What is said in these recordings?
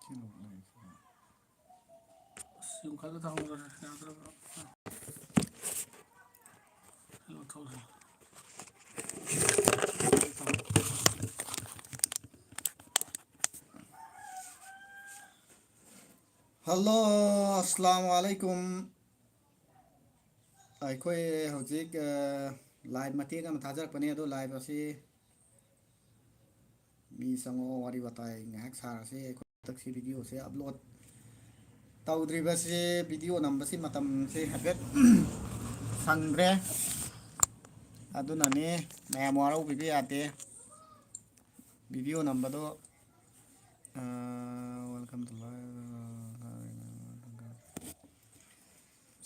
ꯁꯤꯝ ꯈꯜꯂ ꯊꯝꯈ꯭ꯔꯦ ꯌꯥꯗ꯭ꯔꯕ ꯂꯧꯊꯣꯛꯁꯤ ꯍꯜꯂꯣ ꯑꯁꯂꯥꯃꯨ ꯑꯂꯩꯀꯨꯝ ꯑꯩꯈꯣꯏ ꯍꯧꯖꯤꯛ ꯂꯥꯏꯚ ꯃꯇꯦꯛ ꯑꯃ ꯊꯥꯖꯔꯛꯄꯅꯦ ꯑꯗꯣ ꯂꯥꯏꯚ ꯑꯁꯤ ꯃꯤ ꯆꯪꯉꯛꯑꯣ ꯋꯥꯔꯤ ꯋꯥꯇꯥꯏ ꯉꯥꯏꯍꯥꯛ ꯁꯥꯔꯁꯤ ꯑꯩꯈꯣꯏ ꯍꯟꯗꯛꯁꯤ ꯚꯤꯗꯤꯑꯣꯁꯦ ꯑꯞꯂꯣꯗ ꯇꯧꯗ꯭ꯔꯤꯕꯁꯤ ꯚꯤꯗꯤꯑꯣ ꯅꯝꯕꯁꯤ ꯃꯇꯝꯁꯤ ꯍꯥꯏꯐꯦꯠ ꯁꯪꯗ꯭ꯔꯦ ꯑꯗꯨꯅꯅꯤ ꯃꯌꯥꯝ ꯋꯥꯔꯧꯕꯤꯕ ꯌꯥꯗꯦ ꯚꯤꯗꯤꯑꯣ ꯅꯝꯕꯗꯣ ꯋꯦꯜꯀꯝ ꯇꯨ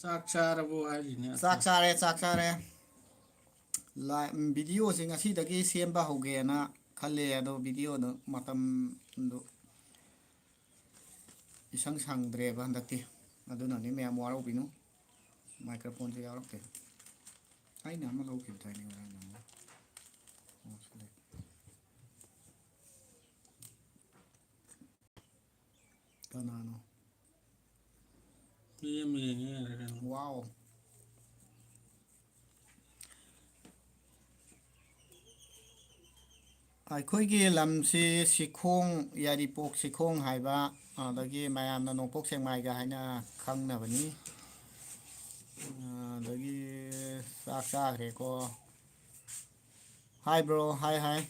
ꯆꯥꯛ ꯆꯥꯔꯕꯣ ꯍꯥꯏꯔꯤꯅꯦ ꯆꯥꯛ ꯆꯥꯔꯦ ꯆꯥꯛ ꯆꯥꯔꯦ ꯚꯤꯗꯤꯑꯣꯁꯤ ꯉꯁꯤꯗꯒꯤ ꯁꯦꯝꯕ ꯍꯧꯒꯦꯅ ꯈꯜꯂꯦ ꯑꯗꯣ ꯚꯤꯗꯤꯑꯣꯗꯣ ꯃꯇꯝꯗꯣ ꯏꯁꯪ ꯁꯪꯗ꯭ꯔꯦꯕ ꯍꯟꯗꯛꯇꯤ ꯑꯗꯨꯅꯅꯤ ꯃꯌꯥꯝ ꯋꯥꯔꯧꯕꯤꯅꯨ ꯃꯥꯏꯀ꯭ꯔꯣꯐꯣꯟꯁꯦ ꯌꯥꯎꯔꯛꯇꯦ ꯑꯩꯅ ꯑꯃ ꯂꯧꯈꯤꯕꯗꯥꯏꯅꯦ ꯀꯅꯥꯅꯣ ꯋꯥꯎ ꯑꯩꯈꯣꯏꯒꯤ ꯂꯝꯁꯤ ꯁꯤꯈꯣꯡ ꯌꯥꯏꯔꯤꯄꯣꯛ ꯁꯤꯈꯣꯡ ꯍꯥꯏꯕ ꯑꯗꯒꯤ ꯃꯌꯥꯝꯅ ꯅꯣꯡꯄꯣꯛ ꯁꯦꯛꯃꯥꯏꯒ ꯍꯥꯏꯅ ꯈꯪꯅꯕꯅꯤ ꯑꯗꯒꯤ ꯆꯥꯛ ꯆꯥꯈ꯭ꯔꯦꯀꯣ ꯍꯥꯏ ꯕ꯭ꯔꯣ ꯍꯥꯏ ꯍꯥꯏ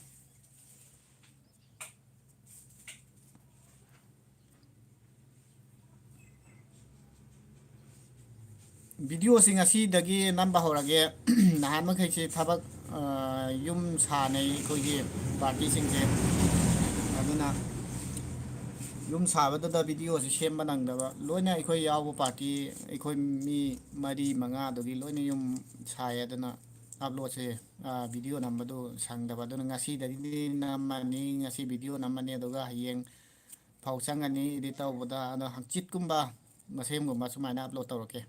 ꯚꯤꯗꯤꯑꯣꯁꯤ ꯉꯁꯤꯗꯒꯤ ꯅꯝꯕ ꯍꯧꯔꯒꯦ ꯅꯍꯥꯟ ꯃꯈꯩꯁꯤ ꯊꯕꯛ ꯌꯨꯝ ꯁꯥꯅꯩ ꯑꯩꯈꯣꯏꯒꯤ ꯄꯥꯔꯇꯤꯁꯤꯡꯁꯦ ꯑꯗꯨꯅ ꯌꯨꯝ ꯁꯥꯕꯗꯨꯗ ꯚꯤꯗꯤꯑꯣꯁꯤ ꯁꯦꯝꯕ ꯅꯪꯗꯕ ꯂꯣꯏꯅ ꯑꯩꯈꯣꯏ ꯌꯥꯎꯕ ꯄꯥꯔꯇꯤ ꯑꯩꯈꯣꯏ ꯃꯤ ꯃꯔꯤ ꯃꯉꯥꯗꯨꯒꯤ ꯂꯣꯏꯅ ꯌꯨꯝ ꯁꯥꯏ ꯑꯗꯨꯅ ꯑꯞꯂꯣꯗꯁꯦ ꯚꯤꯗꯤꯑꯣ ꯅꯝꯕꯗꯨ ꯁꯪꯗꯕ ꯑꯗꯨꯅ ꯉꯁꯤꯗꯒꯤꯗꯤ ꯅꯝꯃꯅꯤ ꯉꯁꯤ ꯚꯤꯗꯤꯑꯣ ꯅꯝꯃꯅꯤ ꯑꯗꯨꯒ ꯍꯌꯦꯡ ꯐꯥꯎ ꯆꯪꯉꯅꯤ ꯏꯗꯤꯠ ꯇꯧꯕꯗ ꯑꯗꯣ ꯍꯪꯆꯤꯠꯀꯨꯝꯕ ꯃꯁꯦꯝꯒꯨꯝꯕ ꯁꯨꯃꯥꯏꯅ ꯑꯞꯂꯣꯗ ꯇꯧꯔꯛꯀꯦ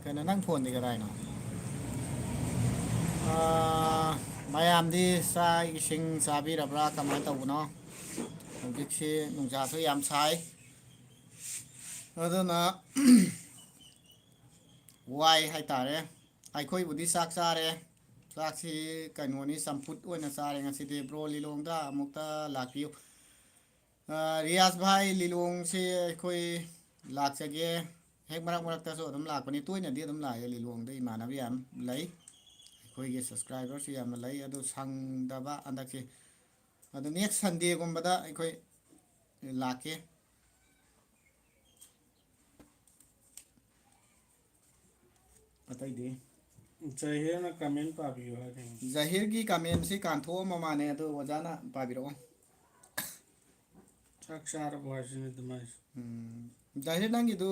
ꯀꯩꯅꯣ ꯅꯪ ꯐꯣꯟꯗꯤ ꯀꯗꯥꯏꯅꯣ ꯃꯌꯥꯝꯗꯤ ꯆꯥꯛ ꯏꯁꯤꯡ ꯆꯥꯕꯤꯔꯕ꯭ꯔꯥ ꯀꯃꯥꯏꯅ ꯇꯧꯕꯅꯣ ꯍꯧꯖꯤꯛꯁꯤ ꯅꯨꯡꯁꯥꯁꯨ ꯌꯥꯝ ꯁꯥꯏ ꯑꯗꯨꯅ ꯋꯥꯏ ꯍꯥꯏꯇꯥꯔꯦ ꯑꯩꯈꯣꯏꯕꯨꯗꯤ ꯆꯥꯛ ꯆꯥꯔꯦ ꯆꯥꯛꯁꯤ ꯀꯩꯅꯣꯅꯤ ꯆꯝꯐꯨꯠ ꯑꯣꯏꯅ ꯆꯥꯔꯦ ꯉꯁꯤꯗꯤ ꯕ꯭ꯔꯣ ꯂꯤꯂꯣꯡꯗ ꯑꯃꯨꯛꯇ ꯂꯥꯛꯄꯤꯌꯨ ꯔꯤꯌꯥꯁ ꯚꯥꯏ ꯂꯤꯂꯣꯡꯁꯤ ꯑꯩꯈꯣꯏ ꯂꯥꯛꯆꯒꯦ ꯍꯦꯛ ꯃꯔꯛ ꯃꯔꯛꯇꯁꯨ ꯑꯗꯨꯝ ꯂꯥꯛꯄꯅꯤ ꯇꯣꯏꯅꯗꯤ ꯑꯗꯨꯝ ꯂꯥꯛꯑꯦ ꯂꯤꯂꯣꯡꯗ ꯏꯃꯥꯟꯅꯕ ꯌꯥꯝ ꯂꯩ ꯑꯩꯈꯣꯏꯒꯤ ꯁꯕꯁꯀ꯭ꯔꯥꯏꯕꯔꯁꯨ ꯌꯥꯝꯅ ꯂꯩ ꯑꯗꯨ ꯁꯪꯗꯕ ꯍꯟꯗꯛꯁꯤ ꯑꯗꯨ ꯅꯦꯛꯁ ꯁꯟꯗꯦꯒꯨꯝꯕꯗ ꯑꯩꯈꯣꯏ ꯂꯥꯛꯀꯦ ꯑꯇꯩꯗꯤ ꯖꯍꯤꯔꯅ ꯀꯃꯦꯟ ꯄꯥꯕꯤꯌꯨ ꯍꯥꯏꯔꯤꯅꯤ ꯖꯍꯤꯔꯒꯤ ꯀꯃꯦꯟꯁꯤ ꯀꯥꯟꯊꯣꯛꯑꯝꯃ ꯃꯥꯅꯦ ꯑꯗꯨ ꯑꯣꯖꯥꯅ ꯄꯥꯕꯤꯔꯛꯑꯣ ꯆꯥꯛ ꯆꯥꯔꯕꯣ ꯍꯥꯏꯁꯤꯅꯤ ꯑꯗꯨꯃꯥꯏꯅ ꯖꯍꯤꯔ ꯅꯪꯒꯤꯗꯨ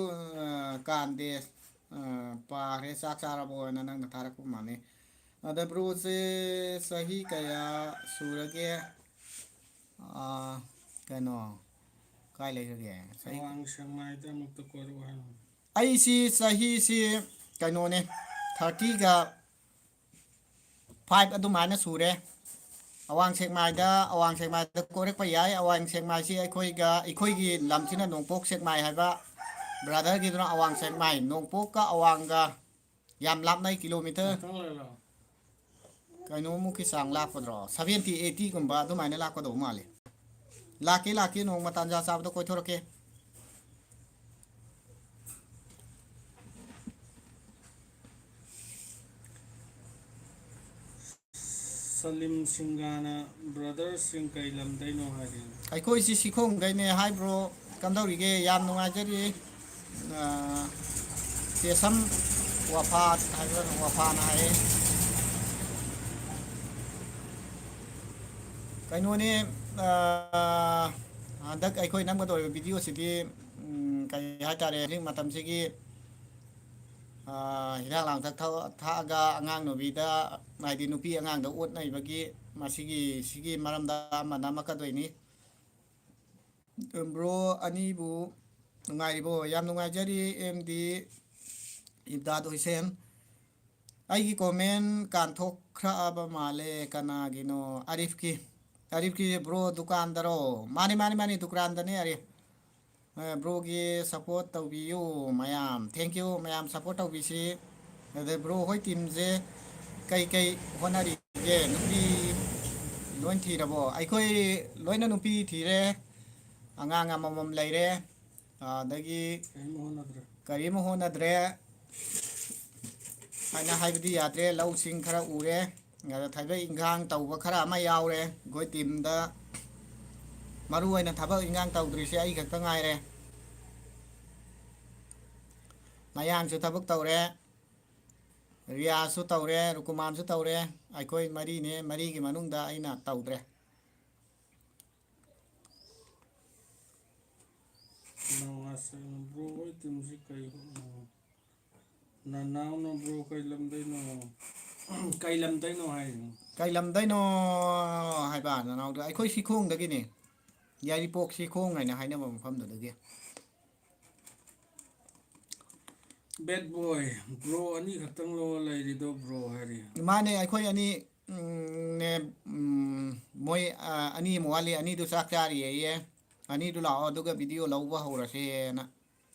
ꯀꯥꯟꯗꯦ ꯄꯥꯈ꯭ꯔꯦ ꯆꯥꯛ ꯆꯥꯔꯕꯣꯅ ꯅꯪꯅ ꯊꯥꯔꯛꯄ ꯃꯥꯥꯟꯅꯦ ꯑꯗ ꯕ꯭ꯔꯣꯁꯦ ꯆꯍꯤ ꯀꯌꯥ ꯁꯨꯔꯒꯦ ꯀꯩꯅꯣ ꯀꯥꯏ ꯂꯩꯈ꯭ꯔꯒꯦ ꯆꯍꯤ ꯑꯋꯥꯡ ꯁꯦꯛꯃꯥꯏꯗ ꯑꯃꯨꯛꯇ ꯀꯣꯏꯔꯛꯑꯣ ꯍꯥꯏꯕꯅꯤ ꯑꯩꯁꯤ ꯆꯍꯤꯁꯤ ꯀꯩꯅꯣꯅꯦ 30ꯒ 5 ꯑꯗꯨꯃꯥꯏꯅ ꯁꯨꯔꯦ ꯑꯋꯥꯡ ꯁꯦꯛꯃꯥꯏꯗ ꯀꯣꯏꯔꯛꯄ ꯌꯥꯏ ꯑꯋꯥꯡ ꯁꯦꯛꯃꯥꯏꯁꯤ ꯑꯩꯈꯣꯏꯒꯤ ꯂꯝꯁꯤꯅ ꯅꯣꯡꯄꯣꯛ ꯁꯦꯛꯃꯥꯏ ꯍꯥꯏꯕ ꯕ꯭ꯔꯥꯗꯔꯒꯤꯗꯨꯅ ꯑꯋꯥꯡ ꯁꯦꯛꯃꯥꯏ ꯅꯣꯡꯄꯣꯛꯀ ꯑꯋꯥꯡꯒ ꯌꯥꯝ ꯂꯥꯞꯅꯩ ꯀꯤꯂꯣꯃꯤꯇꯔ ꯉꯥꯛꯇꯪ ꯂꯩꯔꯣ ꯀꯩꯅꯣꯃꯨꯛꯀꯤ ꯆꯥꯡ ꯂꯥꯛꯀꯗ꯭ꯔꯣ 70-80ꯒꯨꯝꯕ ꯑꯗꯨꯃꯥꯏꯅ ꯂꯥꯛꯀꯗꯧꯕ ꯃꯥꯜꯂꯤ ꯂꯥꯛꯀꯦ ꯅꯣꯡꯃ ꯇꯥꯟꯖꯥ ꯆꯥꯕꯗ ꯀꯣꯏꯊꯣꯔꯛꯀꯦ ꯁꯂꯤꯝ ꯁꯤꯡꯒꯥꯅ ꯕ꯭ꯔꯗꯔꯁꯤꯡ ꯀꯩ ꯂꯝꯗꯩꯅꯣ ꯍꯥꯏꯔꯤꯅꯤ ꯑꯩꯈꯣꯏꯁꯤ ꯁꯤꯈꯣꯡꯗꯩꯅꯦ ꯍꯥꯏꯕ꯭ꯔꯣ ꯀꯝꯗꯧꯔꯤꯒꯦ ꯌꯥꯝ ꯅꯨꯡꯉꯥꯏꯖꯔꯤ ꯇꯦꯁꯝ ꯋꯥꯐꯥꯠ ꯍꯥꯏꯕ ꯋꯥꯐꯥꯅ ꯍꯥꯏꯌꯦ ꯀꯩꯅꯣꯅꯤ ꯍꯟꯗꯛ ꯑꯩꯈꯣꯏ ꯅꯝꯒꯗꯧꯔꯤꯕ ꯚꯤꯗꯤꯑꯣꯁꯤꯗꯤ ꯀꯔꯤ ꯍꯥꯏꯇꯥꯔꯦ ꯍꯧꯖꯤꯛ ꯃꯇꯝꯁꯤꯒꯤ ꯍꯤꯗꯥꯛ ꯂꯥꯡꯊꯛ ꯊꯛꯑꯒ ꯑꯉꯥꯡ ꯅꯨꯕꯤꯗ ꯍꯥꯏꯗꯤ ꯅꯨꯄꯤ ꯑꯉꯥꯡꯗ ꯑꯣꯠꯅꯩꯕꯒꯤ ꯁꯤꯒꯤ ꯃꯔꯝꯗ ꯑꯃ ꯅꯝꯃꯛꯀꯗꯣꯏꯅꯤ ꯕ꯭ꯔꯣ ꯑꯅꯤꯕꯨ ꯅꯨꯡꯉꯥꯏꯔꯤꯕꯣ ꯌꯥꯝ ꯅꯨꯡꯉꯥꯏꯖꯔꯤ ꯑꯦꯝꯗꯤ ꯏꯝꯗꯥꯗ ꯍꯨꯏꯁꯦꯟ ꯑꯩꯒꯤ ꯀꯣꯃꯦꯟ ꯀꯥꯟꯊꯣꯛꯈ꯭ꯔꯕ ꯃꯥꯜꯂꯦ ꯀꯅꯥꯒꯤꯅꯣ ꯑꯔꯤꯐꯀꯤ ꯕ꯭ꯔꯣ ꯗꯨꯀꯥꯟꯗꯔꯣ ꯃꯥꯅꯤ ꯗꯨꯀꯥꯟꯗꯅꯦ ꯑꯔꯤꯐ ꯕ꯭ꯔꯣꯒꯤ ꯁꯞꯄꯣꯔꯠ ꯇꯧꯕꯤꯌꯨ ꯃꯌꯥꯝ ꯊꯦꯡꯛ ꯌꯨ ꯃꯌꯥꯝ ꯁꯞꯄꯣꯔꯠ ꯇꯧꯕꯤꯁꯤ ꯑꯗꯩ ꯕ꯭ꯔꯣ ꯍꯣꯏ ꯇꯤꯝꯁꯦ ꯀꯩ ꯍꯣꯠꯅꯔꯤꯒꯦ ꯅꯨꯄꯤ ꯂꯣꯏ ꯊꯤꯔꯕꯣ ꯑꯩꯈꯣꯏ ꯂꯣꯏꯅ ꯅꯨꯄꯤ ꯊꯤꯔꯦ ꯑꯉꯥꯡ ꯑꯃꯃꯝ ꯂꯩꯔꯦ ꯑꯗꯒꯤ ꯀꯔꯤꯝ ꯍꯣꯠꯅꯗ꯭ꯔꯦ ꯀꯔꯤꯝ ꯍꯣꯠꯅꯗ꯭ꯔꯦ ꯍꯥꯏꯅ ꯍꯥꯏꯕꯗꯤ ꯌꯥꯗ꯭ꯔꯦ ꯂꯧꯁꯤꯡ ꯈꯔ ꯎꯔꯦ ꯑꯗ ꯊꯕꯛ ꯏꯟꯈꯥꯡ ꯇꯧꯕ ꯈꯔ ꯑꯃ ꯌꯥꯎꯔꯦ ꯑꯩꯈꯣꯏ ꯇꯤꯝꯗ ꯃꯔꯨ ꯑꯣꯏꯅ ꯊꯕꯛ ꯏꯟꯈꯥꯡ ꯇꯧꯗ꯭ꯔꯤꯁꯦ ꯑꯩ ꯈꯛꯇ ꯉꯥꯏꯔꯦ ꯃꯌꯥꯡꯁꯨ ꯊꯕꯛ ꯇꯧꯔꯦ ꯔꯤꯌꯥꯁꯁꯨ ꯇꯧꯔꯦ ꯔꯨꯀꯨꯃꯥꯟꯁꯨ ꯇꯧꯔꯦ ꯑꯩꯈꯣꯏ ꯃꯔꯤꯅꯦ ꯃꯔꯤꯒꯤ ꯃꯅꯨꯡꯗ ꯑꯩꯅ ꯇꯧꯗ꯭ꯔꯦ ꯕ꯭ꯔꯣ ꯍꯣꯏ ꯇꯤꯝꯁꯤ ꯀꯩ ꯅꯅꯥꯎꯅ ꯕ꯭ꯔꯣ ꯀꯩ ꯂꯝꯗꯩꯅꯣ ꯀꯩ ꯂꯝꯗꯩꯅꯣ ꯍꯥꯏꯅꯣ ꯀꯩ ꯂꯝꯗꯩꯅꯣ ꯍꯥꯏꯕ ꯅꯅꯥꯎꯗ ꯑꯩꯈꯣꯏ ꯁꯤꯈꯣꯡꯗꯒꯤꯅꯤ ꯌꯥꯏꯔꯤꯄꯣꯛ ꯁꯤꯈꯣꯡ ꯍꯥꯏꯅ ꯍꯥꯏꯅꯕ ꯃꯐꯝꯗꯨꯗꯒꯤ ꯕꯦꯠ ꯕꯣꯏ ꯕ꯭ꯔో ꯑꯅꯤ ꯈꯛꯇꯪ ꯂꯣ ꯂꯩꯔꯤꯗꯣ ꯕ꯭ꯔꯣ ꯍꯥꯏꯔꯤ ꯃꯥꯅꯦ ꯑꯩꯈꯣꯏ ꯑꯅꯤ ꯅꯦ ꯃꯣꯏ ꯑꯅꯤ ꯑꯃ ꯋꯥꯠꯂꯤ ꯑꯅꯤꯗꯨ ꯆꯥꯛ ꯆꯥꯔꯤꯌꯦ ꯑꯅꯤꯗꯨ ꯂꯥꯛꯑꯣ ꯑꯗꯨꯒ ꯚꯤꯗꯤꯑꯣ ꯂꯧꯕ ꯍꯧꯔꯁꯦꯅ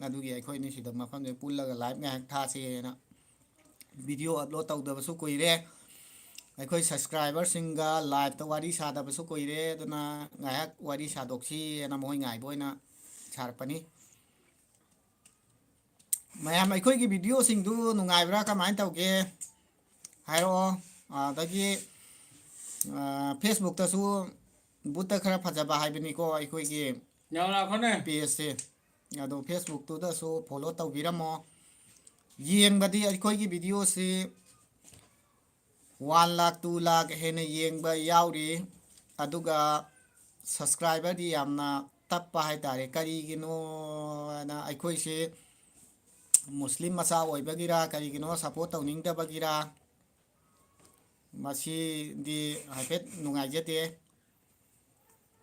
ꯑꯗꯨꯒꯤ ꯑꯩꯈꯣꯏꯅꯤ ꯁꯤꯗ ꯃꯐꯝꯗꯨ ꯄꯨꯜꯂꯒ ꯂꯥꯏꯚ ꯉꯥꯏꯍꯥꯛ ꯊꯥꯁꯦꯅ ꯚꯤꯗꯤꯑꯣ ꯑꯞꯂꯣꯗ ꯇꯧꯗꯕꯁꯨ ꯀꯨꯏꯔꯦ ꯑꯩꯈꯣꯏ ꯁꯕꯁꯀ꯭ꯔꯥꯏꯕꯔꯁꯤꯡꯒ ꯂꯥꯏꯚꯇ ꯋꯥꯔꯤ ꯁꯥꯗꯕꯁꯨ ꯀꯨꯏꯔꯦ ꯑꯗꯨꯅ ꯉꯥꯏꯍꯥꯛ ꯋꯥꯔꯤ ꯁꯥꯗꯣꯛꯁꯤꯅ ꯃꯣꯏ ꯉꯥꯏꯕ ꯑꯣꯏꯅ ꯁꯥꯔꯛꯄꯅꯤ ꯃꯌꯥꯝ ꯑꯩꯈꯣꯏꯒꯤ ꯚꯤꯗꯤꯑꯣꯁꯤꯡꯗꯨ ꯅꯨꯡꯉꯥꯏꯕ꯭ꯔꯥ ꯀꯃꯥꯏꯅ ꯇꯧꯒꯦ ꯍꯥꯏꯔꯛꯑꯣ ꯑꯗꯒꯤ ꯐꯦꯁꯕꯨꯛꯇꯁꯨ ꯕꯨꯠꯇ ꯈꯔ ꯐꯖꯕ ꯍꯥꯏꯕꯅꯤꯀꯣ ꯑꯩꯈꯣꯏꯒꯤ ꯌꯥꯎ ꯂꯥꯛꯈꯣꯅꯦ ꯄꯦꯖꯁꯦ ꯑꯗꯣ ꯐꯦꯁꯕꯨꯛꯇꯨꯗꯁꯨ ꯐꯣꯂꯣ ꯇꯧꯕꯤꯔꯝꯃꯣ ꯌꯦꯡꯕꯗꯤ ꯑꯩꯈꯣꯏꯒꯤ ꯚꯤꯗꯤꯑꯣꯁꯤ 1 lakh 2 lakh ꯍꯦꯟꯅ ꯌꯦꯡꯕ ꯌꯥꯎꯔꯤ ꯑꯗꯨꯒ ꯁꯕꯁꯀ꯭ꯔꯥꯏꯕꯔꯗꯤ ꯌꯥꯝꯅ ꯇꯞꯄ ꯍꯥꯏꯇꯥꯔꯦ ꯀꯔꯤꯒꯤꯅꯣꯅ ꯑꯩꯈꯣꯏꯁꯦ ꯃꯨꯁꯂꯤꯝ ꯃꯆꯥ ꯑꯣꯏꯕꯒꯤꯔ ꯀꯔꯤꯒꯤꯅꯣ ꯁꯞꯄꯣꯔꯠ ꯇꯧꯅꯤꯡꯗꯕꯒꯤꯔ ꯃꯁꯤꯗꯤ ꯍꯥꯏꯐꯦꯠ ꯅꯨꯡꯉꯥꯏꯖꯗꯦ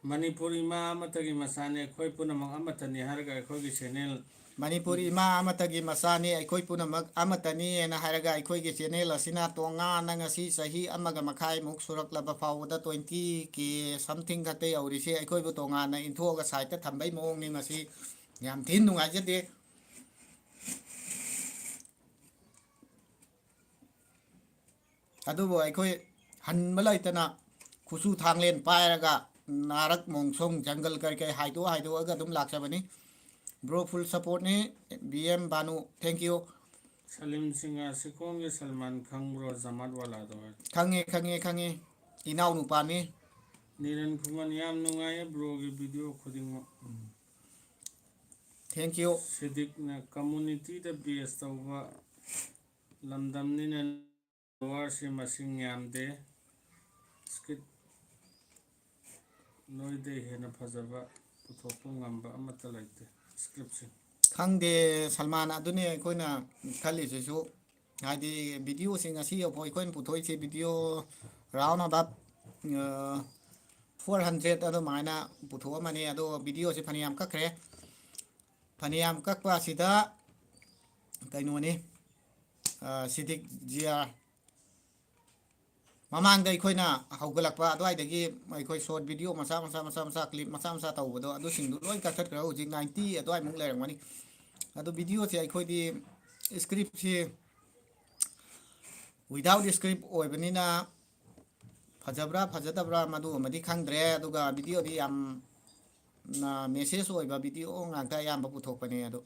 ꯃꯅꯤꯄꯨꯔ ꯏꯃꯥ ꯑꯃꯠꯇꯒꯤ ꯃꯆꯥꯅꯤ ꯑꯩꯈꯣꯏ ꯄꯨꯝꯅꯃꯛ ꯑꯃꯠꯇꯅꯤ ꯍꯥꯏꯔꯒ ꯑꯩꯈꯣꯏꯒꯤ ꯆꯦꯅꯦꯜ ꯃꯅꯤꯄꯨꯔ ꯏꯃꯥ ꯑꯃꯠꯇꯒꯤ ꯃꯆꯥꯅꯤ ꯑꯩꯈꯣꯏ ꯄꯨꯝꯅꯃꯛ ꯑꯃꯠꯇꯅꯤꯅ ꯍꯥꯏꯔꯒ ꯑꯩꯈꯣꯏꯒꯤ ꯆꯦꯅꯦꯜ ꯑꯁꯤꯅ ꯇꯣꯉꯥꯟꯅ ꯉꯁꯤ ꯆꯍꯤ ꯑꯃꯒ ꯃꯈꯥꯏꯃꯨꯛ ꯁꯨꯔꯛꯂꯕ ꯐꯥꯎꯕꯗ 20K ꯁꯝꯊꯤꯡ ꯈꯛꯇ ꯌꯧꯔꯤꯁꯦ ꯑꯩꯈꯣꯏꯕꯨ ꯇꯣꯉꯥꯟꯅ ꯏꯟꯊꯣꯛꯑꯒ ꯁꯥꯏꯠꯇ ꯊꯝꯕꯩ ꯃꯑꯣꯡꯅꯤ ꯃꯁꯤ ꯌꯥꯝ ꯊꯤꯅ ꯅꯨꯡꯉꯥꯏꯖꯗꯦ ꯑꯗꯨꯕꯨ ꯑꯩꯈꯣꯏ ꯍꯟꯕ ꯂꯩꯇꯅ ꯈꯨꯠꯁꯨ ꯊꯥꯡꯂꯦꯟ ꯄꯥꯏꯔꯒ ꯅꯥꯔꯛ ꯃꯣꯡꯁꯣꯡ ꯖꯪꯒꯜ ꯀꯩ ꯍꯥꯏꯗꯣꯛꯑꯒ ꯑꯗꯨꯝ ꯂꯥꯛꯆꯕꯅꯤ ꯕ꯭ꯔꯣ ꯐꯨꯜ ꯁꯞꯄꯣꯔꯠꯅꯤ BM ꯕꯥꯅꯨ ꯊꯦꯡꯛ ꯌꯨ ꯁꯂꯤꯝ ꯁꯤꯡꯍ ꯁꯤꯈꯣꯡꯒꯤ ꯁꯜꯃꯥꯟ ꯈꯪꯕ꯭ꯔꯣ ꯖꯃꯥꯠ ꯋꯥꯂꯥꯗꯣ ꯈꯪꯉꯤ ꯏꯅꯥꯎ ꯅꯨꯄꯥꯅꯤ ꯅꯤꯔꯟ ꯈꯨꯃꯟ ꯌꯥꯝ ꯅꯨꯡꯉꯥꯏꯌꯦ ꯕ꯭ꯔꯣꯒꯤ ꯚꯤꯗꯤꯑꯣ ꯈꯨꯗꯤꯡꯃꯛ ꯊꯦꯡꯛ ꯌꯨ ꯁꯤꯗꯤꯛꯅ ꯀꯝꯃꯨꯅꯤꯇꯤꯗ ꯕꯦꯁ ꯇꯧꯕ ꯂꯝꯗꯝꯅꯤꯅ ꯋꯥꯔꯁꯤ ꯃꯁꯤꯡ ꯌꯥꯝꯗꯦ ꯁ꯭ꯀꯤꯠ ꯅꯣꯏꯗꯩ ꯍꯦꯟꯅ ꯐꯖꯕ ꯄꯨꯊꯣꯛꯄ ꯉꯝꯕ ꯑꯃꯠꯇ ꯂꯩꯇꯦ ꯁ꯭ꯀ꯭ꯔꯤꯞꯁꯤꯡ ꯈꯪꯗꯦ ꯁꯜꯃꯥꯟ ꯑꯗꯨꯅꯤ ꯑꯩꯈꯣꯏꯅ ꯈꯜꯂꯤꯁꯤꯁꯨ ꯍꯥꯏꯗꯤ ꯚꯤꯗꯤꯑꯣꯁꯤꯡ ꯉꯁꯤ ꯌꯧꯐꯥꯎ ꯑꯩꯈꯣꯏꯅ ꯄꯨꯊꯣꯛꯏꯁꯤ ꯚꯤꯗꯤꯑꯣ ꯔꯥꯎꯟ ꯑꯕꯥꯞ 400 ꯑꯗꯨꯃꯥꯏꯅ ꯄꯨꯊꯣꯛꯑꯝꯃꯅꯤ ꯑꯗꯣ ꯚꯤꯗꯤꯑꯣꯁꯤ ꯐꯅꯌꯥꯝ ꯀꯛꯈ꯭ꯔꯦ ꯐꯅꯌꯥꯝ ꯀꯛꯄ ꯑꯁꯤꯗ ꯀꯩꯅꯣꯅꯤ ꯁꯤꯗꯤꯛ ꯖꯤꯌꯥꯔ ꯃꯃꯥꯡꯗ ꯑꯩꯈꯣꯏꯅ ꯍꯧꯒꯠꯂꯛꯄ ꯑꯗꯨꯋꯥꯏꯗꯒꯤ ꯑꯩꯈꯣꯏ ꯁꯣꯔꯠ ꯚꯤꯗꯤꯑꯣ ꯃꯆꯥ ꯀ꯭ꯂꯤꯞ ꯃꯆꯥ ꯇꯧꯕꯗꯣ ꯑꯗꯨꯁꯤꯡꯗꯨ ꯂꯣꯏ ꯀꯛꯊꯠꯈ꯭ꯔꯦ ꯍꯧꯖꯤꯛ 90 ꯑꯗꯨꯋꯥꯏꯃꯨꯛ ꯂꯩꯔꯝꯒꯅꯤ ꯑꯗꯣ ꯚꯤꯗꯤꯑꯣꯁꯦ ꯑꯩꯈꯣꯏꯗꯤ ꯁ꯭ꯀ꯭ꯔꯤꯞꯁꯤ ꯋꯤꯗꯥꯎꯠ ꯁ꯭ꯀ꯭ꯔꯤꯞ ꯑꯣꯏꯕꯅꯤꯅ ꯐꯖꯕ꯭ꯔꯥ ꯐꯖꯗꯕ꯭ꯔꯥ ꯃꯗꯨ ꯑꯃꯗꯤ ꯈꯪꯗ꯭ꯔꯦ ꯑꯗꯨꯒ ꯚꯤꯗꯤꯑꯣꯗꯤ ꯌꯥꯝ ꯃꯦꯁꯦꯖ ꯑꯣꯏꯕ ꯚꯤꯗꯤꯑꯣ ꯉꯥꯛꯇ ꯑꯌꯥꯝꯕ ꯄꯨꯊꯣꯛꯄꯅꯦ ꯑꯗꯣ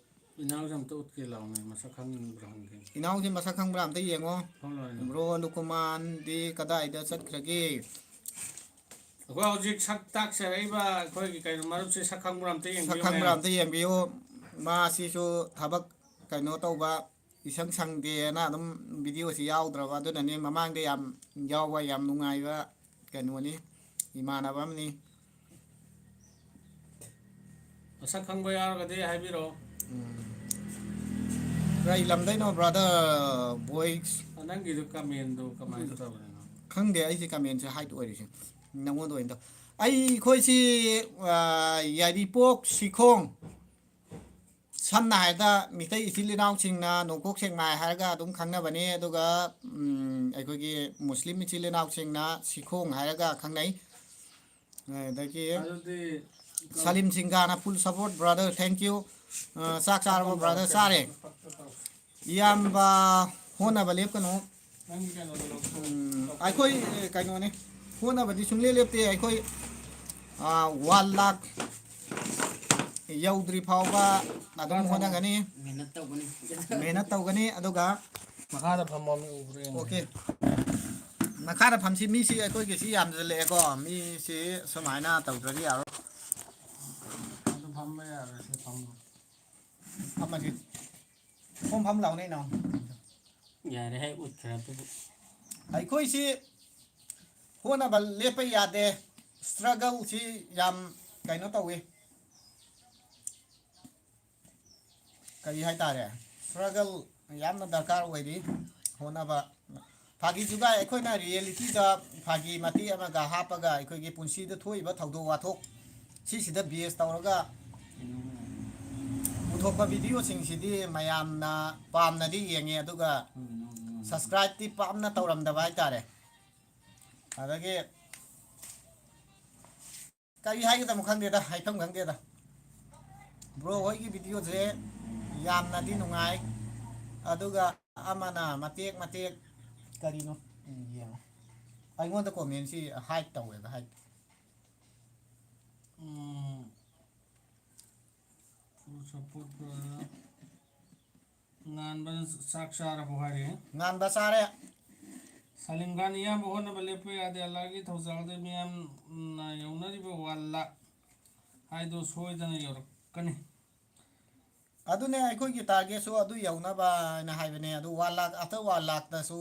ꯏꯅꯥꯎꯁꯦ ꯑꯝꯇ ꯎꯠꯀꯦ ꯂꯥꯎꯅꯦ ꯃꯁꯛ ꯈꯪꯕ꯭ꯔꯥ ꯍꯪꯒꯦ ꯏꯅꯥꯎꯁꯤ ꯃꯁꯛ ꯈꯪꯕ꯭ꯔꯥ ꯑꯝꯇ ꯌꯦꯡꯉꯣ ꯊꯣꯛꯂꯛꯑꯣ ꯕ꯭ꯔꯣ ꯂꯨꯀꯨꯃꯥꯟꯗꯤ ꯀꯗꯥꯏꯗ ꯆꯠꯈ꯭ꯔꯒꯦ ꯑꯩꯈꯣꯏ ꯍꯧꯖꯤꯛ ꯁꯛ ꯇꯥꯛꯆꯔꯛꯏꯕ ꯑꯩꯈꯣꯏꯒꯤ ꯀꯩꯅꯣ ꯃꯔꯨꯞꯁꯦ ꯁꯛ ꯈꯪꯕ꯭ꯔꯥ ꯑꯝꯇ ꯁꯛ ꯌꯦꯡꯕꯤꯌꯨ ꯈꯪꯕ꯭ꯔꯥ ꯃꯌꯥꯝ ꯑꯝꯇ ꯌꯦꯡꯕꯤꯌꯨ ꯃꯥꯁꯤꯁꯨ ꯊꯕꯛ ꯀꯩꯅꯣ ꯇꯧꯕ ꯏꯁꯪ ꯁꯪꯗꯦꯅ ꯑꯗꯨꯝ ꯚꯤꯗꯤꯑꯣꯁꯤ ꯌꯥꯎꯗ꯭ꯔꯕ ꯑꯗꯨꯅꯅꯤ ꯃꯃꯥꯡꯗ ꯌꯥꯝ ꯌꯥꯎꯕ ꯌꯥꯝ ꯅꯨꯡꯉꯥꯏꯕ ꯀꯩꯅꯣꯅꯤ ꯏꯃꯥꯟꯅꯕ ꯑꯃꯅꯤ ꯃꯁꯛ ꯈꯪꯕ ꯌꯥꯎꯔꯒꯗꯤ ꯍꯥꯏꯕꯤꯔꯛꯑꯣ ꯀꯔꯤ ꯂꯝꯗꯩꯅꯣ ꯕ꯭ꯔꯥꯗꯔ ꯚꯣꯏꯁ ꯅꯪꯒꯤꯗꯨ ꯀꯃꯦꯟꯗꯨ ꯀꯃꯥꯏꯅ ꯇꯧꯕꯅꯣ ꯈꯪꯗꯦ ꯑꯩꯁꯦ ꯀꯃꯦꯟꯁꯦ ꯍꯥꯏꯠ ꯑꯣꯏꯔꯤꯁꯦ ꯅꯪꯉꯣꯟꯗ ꯑꯣꯏꯅ ꯇꯧ ꯑꯩꯈꯣꯏꯁꯤ ꯌꯥꯏꯔꯤꯄꯣꯛ Sikhong samna haida mitai isil inaw singna nokok sengmai harga adum khangnabani aduga aikogi muslim isil inaw singna sikhong harga khangnai dagi ꯑꯗꯨꯗꯤ Salim Singhana full support brother thank you sak sarbo brother sare yamba hona balep kano ꯅꯪꯒꯤ ꯀꯩꯅꯣꯗꯣ ꯂꯧꯊꯣꯛ aikoi kaino ne hona badi sungle lepte aikoi 1 lakh yaudri phawba adum hona gani mehnat tawgani aduga ꯃꯈꯥꯗ ꯐꯝꯃꯣ ꯃꯤ ꯎꯕ꯭ꯔꯥ ꯌꯦꯡꯉꯣ okay makara phamsi mi si aikoi ge si yamjale ko mi si sumaina tawdragi yaro ꯑꯗꯨ ꯐꯝꯕ ꯌꯥꯔꯣꯏ ꯁꯤ ꯐꯝꯃꯣ phamasi pham law nei naw ꯌꯥꯔꯦ ꯍꯦꯛ ꯎꯠꯈ꯭ꯔꯦ ꯑꯗꯨꯕꯨ aikoi si hona bal lepa yade struggle si yam kaino tawi kai hai tare struggle yamna darkar oidi hona ba phagi juga aikoi na reality da phagi mati ama ga hapaga aikoi gi punsi da thoi ba thaudo wathok si sida bs tawraga uthokpa video sing sidi mayamna pamna di yenge aduga subscribe ti pamna tawram da bai tare adagi kai hai ga tam khang de da hai tham khang de da bro hoi gi video je yamna di nungai aduga amana matek karino yeng aingonda comment si hide tawe ga hide full support ꯉꯥꯟꯕ ꯆꯥꯛ ꯆꯥꯔꯕꯣ ꯍꯥꯏꯔꯦ ngan ba sare ꯁꯥꯂꯤꯝꯒꯥꯟ ꯏꯌꯥꯝꯕ ꯍꯣꯠꯅꯕ ꯂꯦꯞꯄ ꯌꯥꯗꯦ ꯑꯜꯂꯥꯍꯒꯤ ꯊꯧꯖꯥꯜꯗ ꯃꯤꯌꯥꯝꯅ ꯌꯧꯅꯔꯤꯕ 1 lakh ꯍꯥꯏꯗꯣ ꯁꯣꯏꯗꯅ ꯌꯧꯔꯛꯀꯅꯤ adune aikoi gi target so adu yauna ba na haibane adu 1 lakh after 1 lakh ta su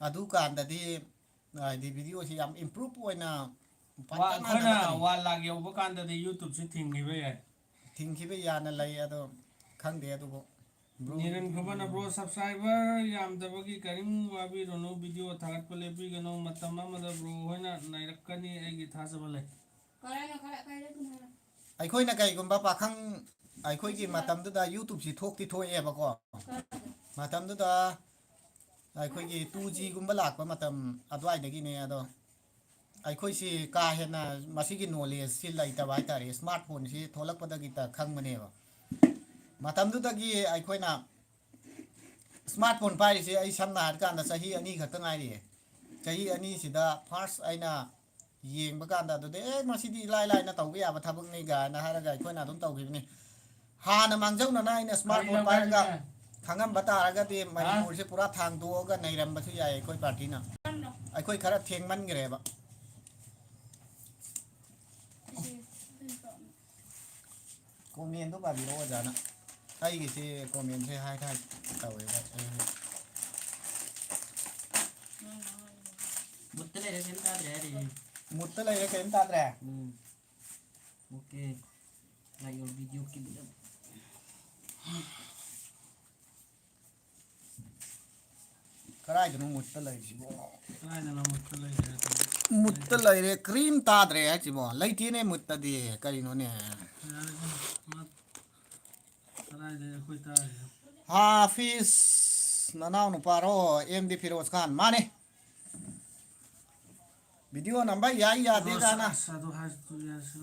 adu kan da di di video si yam improve oina ꯑꯩꯈꯣꯏꯅ 1 lakh ꯌꯧꯕ ꯀꯥꯟꯗꯗꯤ ꯌꯨꯇꯨꯕꯁꯤ ꯊꯤꯡꯈꯤꯕ ꯌꯥꯏ thingkhibe yana lai ado khangde adu Niran ꯈꯨꯕꯅ bro subscriber ꯌꯥꯝꯗꯕꯒꯤ ꯀꯔꯤꯝ ꯋꯥꯕꯤꯔꯨꯅꯨ video ꯊꯥꯒꯠꯄ ꯂꯦꯞꯄꯤꯒꯅꯨ ꯃꯇꯝ ꯑꯃꯗ ꯕ꯭ꯔꯣ ꯍꯣꯏꯅ ꯅꯩꯔꯛꯀꯅꯤ ꯑꯩꯒꯤ ꯊꯥꯖꯕ ꯂꯩ aikhoina kai gumba pakhang aikoi gi matamduda youtube si thokti thoe bako matamduda aikoi gi 2G gumba lakpa matam adwai dagi ne ado aikoi si ka hena masigi knowledge si laita bai tare smartphone si tholakpadagi ta khangmane ba matamdudagi aikhoina smartphone pai si ai samna har kan da sahi ani khata ngai ri sahi ani sida first aina yengba kan da de masidi lai lai na tawbe ya ba thabuk nei ga na haraga aikhoina dum tawgibni hana mangjau na na ina smartphone pai ga khangam bata raga de manipur se pura thang do ga nairam ba su ya aikoi party na aikoi khara thengman gre ba comment do ba biro jana ai gi se comment se hai thai tawe ba Mutta lei sen tadre di. mutta lai ke ta tre Okay. Like your video ki bilang. karai nu mutta lai si bo ꯀꯗꯥꯏꯗꯅꯣ ꯃꯨꯠꯇ ꯂꯩꯈ꯭ꯔꯦ mutta lai re cream ta dre ha chi bo lai ti ne mutta di kari no ne ꯀꯗꯥꯏꯗ ꯑꯩꯈꯣꯏ ꯇꯥꯔꯤꯁꯦ hafiz nanau nu paro md firoz khan mane video number ya ya de gana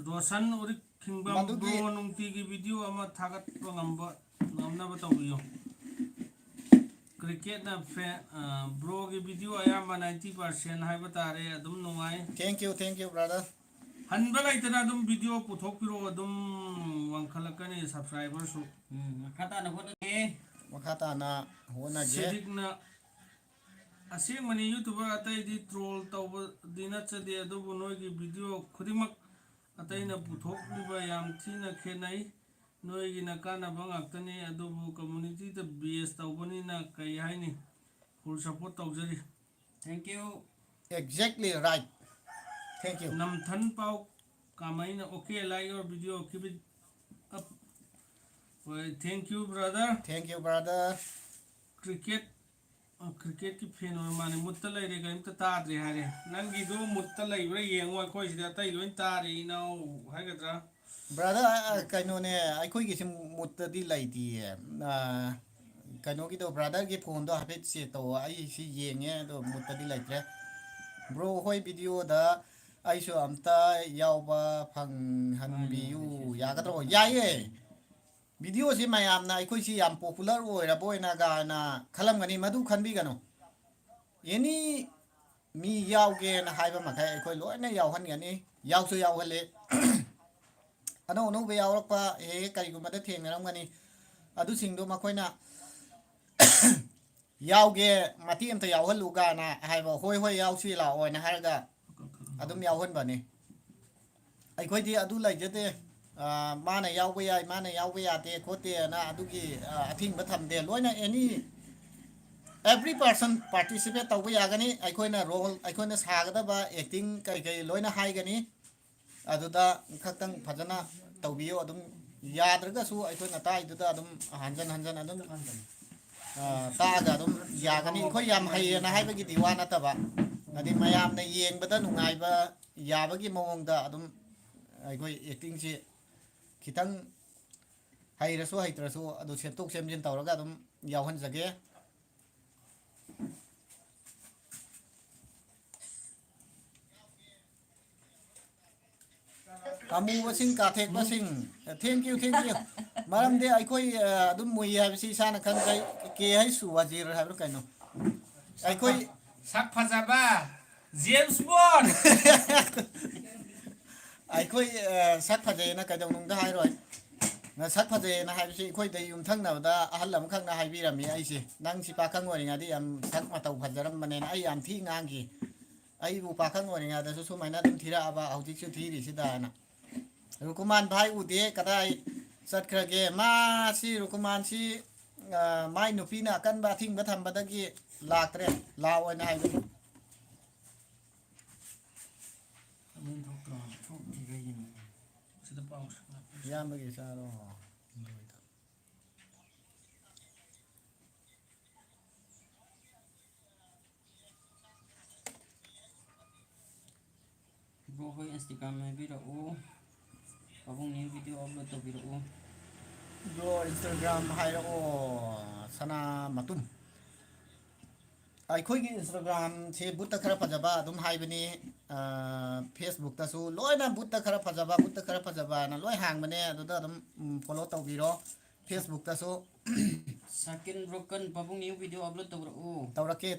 Roshan ꯎꯔꯤꯛ ꯈꯤꯡꯕꯝ ꯃꯗꯨꯒꯤ bro ꯅꯨꯡꯇꯤꯒꯤ video ꯑꯃ ꯊꯥꯒꯠꯄ ꯉꯝꯅꯕ ꯇꯧꯕꯤꯌꯨ ꯀ꯭ꯔꯤꯀꯦꯠꯅ ꯕ꯭ꯔꯣꯒꯤ video ꯑꯌꯥꯝꯕ 90% ꯍꯥꯏꯕ ꯇꯥꯔꯦ ꯑꯗꯨꯝ ꯅꯨꯡꯉꯥꯏ thank you brother ꯍꯟꯕ ꯂꯩꯇꯅ ꯑꯗꯨꯝ ꯚꯤꯗꯤꯑꯣ ꯄꯨꯊꯣꯛꯄꯤꯔꯛꯑꯣ ꯑꯗꯨꯝ ꯋꯥꯡꯈꯠꯂꯛꯀꯅꯤ ꯁꯕꯁꯀ꯭ꯔꯥꯏꯕꯔꯁꯨ Kata na hoda ke. makata na hona je ꯁꯤꯗꯤꯛꯅ ꯑꯁꯦꯡꯕꯅꯤ ꯌꯨꯇꯨꯕꯔ ꯑꯇꯩꯗꯤ ꯇ꯭ꯔꯣꯜ ꯇꯧꯕꯗꯤ ꯅꯠꯆꯗꯦ ꯑꯗꯨꯕꯨ ꯅꯣꯏꯒꯤ ꯚꯤꯗꯤꯑꯣ ꯈꯨꯗꯤꯡꯃꯛ ꯑꯇꯩꯅ ꯄꯨꯊꯣꯛꯂꯤꯕ ꯌꯥꯝ ꯊꯤꯅ ꯈꯦꯠꯅꯩ ꯅꯣꯏꯒꯤꯅ ꯀꯥꯟꯅꯕ ꯉꯥꯛꯇꯅꯤ ꯑꯗꯨꯕꯨ ꯀꯝꯃꯨꯅꯤꯇꯤꯗ ꯕꯦꯁ ꯇꯧꯕꯅꯤꯅ ꯀꯩ ꯍꯥꯏꯅꯤ ꯐꯨꯜ ꯁꯞꯄꯣꯔꯠ ꯇꯧꯖꯔꯤ Thank you. exactly right thank you Namthang Pau ꯀꯥꯃꯩꯅ okay like your video keep it up ꯍꯣꯏ thank you brother thank you brother ꯀ꯭ꯔꯤꯀꯦꯠꯀꯤ ꯐꯦꯟ ꯑꯣꯏꯔ ꯃꯥꯜꯂꯦ ꯃꯨꯠꯇ ꯂꯩꯔꯦ ꯀꯔꯤꯝꯇ ꯇꯥꯗ꯭ꯔꯦ ꯍꯥꯏꯔꯦ ꯅꯪꯒꯤꯗꯨ ꯃꯨꯠꯇ ꯂꯩꯕ꯭ꯔꯥ ꯌꯦꯡꯉꯣ ꯑꯩꯈꯣꯏ ꯁꯤꯗ ꯑꯇꯩ ꯂꯣꯏ ꯇꯥꯔꯦ ꯏꯅꯥꯎ ꯍꯥꯏꯒꯗ꯭ꯔꯥ brother kainone aikoi gi sim muttadi laiti kainogido brother gi phone do habit se to ai si yenge do muttadi laitre bro hoi video da ai so amta yauba phang han biu ya ga tro ya ye video si mayam na aikoi si yam popular oira boina ga na khalam gani madu khanbi gano any mi yauge na haiba makai aikoi loina yau han gani yau so yau hale ano no be yaurpa e kai gu mada theng ram gani adu singdo makoina yauge mati amta yau halu ga na haiba hoi hoi yau si la oi na harga adum yau han bani ai khoi di adu lai jete mana yau ba yai mana yau ba ya te khote na adu gi athing ba tham de loina any every person participate tawba ya gani ai khoi na role ai khoi na sa ga da ba acting kai kai loina hai gani aduda khaktang phajana tawbiyo adum yadraga su ai khoi na tai duda adum hanjan hanjan adum ta ga adum ya gani khoi yam hai na hai ba gi diwana ta ba adi mayam na yeng bada nungai ba ya ba gi mong da adum ai khoi acting si khitang hai rasu hai trasu adu setuk semjin tawraga adum yawhan jage kamu basing kathek basing thank you maram de ai khoi adum mui ha si sana khan kai ke hai su wazir ha kai no ai khoi sak phajaba James Bond ai khoi sak phaje na kai dong nung da hai roi na sak phaje na hai si khoi dei yum thang na da ahal lam khang na hai bi rami ai si nang si pa khang ngori nga di am sak ma tau phajaram manen ai am thi ngang gi ai bu pa khang ngori nga da su mai na dum thira aba auti chu thi ri si da na rukuman bhai ude kadai sat khrage ma si rukuman si mai nupi na kan ba thing ba tham ba da gi laktre law na hai bi Amin thokra thok ti ga yin sida paus yam ba gi sa ro bro hoi Instagram me bi ra o pabung new video upload to bi ra o bro Instagram hai ro sana matum ai khoi gi Instagram se butta khara phajaba dum hai bani Facebook ta su loina butta khara phajaba na loi hang bane adu da dum follow taw bi ro Facebook ta su sakin broken pabung new video upload to bi ra o tawrake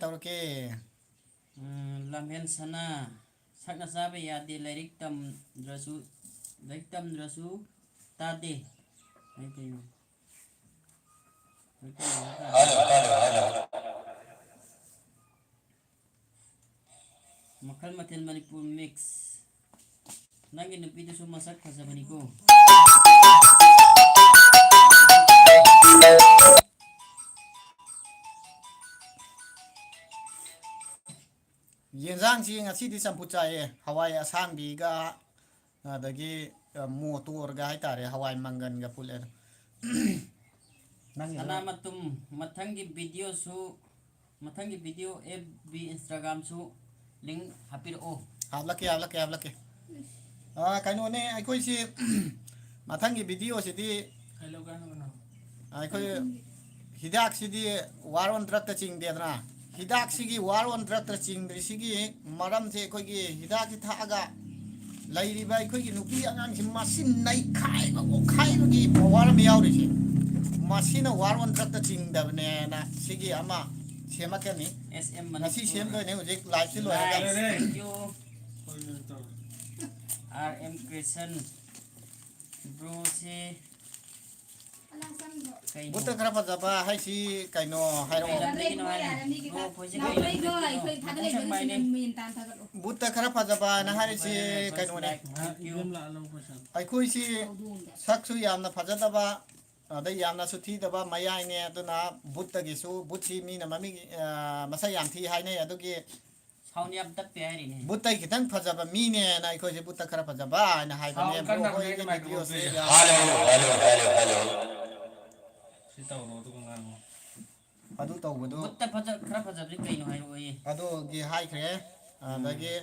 lamhen sana sakna sabe ya de lyric tam drasu ta de ai kai no makal matel manipur mix nangi nupi tu masak phajabani ko yenzang si ngasi di sampucha ye hawai asang bi ga dagi motor ga hai tare hawai mangan ga pule sana matum mathangi video FB Instagram su link hapir o hablake kaino ne ai khoi si mathangi video si di hello kan no ai khoi hidak si di waron drak ta ching de na hidak si gi waron drak ta ching dri si gi maram se khoi gi hidak ki tha aga lai ri bai khoi gi nupi angang si masin nai khai ba o khai ba gi power mi yaw ri si masina waron drak ta ching da ne na si gi ama sema ke ni SM ngasi sem do ne ujek live si lo ga thank you hoi no to RM Christian bro se kai no butta khara phajaba hai si kaino hai ro butta khara phajaba na hari si kaino ne yum la alam ko san ai khoi si saksu yamna phajadaba ada yamna su thi daba mayai ne aduna butta gi su butsi mi na mami masa yam thi hai ne adugi sound yam tat pe ari ne butta kitang phajaba mi ne na ai khoi si butta khara phajaba na hai ba ne bro hoi ge video se si taw ro to ngang adu tawbudu mutta khara phajab kai no hai oi adu gi hai khre adagi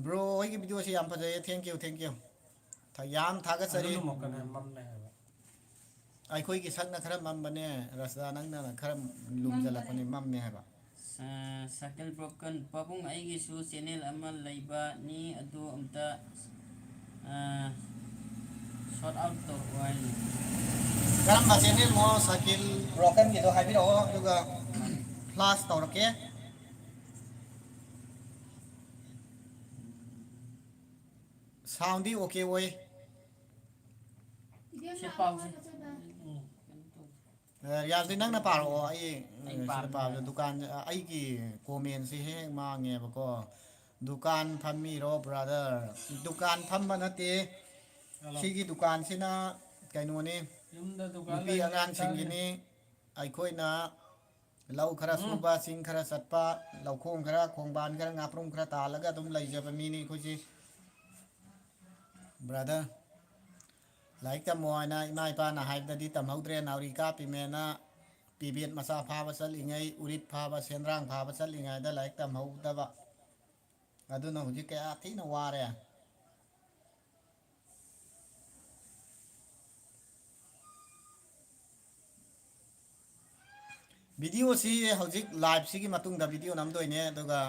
bro hoi ge video se yam phajaye thank you ꯌꯥꯝ ꯊꯥꯒꯠꯆꯔꯤ ꯑꯗꯨꯃꯛꯀꯅꯦ ꯃꯝꯃꯦ ꯍꯥꯏꯕ ꯑꯩꯈꯣꯏꯒꯤ ꯁꯛꯅ ꯈꯔ ꯃꯝꯕꯅꯦ ꯔꯁꯗꯥ ꯅꯪꯅ ꯈꯔ ꯂꯨꯝꯖꯜꯂꯛꯄꯅꯦ ꯃꯝꯃꯦ ꯍꯥꯏꯕ ꯁꯥꯏꯀꯜ ꯕ꯭ꯔꯣꯀꯟ ꯄꯥꯕꯨꯡ ꯑꯩꯒꯤꯁꯨ ꯆꯦꯅꯦꯜ ꯑꯃ ꯂꯩꯕꯅꯤ ꯑꯗꯨ ꯑꯝꯇ ꯁꯣꯔꯠ ꯑꯥꯎꯠ ꯇꯧꯔꯛꯑꯣ ꯍꯥꯏꯅ ꯀꯔꯝꯕ ꯆꯦꯅꯦꯜꯅꯣ ꯁꯥꯏꯀꯜ ꯕ꯭ꯔꯣꯀꯟꯒꯤꯗꯣ ꯍꯥꯏꯕꯤꯔꯛꯑꯣ ꯑꯗꯨꯒ ꯐ꯭ꯂꯥꯁ ꯇꯧꯔꯛꯀꯦ ꯁꯥꯎꯟꯗꯤ ꯑꯣꯀꯦ ꯑꯣꯏ ꯁꯤ ꯄꯥꯎꯁꯦ ꯌꯥꯗ꯭ꯔꯤ ꯅꯪꯅ ꯄꯥꯔꯛꯑꯣ ꯑꯩ ꯑꯩ ꯁꯤꯗ ꯄꯥꯕꯅꯦ ꯄꯥꯕꯗ ꯗꯨꯀꯥꯟ ꯑꯩꯒꯤ ꯀꯣꯃꯦꯟꯁꯤ ꯍꯦꯛ ꯃꯥꯡꯉꯦꯕꯀꯣ ꯗꯨꯀꯥꯟ ꯐꯝꯃꯤꯔꯣ ꯕ꯭ꯔꯥꯗꯔ ꯗꯨꯀꯥꯟ ꯐꯝꯕ ꯅꯠꯇꯦ ꯍꯜꯂꯣ ꯁꯤꯒꯤ ꯗꯨꯀꯥꯟꯁꯤꯅ ꯀꯩꯅꯣꯅꯤ ꯌꯨꯝꯗ ꯗꯨꯀꯥꯟ ꯅꯨꯄꯤ ꯂꯩꯕ ꯏꯆꯥꯁꯦ ꯑꯉꯥꯡꯁꯤꯡꯒꯤꯅꯤ ꯑꯩꯈꯣꯏꯅ ꯂꯧ ꯈꯔ ꯁꯨꯕ ꯆꯤꯡ ꯈꯔ ꯆꯠꯄ ꯂꯧꯈꯣꯡ ꯈꯔ ꯈꯣꯡꯕꯥꯟ ꯈꯔ ꯉꯥꯄ꯭ꯔꯨꯝ ꯈꯔ ꯇꯥꯜꯂꯒ ꯑꯗꯨꯝ ꯂꯩꯖꯕ ꯃꯤꯅꯤ ꯑꯩꯈꯣꯏꯁꯤ ꯕ꯭ꯔꯥꯗꯔ ꯂꯥꯏꯔꯤꯛ ꯇꯝꯃꯣ ꯍꯥꯏꯅ ꯏꯃꯥ ꯏꯄꯥꯅ ꯍꯥꯏꯕꯗꯗꯤ ꯇꯝꯍꯧꯗ꯭ꯔꯦ ꯅꯥꯎꯔꯤ ꯀꯥꯞꯄꯤꯃꯦꯅ ꯄꯤꯕꯦꯠ ꯃꯆꯥ ꯐꯥꯕ ꯆꯠꯂꯤꯉꯩ ꯎꯔꯤꯠ ꯐꯥꯕ ꯁꯦꯟꯗ꯭ꯔꯥꯡ ꯐꯥꯕ ꯆꯠꯂꯤꯉꯩꯗ ꯂꯥꯏꯔꯤꯛ ꯇꯝꯍꯧꯗꯕ ꯑꯗꯨꯅ ꯍꯧꯖꯤꯛ ꯀꯌꯥ ꯊꯤꯅ ꯋꯥꯔꯦ ꯚꯤꯗꯤꯑꯣꯁꯤ ꯍꯧꯖꯤꯛ ꯂꯥꯏꯚꯁꯤꯒꯤ ꯃꯇꯨꯡꯗ ꯚꯤꯗꯤꯑꯣ ꯅꯝꯗꯣꯏꯅꯦ ꯑꯗꯨꯒ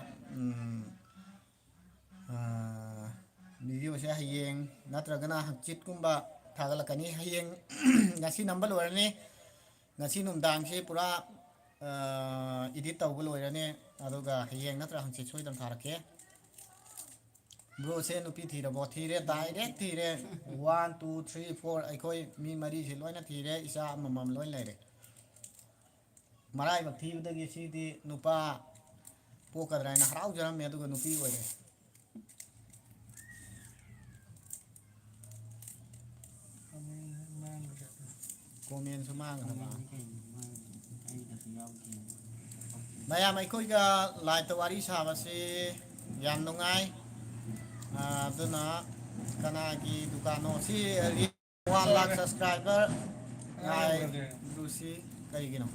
ꯚꯤꯗꯤꯑꯣꯁꯦ ꯍꯌꯦꯡ ꯅꯠꯇ꯭ꯔꯒꯅ ꯍꯪꯆꯤꯠꯀꯨꯝꯕ ꯊꯥꯒꯠꯂꯛꯀꯅꯤ ꯍꯌꯦꯡ ꯉꯁꯤ ꯅꯝꯕ ꯂꯣꯏꯔꯅꯤ ꯉꯁꯤ ꯅꯨꯡꯗꯥꯡꯁꯤ ꯄꯨꯔꯥ ꯏꯗꯤꯠ ꯇꯧꯕ ꯂꯣꯏꯔꯅꯤ ꯑꯗꯨꯒ ꯍꯌꯦꯡ ꯅꯠꯇ꯭ꯔꯒ ꯍꯪꯆꯤꯠ ꯁꯣꯏꯗꯅ ꯊꯥꯔꯛꯀꯦ ꯕ꯭ꯔꯣꯁꯦ ꯅꯨꯄꯤ ꯊꯤꯔꯕꯣ ꯊꯤꯔꯦ ꯗꯥꯏꯔꯦꯛ ꯊꯤꯔꯦ 1 2 3 4 ꯑꯩꯈꯣꯏ ꯃꯤ ꯃꯔꯤꯁꯤ ꯂꯣꯏꯅ ꯊꯤꯔꯦ ꯏꯆꯥ ꯑꯃꯃꯝ ꯂꯣꯏ ꯂꯩꯔꯦ ꯃꯔꯥꯏꯕꯛ ꯊꯤꯕꯗꯒꯤ ꯁꯤꯗꯤ ꯅꯨꯄꯥ ꯄꯣꯛꯀꯗ꯭ꯔꯥ ꯍꯥꯏꯅ ꯍꯔꯥꯎꯖꯔꯝꯃꯦ ꯑꯗꯨꯒ ꯅꯨꯄꯤ ꯑꯣꯏꯔꯦ ꯀꯣꯃꯦꯟꯁꯨ ꯃꯥꯡꯈ꯭ꯔꯕ ꯀꯣꯃꯦꯟꯗꯤ ꯀꯩꯅꯣ ꯑꯩꯗꯁꯨ ꯌꯥꯎꯗꯦ ꯃꯌꯥꯝ ꯑꯩꯈꯣꯏꯒ ꯂꯥꯏꯚꯇ ꯋꯥꯔꯤ ꯁꯥꯕꯁꯤ ꯌꯥꯝ ꯅꯨꯡꯉꯥꯏ ꯑꯗꯨꯅ ꯀꯅꯥꯒꯤ ꯗꯨꯀꯥꯟꯅꯣ ꯁꯤ 1 ꯂꯥꯈ ꯁꯕꯁꯀ꯭ꯔꯥꯏꯕꯔ ꯉꯥꯏꯕꯁꯤ ꯀꯔꯤꯒꯤꯅꯣ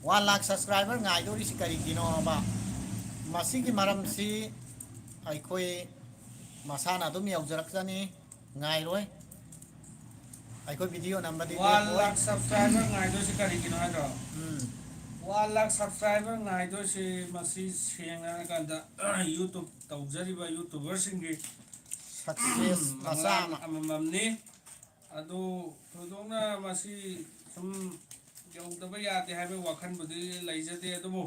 1 ꯂꯥꯈ ꯁꯕꯁꯀ꯭ꯔꯥꯏꯕꯔ ꯉꯥꯏꯗꯧꯔꯤꯁꯤ ꯀꯔꯤꯒꯤꯅꯣꯕ ꯃꯁꯤꯒꯤ ꯃꯔꯝꯁꯤ ꯑꯩꯈꯣꯏ ꯃꯁꯥꯅ ꯑꯗꯨꯝ ꯌꯧꯖꯔꯛꯆꯅꯤ ꯉꯥꯏꯔꯣꯏ ꯑꯩꯈꯣꯏ ꯚꯤꯗꯤꯑꯣ ꯅꯝꯕꯗꯤ 1 ꯂꯦꯞꯄꯣꯏ ꯂꯥꯈ ꯁꯕꯁꯀ꯭ꯔꯥꯏꯕꯔ ꯉꯥꯏꯗꯣꯏꯁꯤ ꯀꯔꯤꯒꯤꯅꯣ ꯍꯥꯏꯗ꯭ꯔꯣ ꯎꯝ 1 ꯂꯥꯈ ꯁꯕꯁꯀ꯭ꯔꯥꯏꯕꯔ ꯉꯥꯏꯗꯣꯏꯁꯤ ꯃꯁꯤ ꯁꯦꯡꯅ ꯍꯥꯏꯔꯀꯥꯟꯗ ꯌꯨꯇꯨꯕ ꯇꯧꯖꯔꯤꯕ ꯌꯨꯇꯨꯕꯔꯁꯤꯡꯒꯤ ꯁꯛꯁꯦꯁ ꯃꯆꯥ ꯃꯪꯂꯥꯟ ꯑꯃ ꯑꯃꯃꯝꯅꯤ ꯑꯗꯨ ꯊꯣꯏꯗꯣꯛꯅ ꯃꯁꯤ ꯁꯨꯝ ꯌꯧꯗꯕ ꯌꯥꯗꯦ ꯍꯥꯏꯕ ꯋꯥꯈꯟꯕꯨꯗꯤ ꯂꯩꯖꯗꯦ ꯑꯗꯨꯕꯨ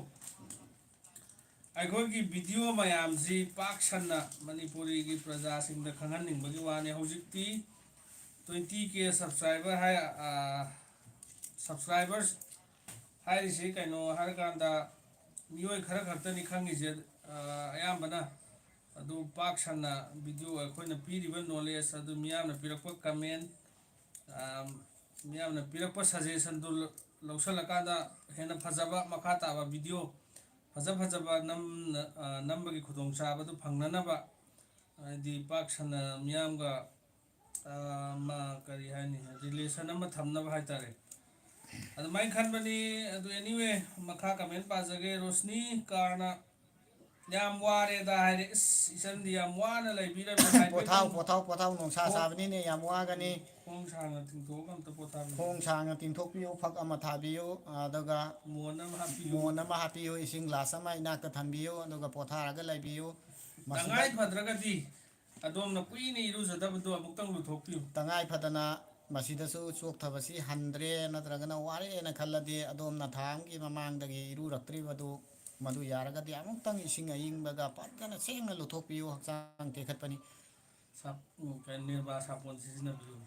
ꯑꯩꯈꯣꯏꯒꯤ ꯚꯤꯗꯤꯑꯣ ꯃꯌꯥꯝꯁꯤ ꯄꯥꯛ ꯁꯟꯅ ꯃꯅꯤꯄꯨꯔꯤꯒꯤ ꯄ꯭ꯔꯖꯥꯁꯤꯡꯗ ꯈꯪꯍꯟꯅꯤꯡꯕꯒꯤ ꯋꯥꯅꯤ ꯍꯧꯖꯤꯛꯇꯤ 20K ꯁꯕꯁꯀ꯭ꯔꯥꯏꯕꯔ ꯁꯕꯁꯀ꯭ꯔꯥꯏꯕꯔꯁ ꯍꯥꯏꯔꯤꯁꯤ ꯀꯩꯅꯣ ꯍꯥꯏꯔꯀꯥꯟꯗ ꯃꯤꯑꯣꯏ ꯈꯔ ꯈꯛꯇꯅꯤ ꯈꯪꯉꯤꯁꯦ ꯑꯌꯥꯝꯕꯅ ꯑꯗꯨ ꯄꯥꯛ ꯁꯟꯅ ꯚꯤꯗꯤꯑꯣ ꯑꯩꯈꯣꯏꯅ ꯄꯤꯔꯤꯕ ꯅꯣꯂꯦꯖ ꯑꯗꯨ ꯃꯤꯌꯥꯝꯅ ꯄꯤꯔꯛꯄ ꯀꯃꯦꯟ ꯃꯤꯌꯥꯝꯅ ꯄꯤꯔꯛꯄ ꯁꯖꯦꯁꯟꯗꯨ ꯂꯧꯁꯤꯜꯂꯀꯥꯟꯗ ꯍꯦꯟꯅ ꯐꯖꯕ ꯃꯈꯥ ꯇꯥꯕ ꯚꯤꯗꯤꯑꯣ ꯐꯖꯕ ꯅꯝꯕꯒꯤ ꯈꯨꯗꯣꯡꯆꯥꯕꯗꯨ ꯐꯪꯅꯅꯕ ꯍꯥꯏꯗꯤ ꯄꯥꯛ ꯁꯟꯅ ꯃꯤꯌꯥꯝꯒ ꯀꯔꯤ ꯍꯥꯏꯅꯤ ꯔꯤꯂꯦꯁꯟ ꯑꯃ ꯊꯝꯅꯕ ꯍꯥꯏꯇꯥꯔꯦ ꯑꯗꯨꯃꯥꯏꯅ ꯈꯟꯕꯅꯤ ꯑꯗꯨ ꯑꯦꯅꯤꯋꯦ ꯃꯈꯥ ꯀꯃꯦꯟ ꯄꯥꯖꯒꯦ ꯔꯣꯁꯅꯤ ꯀꯥꯔꯅ ꯌꯥꯝ ꯋꯥꯔꯦꯗ ꯍꯥꯏꯔꯦ ꯏꯁ ꯏꯆꯟꯗꯤ ꯌꯥꯝ ꯋꯥꯅ ꯂꯩꯕꯤꯔꯝꯃꯦ ꯄꯣꯊꯥꯎ ꯍꯥꯏꯐꯦꯠꯇꯪ ꯄꯣꯊꯥꯎ ꯄꯣꯊꯥꯎ ꯅꯨꯡꯁꯥ ꯁꯥꯕꯅꯤꯅꯦ ꯌꯥꯝ ꯋꯥꯒꯅꯤ ꯈꯣꯡ ꯁꯥꯡꯅ ꯇꯤꯡꯊꯣꯛꯑꯒ ꯑꯝꯇ ꯄꯣꯊꯥꯕꯤꯌꯨ ꯈꯣꯡ ꯁꯥꯡꯅ ꯇꯤꯡꯊꯣꯛꯄꯤꯌꯨ ꯐꯛ ꯑꯃ ꯊꯥꯕꯤꯌꯨ ꯑꯗꯨꯒ ꯃꯣꯟ ꯑꯃ ꯍꯥꯞꯄꯤꯌꯨ ꯃꯣꯟ ꯑꯃ ꯍꯥꯞꯄꯤꯌꯨ ꯏꯁꯤꯡ ꯒ꯭ꯂꯥꯁ ꯑꯃ ꯏꯅꯥꯛꯇ ꯊꯝꯕꯤꯌꯨ ꯑꯗꯨꯒ ꯄꯣꯊꯥꯔꯒ ꯂꯩꯕꯤꯌꯨ ꯃꯁꯤꯗ ꯇꯉꯥꯏ ꯐꯗ꯭ꯔꯒꯗꯤ ꯑꯗꯣꯝꯅ ꯀꯨꯏꯅ ꯏꯔꯨꯖꯗꯕꯗꯨ ꯑꯃꯨꯛꯇꯪ ꯂꯨꯊꯣꯛꯄꯤꯌꯨ ꯇꯉꯥꯏ ꯐꯗꯅ ꯃꯁꯤꯗꯁꯨ ꯆꯣꯛꯊꯕꯁꯤ ꯍꯟꯗ꯭ꯔꯦ ꯅꯠꯇ꯭ꯔꯒꯅ ꯋꯥꯔꯦꯅ ꯈꯜꯂꯗꯤ ꯑꯗꯣꯝꯅ ꯊꯥ ꯑꯃꯒꯤ ꯃꯃꯥꯡꯗꯒꯤ ꯏꯔꯨꯔꯛꯇ꯭ꯔꯤꯕꯗꯨ ꯃꯗꯨ ꯌꯥꯔꯒꯗꯤ ꯑꯃꯨꯛꯇꯪ ꯏꯁꯤꯡ ꯑꯏꯪꯕꯒ ꯐꯖꯅ ꯁꯦꯡꯅ ꯂꯨꯊꯣꯛꯄꯤꯌꯨ ꯍꯛꯆꯥꯡ ꯇꯦꯛꯈꯠꯄꯅꯤ ꯅꯤꯔꯃꯥ ꯁꯥꯄꯣꯟ ꯁꯤꯖꯤꯟꯅꯕꯤꯌꯨ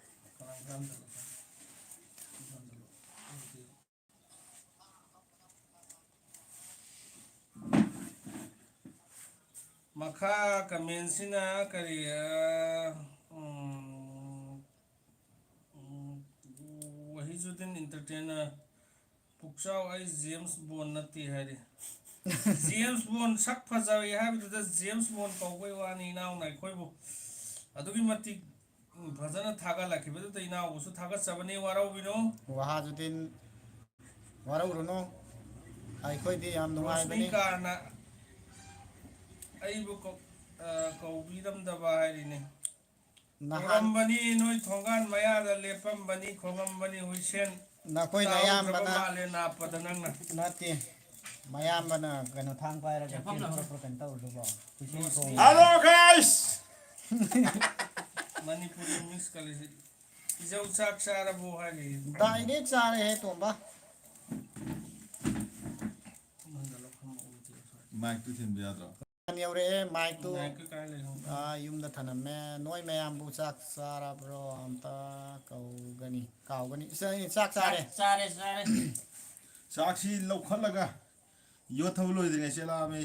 ꯃꯈꯥ ꯀꯃꯦꯟꯁꯤꯅ ꯀꯔꯤ ꯋꯥꯍꯤꯖꯨꯗꯤꯟ ꯏꯟꯇꯔꯇꯦꯅꯔ ꯄꯨꯛꯆꯥꯎ ꯑꯩ ꯖꯦꯝꯁ ꯕꯣꯟ ꯅꯠꯇꯦ ꯍꯥꯏꯔꯤ ꯖꯦꯝꯁ ꯕꯣꯟ ꯁꯛ ꯐꯖꯩ ꯍꯥꯏꯕꯗꯨꯗ ꯖꯦꯝꯁ ꯕꯣꯟ ꯀꯧꯕꯩ ꯋꯥꯅꯤ ꯏꯅꯥꯎꯅ ꯑꯩꯈꯣꯏꯕꯨ ꯑꯗꯨꯛꯀꯤ ꯃꯇꯤꯛ ꯐꯖꯅ ꯊꯥꯒꯠꯂꯛꯈꯤꯕꯗꯨꯗ ꯏꯅꯥꯎꯕꯨꯁꯨ ꯊꯥꯒꯠꯆꯕꯅꯤ ꯋꯥꯔꯧꯕꯤꯅꯨ ꯋꯥꯍꯥꯖꯨꯗꯤꯟ ꯋꯥꯔꯧꯔꯨꯅꯨ ꯑꯩꯈꯣꯏꯗꯤ ꯌꯥꯝ ꯔꯣꯁꯅꯤ ꯅꯨꯡꯉꯥꯏꯕꯅꯤ ꯀꯥꯔꯅ ꯑꯩꯕꯨ ꯀꯧꯕꯤꯔꯝꯗꯕ ꯍꯥꯏꯔꯤꯅꯦ Nahan ꯈꯣꯡꯉꯝꯕꯅꯤ ꯅꯣꯏ ꯊꯣꯡꯒꯥꯟ ꯃꯌꯥꯗ ꯂꯦꯞꯄꯝꯕꯅꯤ ꯈꯣꯡꯉꯝꯕani ꯍꯨꯏꯁꯦꯟ nakoi na ꯇꯥꯍꯧꯗ꯭ꯔꯕ yambana ꯃꯥꯜꯂꯦ ꯅꯥꯞꯄꯗ ꯅꯪꯅ nati mayambana kano thang pairaga thora kan tawdubo kusin ko Hello guys! Manipuri mix ꯀꯂꯤꯁꯤ ꯏꯖꯧ ꯆꯥꯛ ꯆꯥꯔꯕꯣ ꯍꯥꯏꯔꯤ direct sare he tomba Mic to thin biadra. an yore mic tu ꯅꯥꯏꯛꯀ ꯀꯥꯏ ꯂꯩꯍꯧ yumda thanamme noi mayambu chak sarabro amta kaugani kaugani chak sare Sare sare. Saksi lawkhalaga yothau loidringa chela me.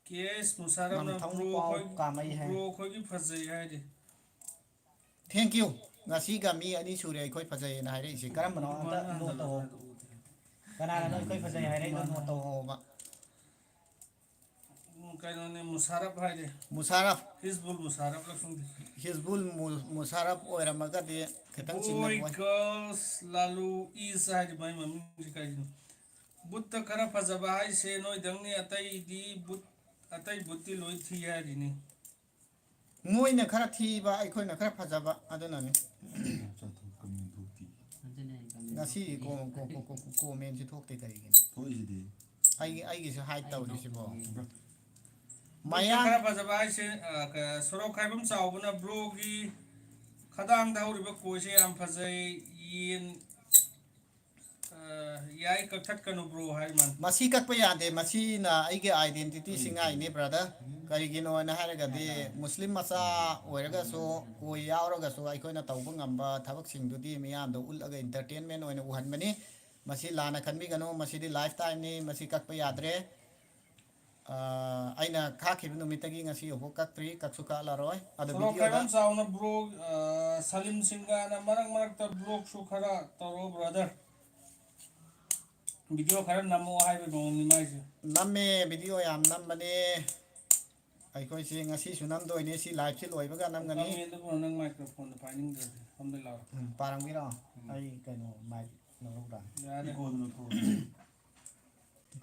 ꯀꯦꯁ ꯃꯨꯁꯥꯔꯝꯅ Nam thong bro pau ꯈꯣꯏ kamai hai bro ꯈꯣꯏꯒꯤ ꯐꯖꯩ ꯍꯥꯏꯔꯤ thank you ngasi ga mi ani sure ai khoi phajai na haire isi karam bana anta no to ho kana na khoi phajai haire no to ho ba ꯀꯩꯅꯣꯅꯦ ꯃꯨꯁꯥꯔꯞ ꯍꯥꯏꯔꯤ musaraf ꯍꯤꯖꯕꯨꯜ ꯃꯨꯁꯥꯔꯞ ꯂ ꯈꯪꯗꯦ hizbul musaraf oiramagadi khitang chinna boy boy girls lalu is ꯍꯥꯏꯔꯤ ꯃꯥꯏ ꯃꯃꯤꯡꯁꯤ ꯀꯩꯅꯣ ꯕꯨꯠꯇ ꯈꯔ ꯐꯖꯕ ꯍꯥꯏꯁꯦ ꯅꯣꯏꯗꯪꯅꯤ ꯑꯇꯩꯗꯤ ꯕꯨꯠ ꯑꯇꯩ ꯕꯨꯠꯇꯤ ꯂꯣꯏ ꯊꯤ ꯍꯥꯏꯔꯤꯅꯤ moina khara thiba aikoina khara phajaba adunani Chathuk kamin thukti. Adune kami. ngasi ko men si thokte kari gin Thoi jidi. ai gi se hai taw di si bo ꯕꯨꯠꯇ mayang ꯈꯔ ꯐꯖꯕ ꯍꯥꯏꯁꯦ ꯁꯣꯔꯣꯛ ꯈꯥꯏꯕꯝ ꯆꯥꯎꯕꯅ ꯕ꯭ꯔꯣꯒꯤ ꯈꯗꯥꯡꯗ ꯍꯧꯔꯤꯕ ꯀꯣꯏꯁꯦ ꯌꯥꯝ ꯐꯖꯩ ꯌꯦꯟ ꯌꯥꯏ ꯀꯛꯊꯠꯀꯅꯨ ꯕ꯭ꯔꯣ ꯍꯥꯏ ꯃꯥꯅ masi kakpa yade masi na aige identity singai ni brother kari gino na haragadi muslim masa oiraga so koi yauraga so aikoina tawbu ngamba thabak singdudi miyam do ulaga entertainment oina uhanbani masi lana khanbi gano masi di lifetime ni masi kakpa yadre aina khakhibu numitagi ngasi obo kaktri kaksuka laroi adu ꯁꯣꯔꯣꯛ video da ꯈꯥꯏꯕꯝ ꯆꯥꯎꯅ bro ꯁꯂꯤꯝ ꯁꯤꯡꯒꯥꯅ ꯃꯔꯛ ꯃꯔꯛꯇ ꯕ꯭ꯂꯣꯛꯁꯨ ꯈꯔ ꯇꯧꯔꯣ brother video ꯈꯔ ꯅꯝꯃꯣ ꯍꯥꯏꯕ ꯃꯑꯣꯡꯅꯤ ꯃꯥꯏꯁꯦ namme video yam nambane aikoi si ngasi su namdoine si live si loibaga namgani ꯀꯃꯦꯟꯗꯨꯕꯨ ꯅꯪ ꯃꯥꯏꯀ꯭ꯔꯣꯐꯣꯟꯗ ꯄꯥꯏꯅꯤꯡꯗ꯭ꯔꯗꯤ ꯁꯣꯝꯗ ꯂꯥꯎꯔꯣ parangmira ai kaino mic noloda ꯌꯥꯔꯦ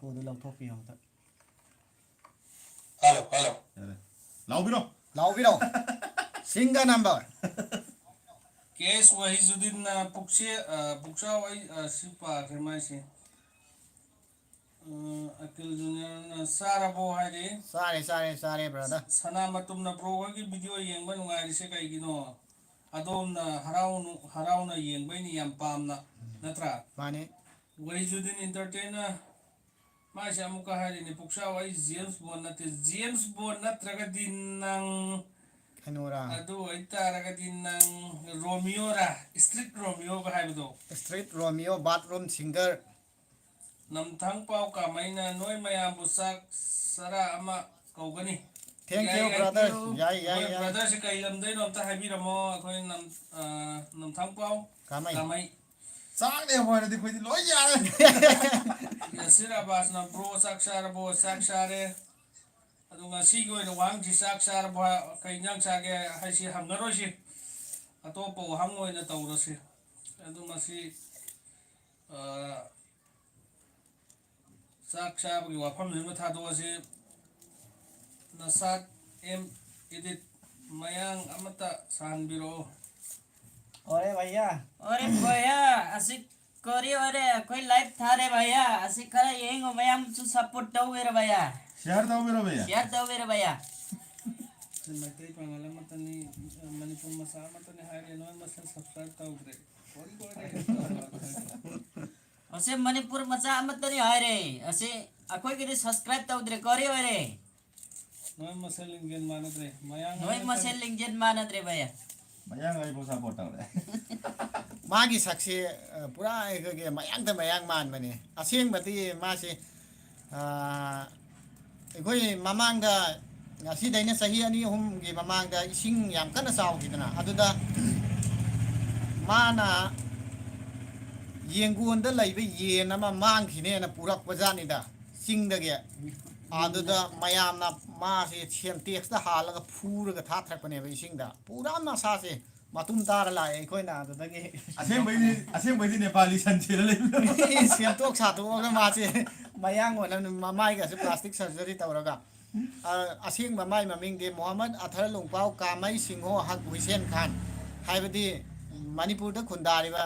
ko du lauthokpi hamta Yare. Laubiro. laubiro single number केस वहीजुद्दीन पुक्से पुक्सा वही सिपा खरमाइसे अकिल जूनियर साराबो हाइरे sare brother सना मतुमना ब्रो की वीडियो येंबा नुंगाइरिसे कइगिनो अदोमना हराउना येंबैनि याम पामना नत्रा mane वहीजुद्दीन एंटरटेनर मासे अमुका हाइरिने पुक्सा वही जेम्स बॉन्ड नत्रगा दिनंग kanora ꯑꯗꯨ ꯑꯣꯏꯇꯥꯔꯒꯗꯤ ꯅꯪ ꯔꯣꯃꯤꯌꯣꯔꯥ ꯏꯁꯇ꯭ꯔꯤꯠ ꯔꯣꯃꯤꯌꯣꯒ ꯍꯥꯏꯕꯗꯣ street romeo bathroom singer ꯅꯝꯊꯪ ꯄꯥꯎ ꯀꯥꯃꯩꯅ ꯅꯣꯏ ꯃꯌꯥꯝꯕꯨ ꯆꯥꯛ ꯆꯔꯥ ꯑꯃ ꯀꯧꯒꯅꯤ thank you brother yai ꯕ꯭ꯔꯗꯔꯁꯦ ꯀꯩ ꯂꯝꯗꯩꯅꯣ ꯑꯝꯇ ꯍꯥꯏꯕꯤꯔꯝꯃꯣ ꯑꯩꯈꯣꯏ ꯅꯝꯊꯪ ꯄꯥꯎ kamai ꯀꯥꯃꯩ Chang ne hoy na di khoi di loi yare. Yasir ꯑꯕꯥꯁꯅ ꯕ꯭ꯔꯣ ꯆꯥꯛ ꯆꯥꯔꯕꯣ ꯆꯥꯛ ꯆꯥꯔꯦ ꯑꯗꯨ ꯉꯁꯤꯒꯤ ꯑꯣꯏꯅ ꯋꯥꯍꯪꯁꯤ ꯆꯥꯛ ꯆꯥꯔꯕꯣ ꯀꯩ ꯏꯟꯖꯥꯡ ꯆꯥꯒꯦ ꯍꯥꯏꯁꯤ ꯍꯪꯉꯔꯣꯏꯁꯤ ꯑꯇꯣꯞꯄ ꯋꯥꯍꯪ ꯑꯣꯏꯅ ꯇꯧꯔꯁꯤ ꯑꯗꯨ ꯃꯁꯤ ꯆꯥꯛ ꯆꯥꯕꯒꯤ ꯋꯥꯐꯝꯁꯤꯃ ꯊꯥꯗꯣꯛꯑꯁꯤ ꯅꯁꯥꯠ ꯑꯦꯝ ꯏꯗꯤꯠ ꯃꯌꯥꯡ ꯑꯃꯠꯇ ꯁꯥꯍꯟꯕꯤꯔꯛꯑꯣ ore bhaiya Ore bhaiya asik kori ore koi live thare bhaiya asik khara yengo mayam su support tawera bhaiya Share da biro be. share tawera bhaiya Meitei ꯄꯥꯉꯜ ꯑꯃꯠꯇꯅꯤ ꯃꯅꯤꯄꯨꯔ ꯃꯆꯥ ꯑꯃꯠꯇꯅꯤ ꯍꯥꯏꯔꯦ ꯅꯣꯏ ꯃꯁꯦꯜ ꯁꯕꯁꯀ꯭ꯔꯥꯏꯕ ꯇꯧꯈ꯭ꯔꯦ ase manipur macha amatani haire ase akoi gidi subscribe tawdre kori ore ꯅꯣꯏ ꯃꯁꯦꯜ ꯂꯤꯡꯖꯦꯜ ꯃꯥꯟꯅꯗ꯭ꯔꯦ ꯃꯌꯥꯡ noi masel lingjen manadre bhaiya Mayang ai bo support tawre. magi sakse pura ge mayang da mayang man mane aseng bati ma se goi mamang da ngasi daina sahi ani hum ge mamang da ising yam kana saw gidana aduda mana yengun da laibe yen ama mang khine na purak pajani da sing da ge aduda mayam na ma se chen text da halaga phuraga tha thakpane ba ising da pura na sa se matum tar la ai khoi na aduda ge Aseng bai di Nepali san chela le. sem tok sa to na ma se mayang ona mamai ga se plastic surgery tawraga ꯑꯁꯦꯡꯕ ꯃꯥꯏ ꯃꯃꯤꯡꯗꯤ ꯃꯣꯍꯃꯗ ꯑꯊꯔ ꯂꯣꯡꯄꯥꯎ ꯀꯥꯃꯩ ꯁꯤꯡꯍꯣ ꯍꯛ ꯍꯨꯏꯁꯦꯟ ꯈꯥꯟ ꯍꯥꯏꯕꯗꯤ ꯃꯅꯤꯄꯨꯔꯗ ꯈꯨꯟꯗꯥꯔꯤꯕ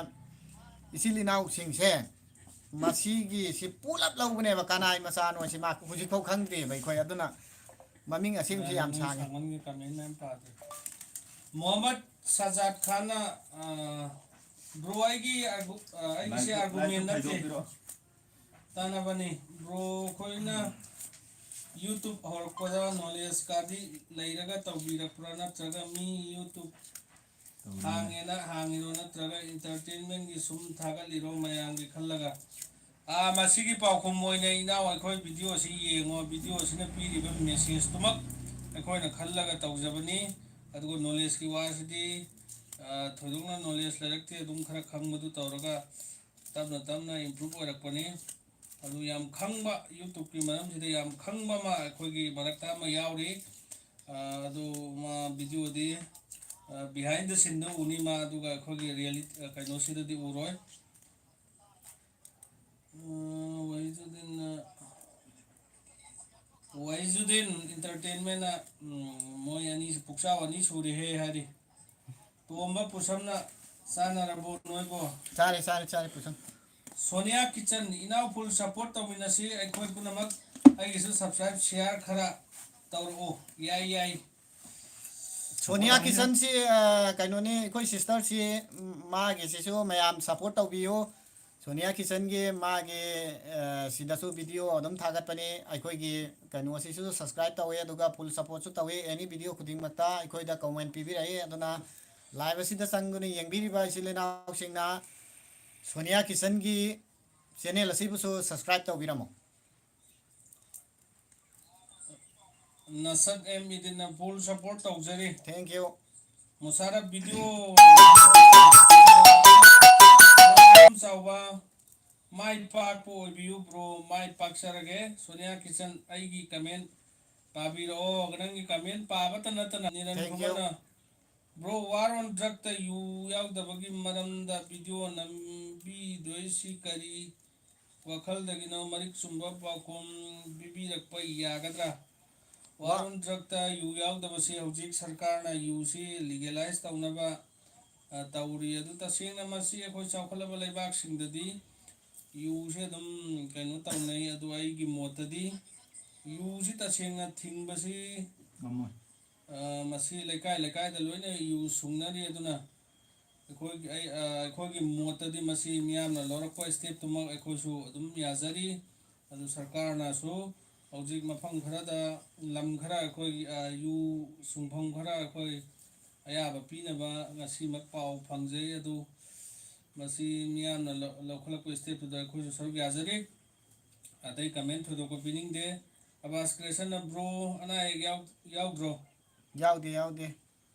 ꯏꯆꯤꯜ ꯏꯅꯥꯎꯁꯤꯡꯁꯦ ꯃꯁꯤꯒꯤꯁꯤ ꯄꯨꯂꯞ ꯂꯧꯕꯅꯦꯕ ꯀꯅꯥꯏ ꯃꯆꯥꯅꯣ ꯁꯤ ꯃꯥ ꯍꯧꯖꯤꯛꯐꯥꯎ ꯈꯪꯗ꯭ꯔꯤꯕ ꯑꯩꯈꯣꯏ ꯑꯗꯨꯅ ꯃꯃꯤꯡ ꯑꯁꯦꯡꯕꯁꯤ ꯌꯥꯝ ꯁꯥꯡꯉꯦ मोहम्मद सजाद खान ब्रो अꯩꯒꯤ आर्गुमेंट नते तानबनी ब्रो खोइना यूट्यूब हरपदा नॉलेज कादी लेरगा तौबिरक्प्रा नत्रगा मी यूट्यूब हांगिरो नत्रगा एंटरटेनमेंट की सुम थागलिरो मयांगी खल्लगा मसीगी पाउखुम मोइना इनाव अखोय वीडियो सी येंगो वीडियो सिना पीरिबा मेसेज तुमक अखोयना खल्लगा तौजबनी अदुगो नॉलेज की वासिदी थोदुंगना नॉलेज लरक्ते दुम खरा खंगबदु तौरगा तबना तबना इंप्रूव ओरकपनी अदु याम खंगबा यूट्यूब की मरम सिदा याम खंगबा मा अखोयगी मरक्ता मा यावरी अदु मा video the behind the seen the उनी मा अदुगा अखोयगी रियलिटी कइनो सिदा दी उरोय वाइजुद्दीन एंटरटेनमेंट मोय अनि पुक्सा अनि सुरी हे हारी तोंबा पुसमना सानरबो नोयबो चारे पुसन सोनिया किचन इनाउ फुल सपोर्ट तमिनसी अखोय पुनमक अइगिसु सब्सक्राइब शेयर खरा तौरो याई सोनिया किशन से कइनोनी अखोय सिस्टर से मागे सिसु मयाम सपोर्ट तौबियो सोनिया किशन के मागे सिदासु वीडियो अदम थागतपने अखोयगी कइनो सिसु सब्सक्राइब तौए अदुगा फुल सपोर्ट सु तौए एनी वीडियो खुदिंग मता अखोयदा कमेंट पिबिराए अदुना लाइव असिदा संगुनी यंगबिरिबा सिलेनाउ सिंगना सोनिया किशन की चैनल असिबुसु सब्सक्राइब तौबिरमो नसद एम इदिन फुल सपोर्ट तौजरी थैंक यू मुसारा वीडियो चावा माइ पाक ओइबियु ब्रो माइ पाक सरगे सोनिया किचन आइगी कमेंट पाबिरो गनंगी कमेंट पाबत नतना निरन कुमना ब्रो वार ऑन ड्रग त यू यावदबगी मरमदा वीडियो नंबी दोइसी करी वखल दगिनो मरिक सुंबा पाकोम बीबी रखप यागद्रा वार ऑन ड्रग त यू यावदबसी हौजिक सरकार ना यू सी लीगलाइज तौनबा तौरी अदु तसेंगना मसी अखोय चावखलबा लेबाक सिंगददी यू से दम कइनो तौनै अदु आइगी मोतदी यू सी तसेंगना थिंगबसी मसी लेकाय लेकाय द लोइना यू सुंगनरी अदुना अखोयगी मोतदी मसी मियामना लौरकपा स्टेप तुमक अखोयसु अदुम याजरी अदु सरकार नासु हौजिक मफम खरादा लम खरा अखोय यू सुंगफम खरा अखोय अयाबा पीनबा ngasi पाव फंगजे अदु मसी मियामना लौखलक स्टेप तुदा अखोयसु सरग याजरी अतै कमेंट थोदोको पिनिंग दे अबास क्रिएशन ब्रो अना यावद्रो याउदे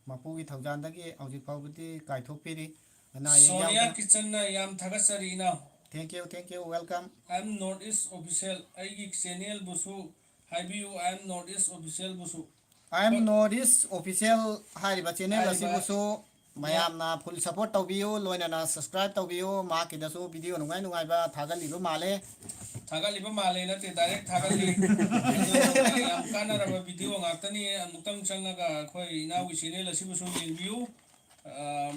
मपुगी थौजानदगी हौजिक फाउबती कायथोकपिरी अना सोनिया किचन ना याम थागसरी ना thank you welcome I am north east official आइगी चैनल बुसु हाइबियू I am north east official बुसु I am north east official हारिबा चैनल असिबुसु मयामना फुल सपोर्ट तौबियो लोइना सब्सक्राइब तौबियो माकिदसु वीडियो नुगाई नुगाइबा थागलिबो माले नते डायरेक्ट थागली याम कानरबा वीडियो गाक्तनी अमुक्तंग चंगगा खोय इनाउगी चैनल असिबुसु येंबियू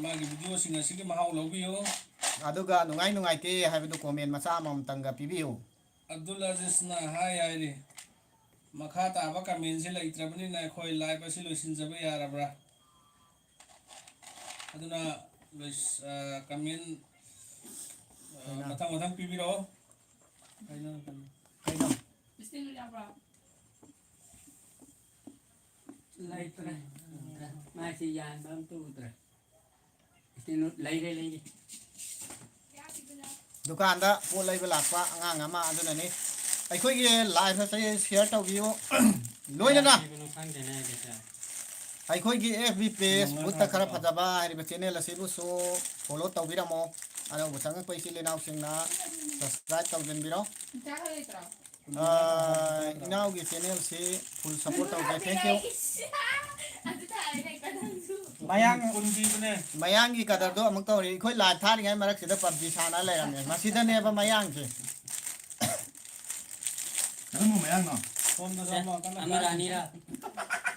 मागी वीडियो सिंग असिगी महाउ लौबियो अदुगा नुगाई नुगाइते हाइबदु कमेंट मचा ममतंगा पिबियो अब्दुल अजीज ना हाय आइरे मखा ताबा कमेंट से लैत्रबनी ना खोय लाइव असि लोइसिनजबा यारबरा अदुना Lewis comment Mathang पिबिरो कइनो Istinuloy apa? लाइट्रा मासी यान बम तुत्रा इस्तिनु लाइरे दुकान दा पोट लैबा लाक्पा अंगांग अमा अदुननी अखोयगी लाइव से शेयर तौबियो लोइना अखोयगी एफबी पेज बुत खरा फजबा हारिबा चैनल असिबुसु फॉलो तौबिरमो अनो बुसंग पैसी लेनाउ सिंगना सब्सक्राइब तौजनबिरो इनाउगी चैनल से फुल सपोर्ट तौगे थैंक यू मयांगी कदर दो अमुक तौरी अखोय लाइव थारिङै मरक्सिदा पबजी साना लैरमे मसिदनेबा मयांगसे नमु मयांग न ꯁꯣꯝꯗꯁꯨ ꯑꯃ ꯀꯟꯅ Amara Anira.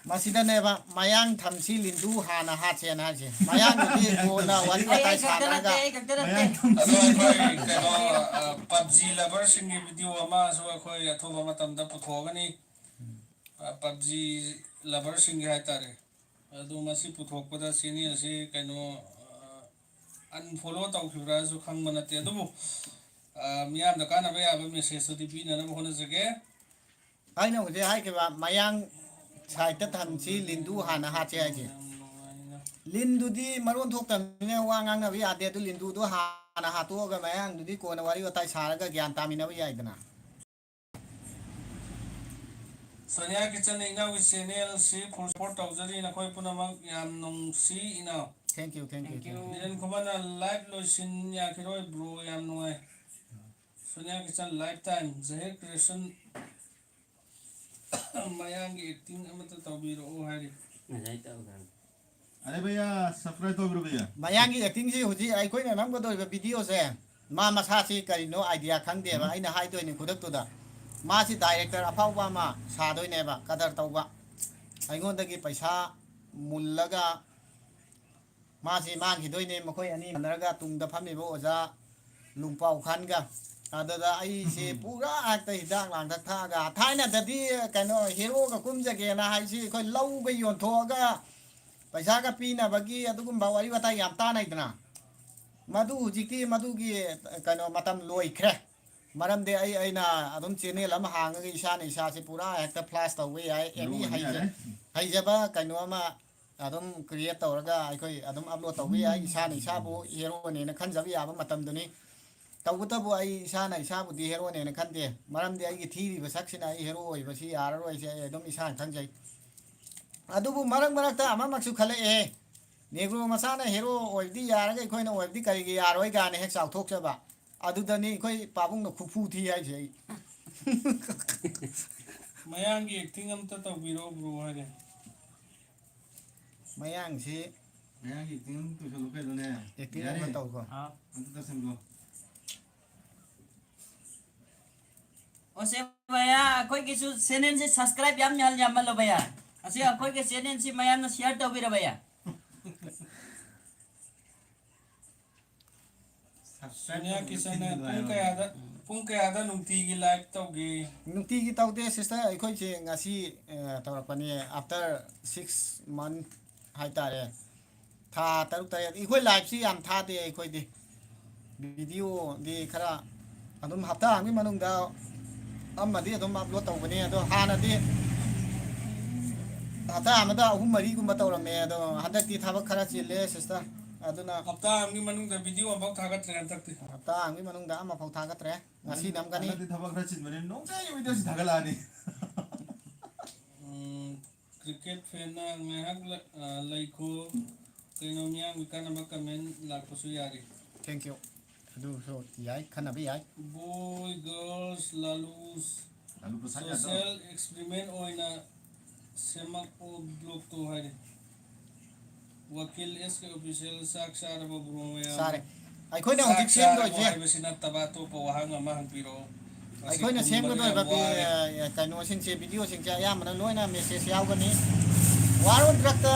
ꯃꯁꯤꯗꯅꯦꯕ ꯃꯌꯥꯡ ꯊꯝꯁꯤ ꯂꯤꯟꯗꯨ ꯍꯥꯟꯅ ꯍꯥꯠꯁꯦꯅ ꯍꯥꯏꯁꯦ ꯃꯌꯥꯡꯗꯨꯗꯤ ꯀꯣꯟꯅ ꯋꯥꯔꯤ ꯋꯥꯇꯥꯏ ꯁꯥꯟꯅꯔꯒ ꯑꯗꯣ ꯑꯩꯈꯣꯏ ꯀꯩꯅꯣ ꯄꯞꯖꯤ ꯂꯚꯔꯁꯤꯡꯒꯤ ꯚꯤꯗꯤꯑꯣ ꯑꯃꯁꯨ ꯑꯩꯈꯣꯏ ꯑꯊꯨꯕ ꯃꯇꯝꯗ ꯄꯨꯊꯣꯛꯑꯒꯅꯤ ꯄꯞꯖꯤ ꯂꯚꯔꯁꯤꯡꯒꯤ ꯍꯥꯏꯇꯥꯔꯦ ꯑꯗꯨ ꯃꯁꯤ ꯄꯨꯊꯣꯛꯄꯗ ꯆꯦꯅꯦꯜꯁꯤ ꯀꯩꯅꯣ ꯑꯟꯐꯣꯂꯣ ꯇꯧꯈꯤꯕ꯭ꯔꯥꯁꯨ ꯈꯪꯕ ꯅꯠꯇꯦ ꯑꯗꯨꯕꯨ ꯃꯤꯌꯥꯝꯗ ꯀꯥꯟꯅꯕ ꯌꯥꯕ ꯃꯦꯁꯦꯖꯇꯨꯗꯤ ꯄꯤꯅꯅꯕ ꯍꯣꯠꯅꯖꯒꯦ ꯑꯩꯅ ꯍꯧꯖꯤꯛ ꯍꯥꯏꯈꯤꯕ ꯃꯌꯥꯡ ꯁꯥꯏꯠꯇ ꯊꯝꯁꯤ ꯂꯤꯟꯗꯨ ꯍꯥꯟꯅ ꯍꯥꯠꯁꯦ ꯍꯥꯏꯁꯦ ꯌꯥꯝ ꯅꯨꯡꯉꯥꯏꯅ ꯂꯤꯟꯗꯨꯗꯤ ꯃꯔꯣꯟ ꯊꯣꯛꯇꯕꯅꯤꯅ ꯋꯥ ꯉꯥꯡꯅꯕ ꯌꯥꯗꯦ ꯑꯗꯨ ꯂꯤꯟꯗꯨꯗꯣ ꯍꯥꯟꯅ ꯍꯥꯠꯇꯣꯛꯑꯒ ꯃꯌꯥꯡꯗꯨꯗꯤ ꯀꯣꯟꯅ ꯋꯥꯔꯤ ꯋꯥꯇꯥꯏ ꯁꯥꯔꯒ ꯒ꯭ꯌꯥꯟ ꯇꯥꯃꯤꯟꯅꯕ ꯌꯥꯏꯗꯅ ꯁꯣꯅꯤꯌꯥ ꯀꯤꯆꯟ ꯏꯅꯥꯎꯒꯤ ꯆꯦꯅꯦꯜꯁꯤ ꯐꯨꯜ ꯁꯄꯣꯔꯠ ꯇꯧꯖꯔꯤ ꯅꯈꯣꯏ ꯄꯨꯝꯅꯃꯛ ꯌꯥꯝ ꯅꯨꯡꯁꯤ ꯏꯅꯥꯎ ꯊꯦꯡꯛ ꯌꯨ ꯅꯤꯔꯟ ꯈꯨꯃꯟꯅ ꯂꯥꯏꯚ ꯂꯣꯏꯁꯤꯟ ꯌꯥꯈꯤꯔꯣꯏ ꯕ꯭ꯔꯣ ꯌꯥꯝ ꯅꯨꯡꯉꯥꯏ Sonia kitchen life time Jahir creation ꯃꯌꯥꯡꯒꯤ ꯑꯦꯛꯇꯤꯡ ꯑꯃꯠꯇ ꯇꯧꯕꯤꯔꯛꯑꯣ ꯍꯥꯏꯔꯤ अरे भैया सब्सक्राइब तो करो भैया ꯃꯌꯥꯡꯒꯤ ꯑꯦꯛꯇꯤꯡꯁꯤ ꯍꯧꯖꯤꯛ ꯑꯩꯈꯣꯏꯅ ꯅꯝꯒꯗꯧꯔꯤꯕ ꯚꯤꯗꯤꯑꯣꯁꯦ ꯃꯥ ꯃꯁꯥꯁꯤ ꯀꯔꯤꯅꯣ ꯑꯥꯏꯗꯤꯌꯥ ꯈꯪꯗꯦꯕ ꯑꯩꯅ ꯍꯥꯏꯗꯣꯏꯅꯤ ꯈꯨꯗꯛꯇꯨꯗ ꯃꯥꯁꯤ ꯗꯥꯏꯔꯦꯛꯇꯔ ꯑꯐꯥꯎꯕ ꯑꯃ ꯁꯥꯗꯣꯏꯅꯦꯕ ꯀꯗꯔ ꯇꯧꯕ ꯑꯩꯉꯣꯟꯗꯒꯤ ꯄꯩꯁꯥ ꯃꯨꯜꯂꯒ ꯃꯥꯁꯤ ꯃꯥꯡꯈꯤꯗꯣꯏꯅꯦ ꯃꯈꯣꯏ ꯑꯅꯤ ꯃꯥꯟꯅꯔꯒ ꯇꯨꯡꯗ ꯐꯝꯃꯤꯕ ꯑꯣꯖꯥ ꯂꯨꯡꯄꯥꯎ ꯈꯥꯟꯒ ꯑꯗꯨꯗ ꯑꯩꯁꯦ ꯄꯨꯔꯥ ꯍꯦꯛꯇ ꯍꯤꯗꯥꯛ ꯂꯥꯡꯊꯛ ꯊꯛꯑꯒ ꯊꯥꯏꯅꯗꯗꯤ ꯀꯩꯅꯣ ꯍꯦꯔꯣꯒ ꯀꯨꯝꯖꯒꯦꯅ ꯍꯥꯏꯁꯤ ꯑꯩꯈꯣꯏ ꯂꯧꯒ ꯌꯣꯟꯊꯣꯛꯑꯒ ꯄꯩꯁꯥꯒ ꯄꯤꯅꯕꯒꯤ ꯑꯗꯨꯒꯨꯝꯕ ꯋꯥꯔꯤ ꯋꯥꯇꯥꯏ ꯌꯥꯝ ꯇꯥꯟꯅꯩꯗꯅ ꯃꯗꯨ ꯍꯧꯖꯤꯛꯇꯤ ꯃꯗꯨꯒꯤ ꯀꯩꯅꯣ ꯃꯇꯝ ꯂꯣꯏꯈ꯭ꯔꯦ ꯃꯔꯝꯗꯤ ꯑꯩꯅ ꯑꯗꯨꯝ ꯆꯦꯅꯦꯜ ꯑꯃ ꯍꯥꯡꯉꯒ ꯏꯁꯥꯅ ꯏꯁꯥꯁꯤ ꯄꯨꯔꯥ ꯍꯦꯛꯇ ꯐ꯭ꯂꯥꯁ ꯇꯧꯕ ꯌꯥꯏ ꯑꯦꯅꯤ ꯍꯩꯖꯕ ꯀꯩꯅꯣ ꯑꯃ ꯑꯗꯨꯝ ꯀ꯭रिꯌꯦꯠ ꯇꯧꯔꯒ ꯑꯩꯈꯣꯏ ꯑꯗꯨꯝ ꯑꯞꯂꯣꯗ ꯇꯧꯕ ꯌꯥꯏ ꯏꯁꯥꯅ ꯏꯁꯥꯕꯨ ꯍꯦꯔꯣꯅꯦꯅ ꯈꯟꯖꯕ ꯌꯥꯕ ꯃꯇꯝꯗꯨꯅꯤ ꯇꯧꯕꯇꯕꯨ ꯑꯩ ꯏꯁꯥꯅ ꯏꯁꯥꯕꯨꯗꯤ ꯍꯦꯔꯣꯅꯦꯅ ꯈꯟꯗꯦ ꯃꯔꯝꯗꯤ ꯑꯩꯒꯤ ꯊꯤꯔꯤꯕ ꯁꯛꯁꯤꯅ ꯑꯩ ꯍꯦꯔꯣ ꯑꯣꯏꯕꯁꯤ ꯌꯥꯔꯔꯣꯏꯁꯦ ꯑꯩ ꯑꯗꯨꯝ ꯏꯁꯥꯅ ꯈꯪꯖꯩ ꯑꯗꯨꯕꯨ ꯃꯔꯛ ꯃꯔꯛꯇ ꯑꯃꯃꯛꯁꯨ ꯈꯜꯂꯛꯑꯦ ꯅꯦꯒ꯭ꯔꯣ ꯃꯆꯥꯅ ꯍꯦꯔꯣ ꯑꯣꯏꯕꯗꯤ ꯌꯥꯔꯒ ꯑꯩꯈꯣꯏꯅ ꯑꯣꯏꯕꯗꯤ ꯀꯔꯤꯒꯤ ꯌꯥꯔꯣꯏ ꯀꯥꯏꯅ ꯍꯦꯛ ꯆꯥꯎꯊꯣꯛꯆꯕ ꯑꯗꯨꯗꯅꯤ ꯑꯩꯈꯣꯏ ꯄꯥꯕꯨꯡꯅ ꯈꯨꯐꯨ ꯊꯤ ꯍꯥꯏꯁꯦ ꯑꯩ ꯃꯌꯥꯡꯒꯤ ꯑꯦꯛꯇꯤꯡ ꯑꯝꯇ ꯇꯧꯕꯤꯔꯛꯑꯣ ꯕ꯭ꯔꯣ ꯍꯥꯏꯔꯦ ꯃꯌꯥꯡꯁꯤ भैया की तीन तो चलो के दोने ꯑꯦꯛꯇꯤꯡ ꯑꯃ ꯇꯧꯀꯣ अंत तक समझो Ose baya akhoi ki su channel se subscribe yam nyal yam lo baya. Ase akhoi ke channel si mayam na share tawira baya. Sonia ꯀꯤꯆꯟꯅ ꯄꯨꯡ ꯀꯌꯥꯗ ꯅꯨꯡꯇꯤꯒꯤ ꯂꯥꯏꯚ ꯇꯧꯒꯦ ꯅꯨꯡꯇꯤꯒꯤ ꯇꯧꯗꯦ ꯁꯤꯁꯇꯔ ꯑꯩꯈꯣꯏꯁꯦ ꯉꯁꯤ ꯇꯧꯔꯛꯄꯅꯤ ꯑꯥꯐꯇꯔ 6 month ꯍꯥꯏꯇꯥꯔꯦ ꯊꯥ 6-7 ꯑꯩꯈꯣꯏ ꯂꯥꯏꯐꯁꯤ ꯌꯥꯝ ꯊꯥꯗꯦ ꯑꯩꯈꯣꯏꯗꯤ ꯚꯤꯗꯤꯑꯣꯗꯤ ꯈꯔ ꯑꯗꯨꯝ ꯍꯞꯇꯥ ꯑꯃꯒꯤ ꯃꯅꯨꯡꯗ ꯑꯃꯗꯤ ꯑꯗꯨꯝ ꯑꯞꯂꯣꯗ ꯇꯧꯕꯅꯤ ꯑꯗꯣ ꯍꯥꯟꯅꯗꯤ ꯍꯞꯇꯥ ꯑꯃꯗ 3-4 ꯇꯧꯔꯝꯃꯦ ꯑꯗꯣ ꯍꯟꯗꯛꯇꯤ ꯊꯕꯛ ꯈꯔ ꯆꯤꯜꯂꯦ ꯁꯤꯁꯇꯔ ꯑꯗꯨꯅ ꯍꯞꯇꯥ ꯑꯃꯒꯤ ꯃꯅꯨꯡꯗ ꯚꯤꯗꯤꯑꯣ ꯑꯃꯐꯥꯎ ꯊꯥꯒꯠꯇ꯭ꯔꯦ ꯍꯟꯗꯛꯇꯤ ꯍꯞꯇꯥ ꯑꯃꯒꯤ ꯃꯅꯨꯡꯗ ꯑꯃꯐꯥꯎ ꯊꯥꯒꯠꯇ꯭ꯔꯦ ꯉꯁꯤ ꯅꯝꯒꯅꯤ अंदर थपक रहा चित बने नोटे ये वीडियो से धगला नहीं ꯀ꯭ꯔꯤꯀꯦꯠ ꯐꯦꯟꯅ ꯉꯥꯏꯍꯥꯛ ꯂꯩꯈꯣ ꯀꯩꯅꯣ ꯃꯤꯌꯥꯝꯒꯤ ꯀꯥꯟꯅꯕ ꯀꯃꯦꯟ ꯂꯥꯛꯄꯁꯨ ꯌꯥꯔꯤ ꯊꯦꯡꯛ ꯌꯨ ꯑꯗꯨꯁꯨ ꯌꯥꯏ ꯈꯟꯅꯕ ꯌꯥꯏ ꯕꯣꯏ girls ꯂꯥꯂꯨꯁ Lalu Prasad Yadav social experiment ꯑꯣꯏꯅ ꯁꯦꯝꯃꯛꯄ ꯕ꯭ꯂꯣꯛꯇꯣ ꯍꯥꯏꯔꯤ ꯋꯥꯀꯤꯜ ꯑꯦꯁ ꯀꯦ ꯑꯣꯐꯤꯁꯤꯌꯦꯜ ꯆꯥꯛ ꯆꯥꯔꯕ ꯕ꯭ꯔꯣ ꯃꯌꯥꯝ ꯆꯥꯔꯦ ꯑꯩꯈꯣꯏꯅ ꯆꯥꯛ ꯍꯧꯖꯤꯛ ꯆꯥꯔꯕꯣ ꯁꯦꯝꯗꯣꯏꯁꯦ ꯍꯥꯏꯕꯁꯤ ꯅꯠꯇꯕ ꯑꯇꯣꯞꯄ ꯋꯥꯍꯪ ꯑꯃ ꯍꯪꯕꯤꯔꯛꯑꯣ ꯃꯁꯤ ꯑꯩꯈꯣꯏꯅ ꯈꯨꯝꯕꯗ ꯌꯥꯝ ꯁꯦꯝꯒꯗꯧꯔꯤꯕ ꯋꯥꯔꯦ ꯀꯩꯅꯣꯁꯤꯡꯁꯦ ꯚꯤꯗꯤꯑꯣꯁꯤꯡꯁꯦ ꯑꯌꯥꯝꯕꯅ ꯂꯣꯏꯅ ꯃꯦꯁꯦꯖ ꯌꯥꯎꯒꯅꯤ ꯋꯥꯔꯣꯜꯗ꯭ꯔꯛꯇ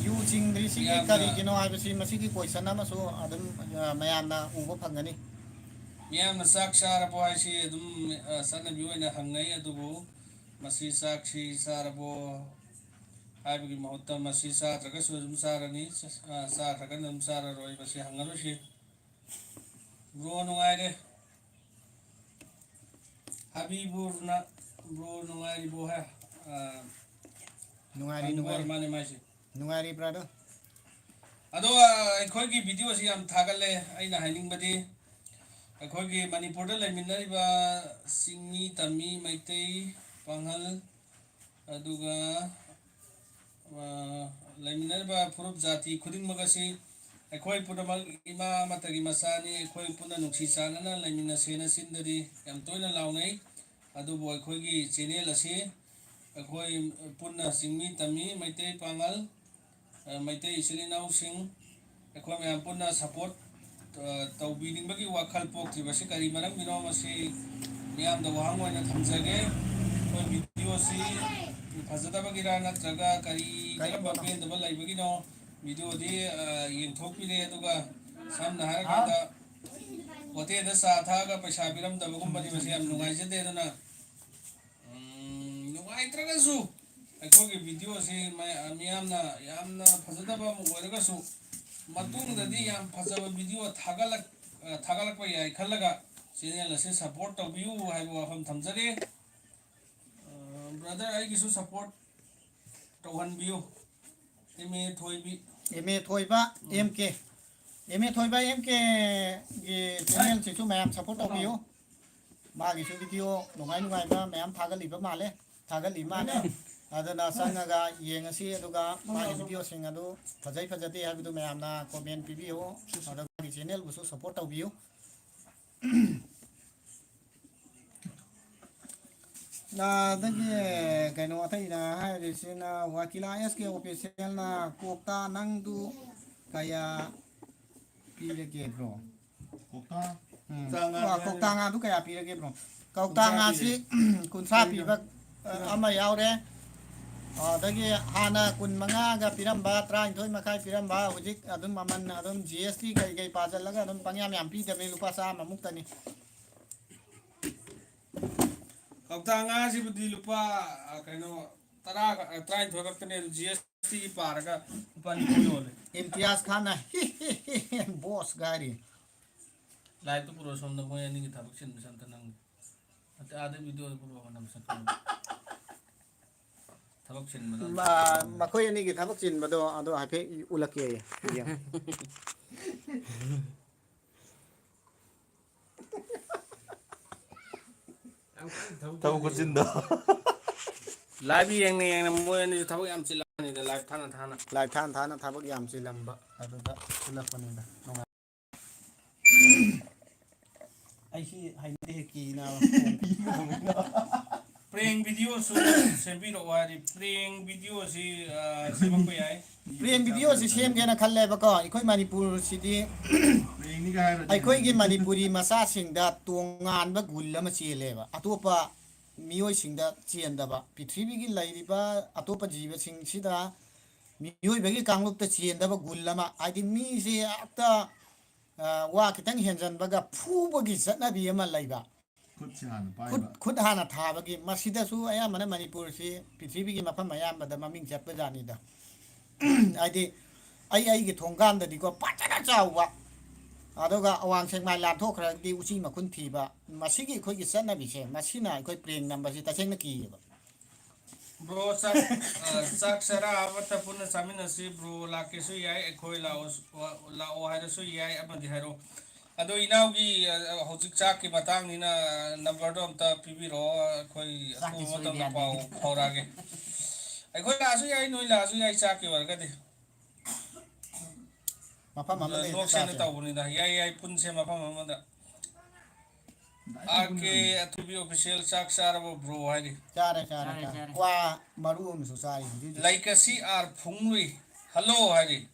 ꯌꯨ ꯆꯤꯡꯗ꯭ꯔꯤꯁꯤꯒꯤ ꯃꯤꯌꯥꯝꯅ ꯀꯔꯤꯒꯤꯅꯣ ꯍꯥꯏꯕꯁꯤ ꯃꯁꯤꯒꯤ ꯀꯣꯏꯁꯟ ꯑꯃꯁꯨ ꯑꯗꯨꯝ ꯃꯌꯥꯝꯅ ꯎꯕ ꯐꯪꯒꯅꯤ ꯃꯤꯌꯥꯝꯅ ꯆꯥꯛ ꯆꯥꯔꯕꯣ ꯍꯥꯏꯁꯤ ꯑꯗꯨꯝ ꯆꯠꯅꯕꯤ ꯑꯣꯏꯅ ꯍꯪꯅꯩ ꯑꯗꯨꯕꯨ ꯃꯁꯤ ꯆꯥꯛꯁꯤ ꯆꯥꯔꯕꯣ ꯍꯥꯏꯕꯒꯤ ꯃꯍꯨꯠꯇ ꯃꯁꯤ ꯆꯥꯗ꯭ꯔꯒꯁꯨ ꯑꯗꯨꯝ ꯆꯥꯔꯅꯤ ꯆꯥꯈ꯭ꯔꯒꯅ ꯑꯗꯨꯝ ꯆꯥꯔꯔꯣꯏ ꯃꯁꯤ ꯍꯪꯉꯔꯣꯏꯁꯤ ꯕ꯭ꯔꯣ ꯅꯨꯡꯉꯥꯏꯔꯦ ꯍꯥꯕꯤꯕꯨꯔꯅ ꯕ꯭ꯔꯣ ꯅꯨꯡꯉꯥꯏꯔꯤꯕꯣ ꯍꯥꯏ ꯅꯨꯡꯉꯥꯏꯔꯤ ꯍꯪꯕ ꯑꯣꯏꯔ ꯅꯨꯡꯉꯥꯏꯔꯤ ꯃꯥꯅꯦ ꯃꯥꯏꯁꯦ ꯅꯨꯡꯉꯥꯏꯔꯤ ꯕ꯭ꯔꯗꯔ ꯑꯗꯣ ꯑꯩꯈꯣꯏꯒꯤ ꯚꯤꯗꯤꯑꯣꯁꯤ ꯌꯥꯝ ꯊꯥꯒꯠꯂꯦ ꯑꯩꯅ ꯍꯥꯏꯅꯤꯡꯕꯗꯤ ꯑꯩꯈꯣꯏꯒꯤ ꯃꯅꯤꯄꯨꯔꯗ ꯂꯩꯃꯤꯟꯅꯔꯤꯕ ꯆꯤꯡꯃꯤ ꯇꯝꯃꯤ ꯃꯩꯇꯩ ꯄꯥꯡꯒꯜ ꯑꯗꯨꯒ ꯂꯩꯃꯤꯟꯅꯔꯤꯕ ꯐꯨꯔꯨꯞ ꯖꯥꯇꯤ ꯈꯨꯗꯤꯡꯃꯛ ꯑꯁꯤ ꯑꯩꯈꯣꯏ ꯄꯨꯝꯅꯃꯛ ꯏꯃꯥ ꯑꯃꯠꯇꯒꯤ ꯃꯆꯥꯅꯤ ꯑꯩꯈꯣই ꯄꯨꯟꯅ ꯅꯨꯡꯁꯤ ꯆꯥꯟꯅꯅ ꯂꯩꯃꯤꯟꯅꯁꯦꯅ ꯆꯤꯟꯗꯗꯤ ꯌꯥꯝ ꯇꯣꯏꯅ ꯂꯥꯎꯅꯩ ꯑꯗꯨꯕꯨ ꯑꯩꯈꯣꯏꯒꯤ ꯆꯦꯅꯦꯜ ꯑꯁꯤ ꯑꯩꯈꯣꯏ ꯄꯨꯟꯅ ꯆꯤꯡꯃꯤ ꯇꯝꯃꯤ ꯃꯩꯇꯩ ꯄꯥꯡꯒꯜ ꯃꯩꯇꯩ ꯏꯆꯤꯜ ꯏꯅꯥꯎꯁꯤꯡ ꯑꯩꯈꯣꯏ ꯃꯌꯥꯝ ꯄꯨꯟꯅ ꯁꯞꯄꯣꯔꯠ ꯇꯧꯕꯤꯅꯤꯡꯕꯒꯤ ꯋꯥꯈꯜ ꯄꯣꯛꯇ꯭ꯔꯤꯕꯁꯤ ꯀꯔꯤ ꯃꯔꯝꯒꯤꯅꯣ ꯃꯁꯤ ꯃꯤꯌꯥꯝꯗ ꯋꯥꯍꯪ ꯑꯣꯏꯅ ꯊꯝꯖꯒꯦ ꯑꯩꯈꯣꯏ ꯚꯤꯗꯤꯑꯣ ꯚꯤꯗꯤꯑꯣꯁꯤ ꯐꯖꯗꯕꯒꯤꯔ ꯅꯠꯇ꯭ꯔꯒ ꯀꯔꯤ ꯀꯔꯝꯕ ꯄꯦꯟꯗꯕ ꯂꯩꯕꯒꯤꯅꯣ ꯚꯤꯗꯤꯑꯣꯗꯤ ꯌꯦꯡꯊꯣꯛꯄꯤꯔꯦ ꯑꯗꯨꯒ ꯁꯝꯅ ꯍꯥꯏꯔꯀꯥꯟꯗ ꯍꯣꯇꯦꯜꯗ ꯆꯥ ꯊꯛꯑꯒ ꯄꯩꯁꯥ ꯄꯤꯔꯝꯗꯕꯒꯨꯝꯕꯗꯤ ꯃꯁꯤ ꯌꯥꯝ ꯅꯨꯡꯉꯥꯏꯖꯗꯦ ꯑꯗꯨꯅ ꯅꯨꯡꯉꯥꯏꯇ꯭ꯔꯒꯁꯨ ꯑꯩꯈꯣꯏꯒꯤ ꯚꯤꯗꯤꯑꯣꯁꯤ ꯃꯤꯌꯥꯝꯅ ꯌꯥꯝꯅ ꯐꯖꯗꯕ ꯑꯃ ꯑꯣꯏꯔꯒꯁꯨ ꯃꯇꯨꯡꯗꯗꯤ ꯌꯥꯝ ꯐꯖꯕ ꯚꯤꯗꯤꯑꯣ ꯊꯥꯒꯠꯂꯛꯄ ꯌꯥꯏ ꯈꯜꯂꯒ ꯆꯦꯅꯦꯜ ꯑꯁꯤ ꯁꯞꯄꯣꯔꯠ ꯇꯧꯕꯤꯌꯨ ꯍꯥꯏꯕ ꯋꯥꯐꯝ ꯊꯝꯖꯔꯤ ꯕ꯭ꯔꯗꯔ ꯑꯩꯒꯤꯁꯨ ꯁꯞꯄꯣꯔꯠ ꯇꯧꯍꯟꯕꯤꯌꯨ ꯊꯣꯏꯕꯤ ꯊꯣꯏꯕ ꯑꯦꯝ ꯀꯦꯒꯤ ꯆꯦꯅꯦꯜꯁꯤꯁꯨ ꯃꯌꯥꯝ ꯁꯞꯄꯣꯔꯠ ꯇꯧꯕꯤꯌꯨ ꯃꯥꯒꯤꯁꯨ ꯚꯤꯗꯤꯑꯣ ꯅꯨꯡꯉꯥꯏꯕ ꯃꯌꯥꯝ ꯊꯥꯒꯠꯂꯤ ꯃꯥꯜꯂꯦ ꯑꯗꯨꯅ ꯆꯪꯉꯒ ꯌꯦꯡꯉꯁꯤ ꯑꯗꯨꯒ ꯃꯥꯒꯤ ꯚꯤꯗꯤꯑꯣꯁꯤꯡ ꯑꯗꯨ ꯐꯖꯩ ꯐꯖꯗꯦ ꯍꯥꯏꯕꯗꯨ ꯃꯌꯥꯝꯅ ꯀꯣꯃꯦꯟ ꯄꯤꯕꯤꯌꯨ ꯑꯗꯨꯒ ꯃꯥꯒꯤ ꯆꯦꯅꯦꯜꯕꯨꯁꯨ ꯁꯞꯄꯣꯔꯠ ꯇꯧꯕꯤꯌꯨ ꯑꯗꯒꯤ ꯀꯩꯅꯣ ꯑꯇꯩꯅ ꯍꯥꯏꯔꯤꯁꯤꯅ ꯋꯥꯀꯤꯂꯥ ꯑꯦꯁ ꯀꯦ ꯑꯣꯐꯤꯁꯤꯌꯦꯜꯅ ꯀꯣꯛꯇꯥ ꯅꯪꯗꯨ ꯀꯌꯥ ꯄꯤꯔꯒꯦ ꯕ꯭ꯔꯣ ꯀꯧꯇꯥ ꯉꯥꯗꯨ ꯀꯌా ꯄꯤꯔꯒꯦ ꯕ꯭ꯔꯣ ꯀꯧꯇꯥ ꯉꯥꯁꯤ 30 ꯄꯤꯕ ꯑꯃ ꯌꯥꯎꯔꯦ ꯑꯗꯒꯤ ꯍꯥꯟꯅ 15ꯒ ꯄꯤꯔꯝꯕ 12 ꯃꯈꯥꯏ ꯄꯤꯔꯝꯕ ꯍꯧꯖꯤꯛ ꯑꯗꯨꯝ ꯃꯃꯟ ꯑꯗꯨꯝ GST ꯀꯩ ꯄꯥꯖꯜꯂꯒ ꯑꯗꯨꯝ ꯄꯪꯌꯥꯝ ꯌꯥꯝ ꯄꯤꯗꯕꯅꯤ ꯂꯨꯄꯥ 100 ꯃꯨꯛꯇꯅꯤ ꯀꯧꯇꯥ ꯉꯥꯁꯤꯕꯨꯗꯤ ꯂꯨꯄꯥ ꯀꯩꯅꯣ 13 ꯈꯛꯇꯅꯦ ꯑꯗꯨ GST ꯄꯥꯔꯒ ꯂꯨꯄꯥ 9 ꯌꯣꯜꯂꯦ ꯏꯝꯇꯤꯌꯥꯖ ꯈꯥꯟꯅ ꯕꯣꯁ ꯒꯥꯔꯤ ꯂꯥꯏꯚꯇꯨ ꯄꯨꯔꯛꯑꯣ ꯁꯣꯝꯗ ꯃꯣꯏ ꯑꯅꯤꯒꯤ ꯊꯕꯛ ꯆꯤꯟꯕꯁꯦ ꯑꯝꯇ ꯅꯪ ꯑꯥꯗ ꯚꯤꯗꯤꯑꯣꯗ ꯄꯨꯔꯛꯑꯣ ꯅꯝꯁꯛ ꯊꯕꯛ ꯆꯤꯟꯕꯗꯣ ꯃꯈꯣꯏ ꯑꯅꯤꯒꯤ ꯊꯕꯛ ꯆꯤꯟꯕꯗꯣ ꯑꯗꯣ ꯍꯥꯏꯐꯦꯠ ꯎꯠꯂꯛꯀꯦ ꯊꯕꯛ ꯈꯨꯠꯆꯤꯟꯗꯣ ꯂꯥꯏꯚ ꯌꯦꯡꯅ ꯃꯣꯏ ꯑꯅꯤꯁꯨ ꯊꯕꯛ ꯌꯥꯝ ꯆꯤꯜꯂꯝꯒꯅꯤꯗ ꯂꯥꯏꯚ ꯊꯥꯅ ꯊꯕꯛ ꯌꯥꯝ ꯆꯤꯜꯂꯝꯕ ꯑꯗꯨꯗ ꯎꯠꯂꯛꯄꯅꯤꯗ ꯅꯨꯡꯉꯥꯏ ꯑꯩꯁꯤ ꯍꯩꯅꯗꯦ ꯀꯤꯅ ꯄ꯭ꯔꯦꯡ ꯚꯤꯗꯤꯑꯣꯁꯨ ꯁꯦꯝꯕꯤꯔꯛꯑꯣ ꯍꯥꯏꯗꯤ ꯄ꯭ꯔꯦꯡ ꯚꯤꯗꯤꯑꯣꯁꯤ ꯁꯦꯝꯃꯛꯄ ꯌꯥꯏ ꯄ꯭ꯔꯦꯡ ꯚꯤꯗꯤꯑꯣꯁꯤ ꯁꯦꯝꯒꯦꯅ ꯈꯜꯂꯦꯕꯀꯣ ꯑꯩꯈꯣꯏ ꯃꯅꯤꯄꯨꯔꯁꯤꯗꯤ ꯑꯩꯈꯣꯏꯒꯤ ꯃꯅꯤꯄꯨꯔꯤ ꯃꯆꯥꯁꯤꯡꯗ ꯇꯣꯉꯥꯟꯕ ꯒꯨꯜ ꯑꯃ ꯆꯦꯜꯂꯦꯕ ꯑꯇꯣꯞꯄ ꯃꯤꯑꯣꯏꯁꯤꯡꯗ ꯆꯦꯟꯗꯕ ꯄ꯭ꯔꯤꯊꯤꯕꯤꯒꯤ ꯂꯩꯔꯤꯕ ꯑꯇꯣꯞꯄ ꯖꯤꯕꯁꯤꯡꯁꯤꯗ ꯃꯤꯑꯣꯏꯕꯒꯤ ꯀꯥꯡꯂꯨꯞꯇ ꯆꯦꯟꯗꯕ ꯒꯨꯜ ꯑꯃ ꯍꯥꯏꯗꯤ ꯃꯤꯁꯦ ꯍꯦꯛꯇ ꯋꯥ ꯈꯤꯇꯪ ꯍꯦꯟꯖꯟꯕꯒ ꯐꯨꯕꯒꯤ ꯆꯠꯅꯕꯤ ꯑꯃ ꯂꯩꯕ ꯈꯨꯠ ꯍꯥꯟꯅ ꯊꯥꯕꯒꯤ ꯃꯁꯤꯗꯁꯨ ꯑꯌꯥꯝꯕꯅ ꯃꯅꯤꯄꯨꯔꯁꯤ ꯄ꯭ꯔꯤꯊꯤꯕꯤꯒꯤ ꯃꯐꯝ ꯑꯌꯥꯝꯕꯗ ꯃꯃꯤꯡ ꯆꯠꯄ ꯖꯥꯠꯅꯤꯗ ꯍꯥꯏꯗꯤ ꯑꯩꯒꯤ ꯊꯣꯡꯒꯥꯟꯗꯗꯤꯀꯣ ꯐꯖꯅ ꯆꯥꯎꯕ ꯑꯗꯨꯒ ꯑꯋꯥꯡ ꯁꯦꯛꯃꯥꯏ ꯂꯥꯟꯊꯣꯛꯈ꯭ꯔꯗꯤ ꯎꯆꯤ ꯃꯈꯨꯟ ꯊꯤꯕ ꯃꯁꯤꯒꯤ ꯑꯩꯈꯣꯏꯒꯤ ꯆꯠꯅꯕꯤꯁꯦ ꯃꯁꯤꯅ ꯑꯩꯈꯣꯏ ꯄ꯭ꯔꯦꯡ ꯅꯝꯕꯁꯤ ꯇꯁꯦꯡꯅ ꯀꯤꯌꯦꯕ ꯕ꯭ꯔꯣ ꯆꯥꯛ ꯆꯔꯥ ꯑꯃꯠꯇ ꯄꯨꯟꯅ ꯆꯥꯃꯤꯟꯅꯁꯤ ꯕ꯭ꯔꯣ ꯂꯥꯛꯀꯦꯁꯨ ꯌꯥꯏ ꯑꯩꯈꯣꯏ ꯂꯥꯛꯑꯣ ꯍꯥꯏꯔꯁꯨ ꯌꯥꯏ ꯑꯃꯗꯤ ꯍꯥꯏꯔꯛꯑꯣ ꯑꯗꯣ ꯏꯅꯥꯎꯒꯤ ꯍꯧꯖꯤꯛ ꯆꯥꯛꯀꯤ ꯃꯇꯥꯡꯅꯤꯅ ꯅꯝꯕꯔꯗꯣ ꯑꯝꯇ ꯄꯤꯕꯤꯔꯛꯑꯣ ꯑꯩꯈꯣꯏ ꯑꯊꯨꯕ ꯃꯇꯝꯗ ꯄꯥꯎ ꯐꯥꯎꯔꯛꯑꯒꯦ ꯑꯩꯈꯣꯏ ꯂꯥꯛꯑꯁꯨ ꯌꯥꯏ ꯅꯣꯏ ꯂꯥꯛꯑꯁꯨ ꯌꯥꯏ ꯆꯥꯛꯀꯤ ꯑꯣꯏꯔꯒꯗꯤ ꯃꯐꯝ ꯑꯃꯗ ꯍꯦꯛꯇ ꯅꯣꯛꯁꯦꯅ ꯆꯥꯁꯦ ꯇꯧꯕꯅꯤꯗ ꯌꯥꯏ ꯄꯨꯟꯁꯦ ꯃꯐꯝ ꯑꯃꯗ ꯑꯥꯔ.ꯀꯦ ꯑꯊꯨꯕꯤ ꯑꯣꯐꯤꯁꯤꯌꯦꯜ ꯆꯥꯛ ꯆꯥꯔꯕ ꯕ꯭ꯔꯣ ꯍꯥꯏꯔꯤ ꯆꯥꯔꯦ ꯀ꯭ꯋꯥ ꯃꯔꯨ ꯑꯃꯁꯨ ꯆꯥꯔꯤ ꯂꯩꯀꯁꯤ ꯑꯥꯔ ꯐꯨꯡꯂꯨꯏ ꯍꯜꯂꯣ ꯍꯥꯏꯔꯤ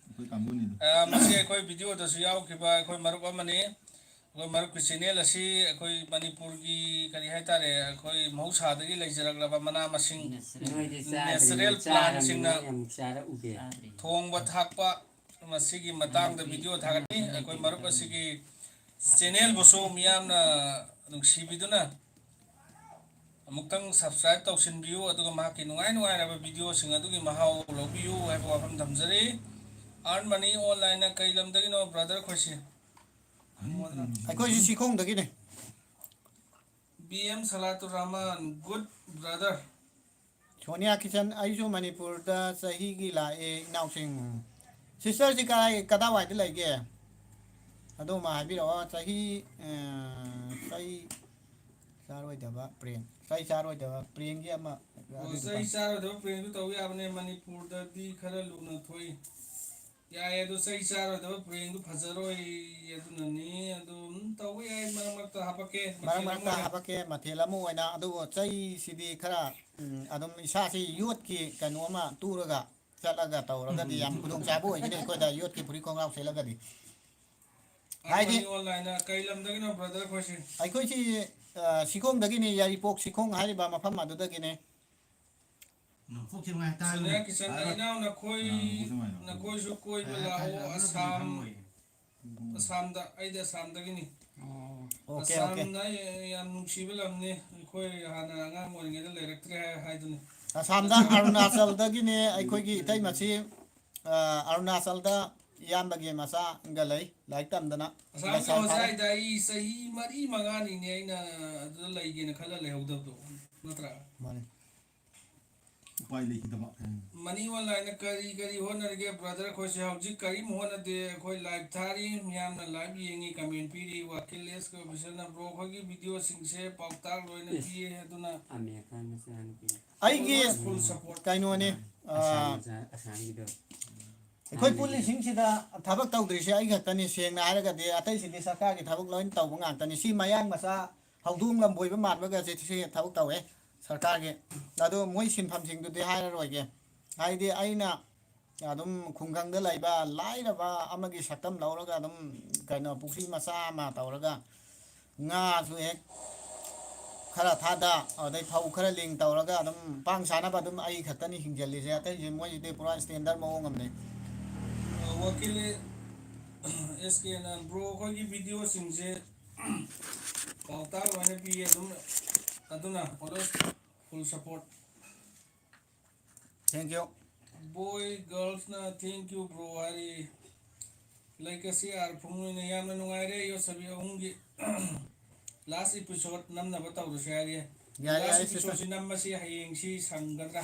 ꯃꯁꯤ ꯑꯩꯈꯣꯏ ꯚꯤꯗꯤꯑꯣꯗꯁꯨ ꯌꯥꯎꯈꯤꯕ ꯑꯩꯈꯣꯏ ꯃꯔꯨꯞ ꯑꯃꯅꯤ ꯑꯩꯈꯣꯏ ꯃꯔꯨꯞꯀꯤ ꯆꯦꯅꯦꯜ ꯑꯁꯤ ꯑꯩꯈꯣꯏ ꯃꯅꯤꯄꯨꯔꯒꯤ ꯀꯔꯤ ꯍꯥꯏꯇꯥꯔꯦ ꯑꯩꯈꯣꯏ ꯃꯍꯧꯁꯥꯗꯒꯤ ꯂꯩꯖꯔꯛꯂꯕ ꯃꯅꯥ ꯃꯁꯤꯡ ꯅꯦꯆꯔꯦꯜ ꯄ꯭ꯂꯥꯟꯁꯤꯡꯅ ꯊꯣꯡꯕ ꯊꯥꯛꯄ ꯃꯁꯤꯒꯤ ꯃꯇꯥꯡꯗ ꯚꯤꯗꯤꯑꯣ ꯊꯥꯒꯠꯂꯤ ꯑꯩꯈꯣꯏ ꯃꯔꯨꯞ ꯑꯁꯤꯒꯤ ꯆꯦꯅꯦꯜꯕꯨꯁꯨ ꯃꯤꯌꯥꯝꯅ ꯅꯨꯡꯁꯤꯕꯤꯗꯨꯅ ꯑꯃꯨꯛꯇꯪ ꯁꯕꯁꯀ꯭ꯔꯥꯏꯕ ꯇꯧꯁꯤꯟꯕꯤꯌꯨ ꯑꯗꯨꯒ ꯃꯍꯥꯛꯀꯤ ꯅꯨꯡꯉꯥꯏꯔꯕ ꯚꯤꯗꯤꯑꯣꯁꯤꯡ ꯑꯗꯨꯒꯤ ꯃꯍꯥꯎ ꯂꯧꯕꯤꯌꯨ ꯍꯥꯏꯕ ꯋꯥꯐꯝ ꯊꯝꯖꯔꯤ ꯑꯥꯔꯟ ꯃꯅꯤ ꯑꯣꯟꯂꯥꯏꯟꯅ ꯀꯩ ꯂꯝꯗꯒꯤꯅꯣ ꯕ꯭ꯔꯗꯔ ꯈꯣꯏꯁꯤ ꯑꯩꯈꯣꯏꯁꯤ ꯁꯤꯈꯣꯡꯗꯒꯤꯅꯦ BM Salatur Rahman good brother Sonia kitchen ꯑꯩꯁꯨ ꯃꯅꯤꯄꯨꯔꯗ ꯆꯍꯤꯒꯤ ꯂꯥꯛꯑꯦ ꯏꯅꯥꯎꯁꯤꯡ ꯁꯤꯁꯇꯔꯁꯤ ꯀꯗꯥꯏꯋꯥꯏꯗ ꯂꯩꯒꯦ ꯑꯗꯨꯃ ꯍꯥꯏꯕꯤꯔꯛꯑꯣ ꯆꯍꯤ ꯆꯥꯔꯣꯏꯗꯕ ꯄ꯭ꯔꯦꯡꯒꯤ ꯑꯃ ꯆꯩ ꯆꯥꯔꯣꯏꯗꯕ ꯄ꯭ꯔꯦꯡꯗꯨ ꯇꯧ ꯌꯥꯕꯅꯦ ꯃꯅꯤꯄꯨꯔꯗꯗꯤ ꯈꯔ ꯂꯨꯅ ꯊꯣꯛꯏ ꯌꯥꯏ ꯑꯗꯨ ꯆꯩ ꯆꯥꯔꯣꯏꯗꯕ ꯄ꯭ꯔꯦꯡꯗꯨ ꯐꯖꯔꯣꯏ ꯑꯗꯨꯅꯅꯤ ꯑꯗꯨꯝ ꯇꯧꯕ ꯌꯥꯏ ꯃꯔꯛ ꯃꯔꯛꯇ ꯍꯥꯄꯛꯀꯦ ꯃꯔꯛ ꯃꯔꯛꯇ ꯍꯥꯄꯛꯀꯦ ꯃꯊꯦꯜ ꯑꯃ ꯑꯣꯏꯅ ꯑꯗꯨꯕꯨ ꯆꯩꯁꯤꯗꯤ ꯈꯔ ꯑꯗꯨꯝ ꯏꯁꯥꯁꯤ ꯌꯣꯠꯀꯤ ꯀꯩꯅꯣ ꯑꯃ ꯇꯨꯔꯒ ꯆꯠꯂꯒ ꯇꯧꯔꯒꯗꯤ ꯌꯥꯝ ꯈꯨꯗꯣꯡꯆꯥꯕ ꯑꯣꯏꯒꯅꯤ ꯑꯩꯈꯣꯏꯗ ꯌꯣꯠꯀꯤ ꯐꯨꯔꯤꯠ ꯈꯣꯡꯒ꯭ꯔꯥꯎ ꯁꯦꯠꯂꯒꯗꯤ ꯍꯥꯏꯗꯤ ꯑꯃꯅꯤ ꯑꯣꯟꯂꯥꯏꯟꯗ ꯀꯩ ꯂꯝꯗꯒꯤꯅꯣ ꯕ꯭ꯔꯗꯔ ꯈꯣꯏꯁꯤ ꯑꯩꯈꯣꯏꯁꯤ ꯁꯤꯈꯣꯡꯗꯒꯤꯅꯤ ꯌꯥꯏꯔꯤꯄꯣꯛ ꯁꯤꯈꯣꯡ ꯍꯥꯏꯔꯤꯕ ꯃꯐꯝ ꯑꯗꯨꯗꯒꯤꯅꯤ ꯐꯣꯛ ꯈꯤꯉꯥꯏ ꯇꯥꯏ ꯁꯣꯅꯤꯌꯥ ꯀꯤꯆꯟ ꯏꯅꯥꯎ ꯅꯈꯣꯏꯁꯨ ꯀꯣꯏꯕ ꯂꯥꯛꯑꯣ ꯑꯁꯥꯝꯗ ꯑꯩꯗꯤ ꯑꯁꯥꯝꯗꯒꯤꯅꯤ ꯑꯣꯀꯦ ꯑꯣꯀꯦ ꯑꯁꯥꯝꯅ ꯌꯥꯝ ꯅꯨꯡꯁꯤꯕ ꯂꯝꯅꯤ ꯑꯩꯈꯣꯏ ꯍꯥꯟꯅ ꯑꯉꯥꯡ ꯑꯣꯏꯔꯤꯉꯩꯗ ꯂꯩꯔꯛꯇ꯭ꯔꯦ ꯍꯥꯏꯗꯨꯅꯤ ꯑꯁꯥꯝꯗ ꯑꯔꯨꯅꯥꯆꯜꯗꯒꯤꯅꯦ ꯑꯩꯈꯣꯏꯒꯤ ꯏꯇꯩꯃꯁꯤ ꯑꯔꯨꯅꯥꯆꯜꯗ ꯏꯌꯥꯝꯕꯒꯤ ꯃꯆꯥꯒ ꯂꯩ ꯂꯥꯏꯔꯤꯛ ꯇꯝꯗꯅ ꯑꯁꯥꯝꯒꯤ ꯂꯩꯁꯥ ꯐꯥꯔꯦ ꯍꯣꯖꯥꯏꯗ ꯑꯩ ꯆꯍꯤ 4-5ꯅꯤꯅꯦ ꯑꯩꯅ ꯑꯗꯨꯗ ꯂꯩꯒꯦꯅ ꯈꯜꯂ ꯂꯩꯍꯧꯗꯕꯗꯣ ꯅꯠꯇ꯭ꯔꯥ ꯃꯥꯅꯤ ꯎꯄꯥꯏ ꯂꯩꯈꯤꯗꯕ ꯃꯅꯤ ꯑꯣꯟꯂꯥꯏꯟꯗ ꯀꯔꯤ ꯍꯣꯠꯅꯔꯤꯒꯦ ꯕ꯭ꯔꯗꯔ ꯑꯩꯈꯣꯏꯁꯦ ꯍꯧꯖꯤꯛ ꯀꯔꯤꯝ ꯍꯣꯠꯅꯗꯦ ꯑꯩꯈꯣꯏ ꯂꯥꯏꯚ ꯊꯥꯔꯤ ꯃꯤꯌꯥꯝꯅ ꯂꯥꯏꯚ ꯌꯦꯡꯉꯤ ꯀꯃꯦꯟ ꯄꯤꯔꯤ ꯋꯥꯀꯤꯜ ꯑꯦꯁ ꯑꯣꯐꯤꯁꯔꯅ ꯕ꯭ꯔꯣ ꯑꯩꯈꯣꯏꯒꯤ ꯚꯤꯗꯤꯑꯣꯁꯤꯡꯁꯦ ꯄꯥꯎꯇꯥꯛ ꯂꯣꯏꯅ ꯄꯤꯌꯦ ꯑꯗꯨꯅ ꯑꯃꯦꯔꯤꯀꯥꯟ ꯃꯆꯥꯅꯨꯄꯤ ꯑꯩꯒꯤ always full support ꯀꯩꯅꯣꯅꯤ ꯑꯁꯥꯝ ꯃꯆꯥ ꯑꯁꯥꯝꯒꯤꯗꯣ ꯑꯩꯈꯣꯏ ꯄꯨꯜꯂꯤꯁꯤꯡꯁꯤꯗ ꯊꯕꯛ ꯇꯧꯗ꯭ꯔꯤꯁꯦ ꯑꯩ ꯈꯛꯇꯅꯤ ꯁꯦꯡꯅ ꯍꯥꯏꯔꯒꯗꯤ ꯑꯇꯩꯁꯤꯗꯤ ꯁꯔꯀꯥꯔꯒꯤ ꯊꯕꯛ ꯂꯣꯏꯅ ꯇꯧꯕ ꯉꯥꯛꯇꯅꯤ ꯁꯤ ꯃꯌꯥꯡ ꯃꯆꯥ ꯍꯧꯗꯣꯡ ꯂꯝꯕꯣꯏꯕ ꯃꯥꯟꯕꯒꯁꯦ ꯁꯤ ꯊꯕꯛ ꯇꯧꯋꯦ ꯁꯔꯀꯥꯔꯒꯤ ꯑꯗꯣ ꯃꯣꯏ ꯁꯤꯟꯐꯝꯁꯤꯡꯗꯨꯗꯤ ꯍꯥꯏꯔꯔꯣꯏꯒꯦ ꯍꯥꯏꯗꯤ ꯑꯩꯅ ꯑꯗꯨꯝ ꯈꯨꯡꯒꯪꯗ ꯂꯩꯕ ꯂꯥꯏꯔꯕ ꯑꯃꯒꯤ ꯁꯛꯇꯝ ꯂꯧꯔꯒ ꯑꯗꯨꯝ ꯀꯩꯅꯣ ꯄꯨꯈ꯭ꯔꯤ ꯃꯆꯥ ꯑꯃ ꯇꯧꯔꯒ ꯉꯥꯁꯨ ꯍꯦꯛ ꯈꯔ ꯊꯥꯗ ꯑꯗꯩ ꯐꯧ ꯈꯔ ꯂꯤꯡ ꯇꯧꯔꯒ ꯑꯗꯨꯝ ꯄꯥꯡ ꯁꯥꯟꯅꯕ ꯑꯗꯨꯝ ꯑꯩ ꯈꯛꯇꯅꯤ ꯍꯤꯡꯖꯜꯂꯤꯁꯦ ꯑꯇꯩꯁꯦ ꯃꯣꯏꯁꯤꯗꯤ ꯄꯨꯔꯥ ꯏꯁꯇꯦꯟꯗꯔꯠ ꯃꯑꯣꯡ ꯑꯃꯅꯤ ꯋꯥꯀꯤꯜ ꯑꯦꯁ ꯀꯦꯅ ꯕ꯭ꯔꯣ ꯑꯩꯈꯣꯏꯒꯤ ꯚꯤꯗꯤꯑꯣꯁꯤꯡꯁꯦ ꯄꯥꯎꯇꯥꯛ ꯂꯣꯏꯅ ꯄꯤꯌꯦ ꯑꯗꯨꯅ always full support thank you boy girlsꯅ thank you bro ꯍꯥꯏꯔꯤ ꯂꯩꯀꯁꯤ ꯑꯥꯔ ꯐꯨꯡꯅ ꯌꯥꯝꯅ ꯅꯨꯡꯉꯥꯏꯔꯦ ꯌꯣꯠꯁꯕꯤ ꯑꯍꯨꯝꯒꯤ ꯂꯥꯁ ꯏꯄꯤꯁꯣꯠ ꯅꯝꯅꯕ ꯇꯧꯔꯁꯦ ꯍꯥꯏꯔꯤ ꯌꯥꯏ ꯂꯥꯁ ꯌꯥꯏ ꯁꯤꯁꯇꯔ ꯏꯄꯤꯁꯣꯠꯁꯤ ꯅꯝꯕꯁꯤ ꯍꯌꯦꯡꯁꯤ ꯁꯪꯒꯗ꯭ꯔꯥ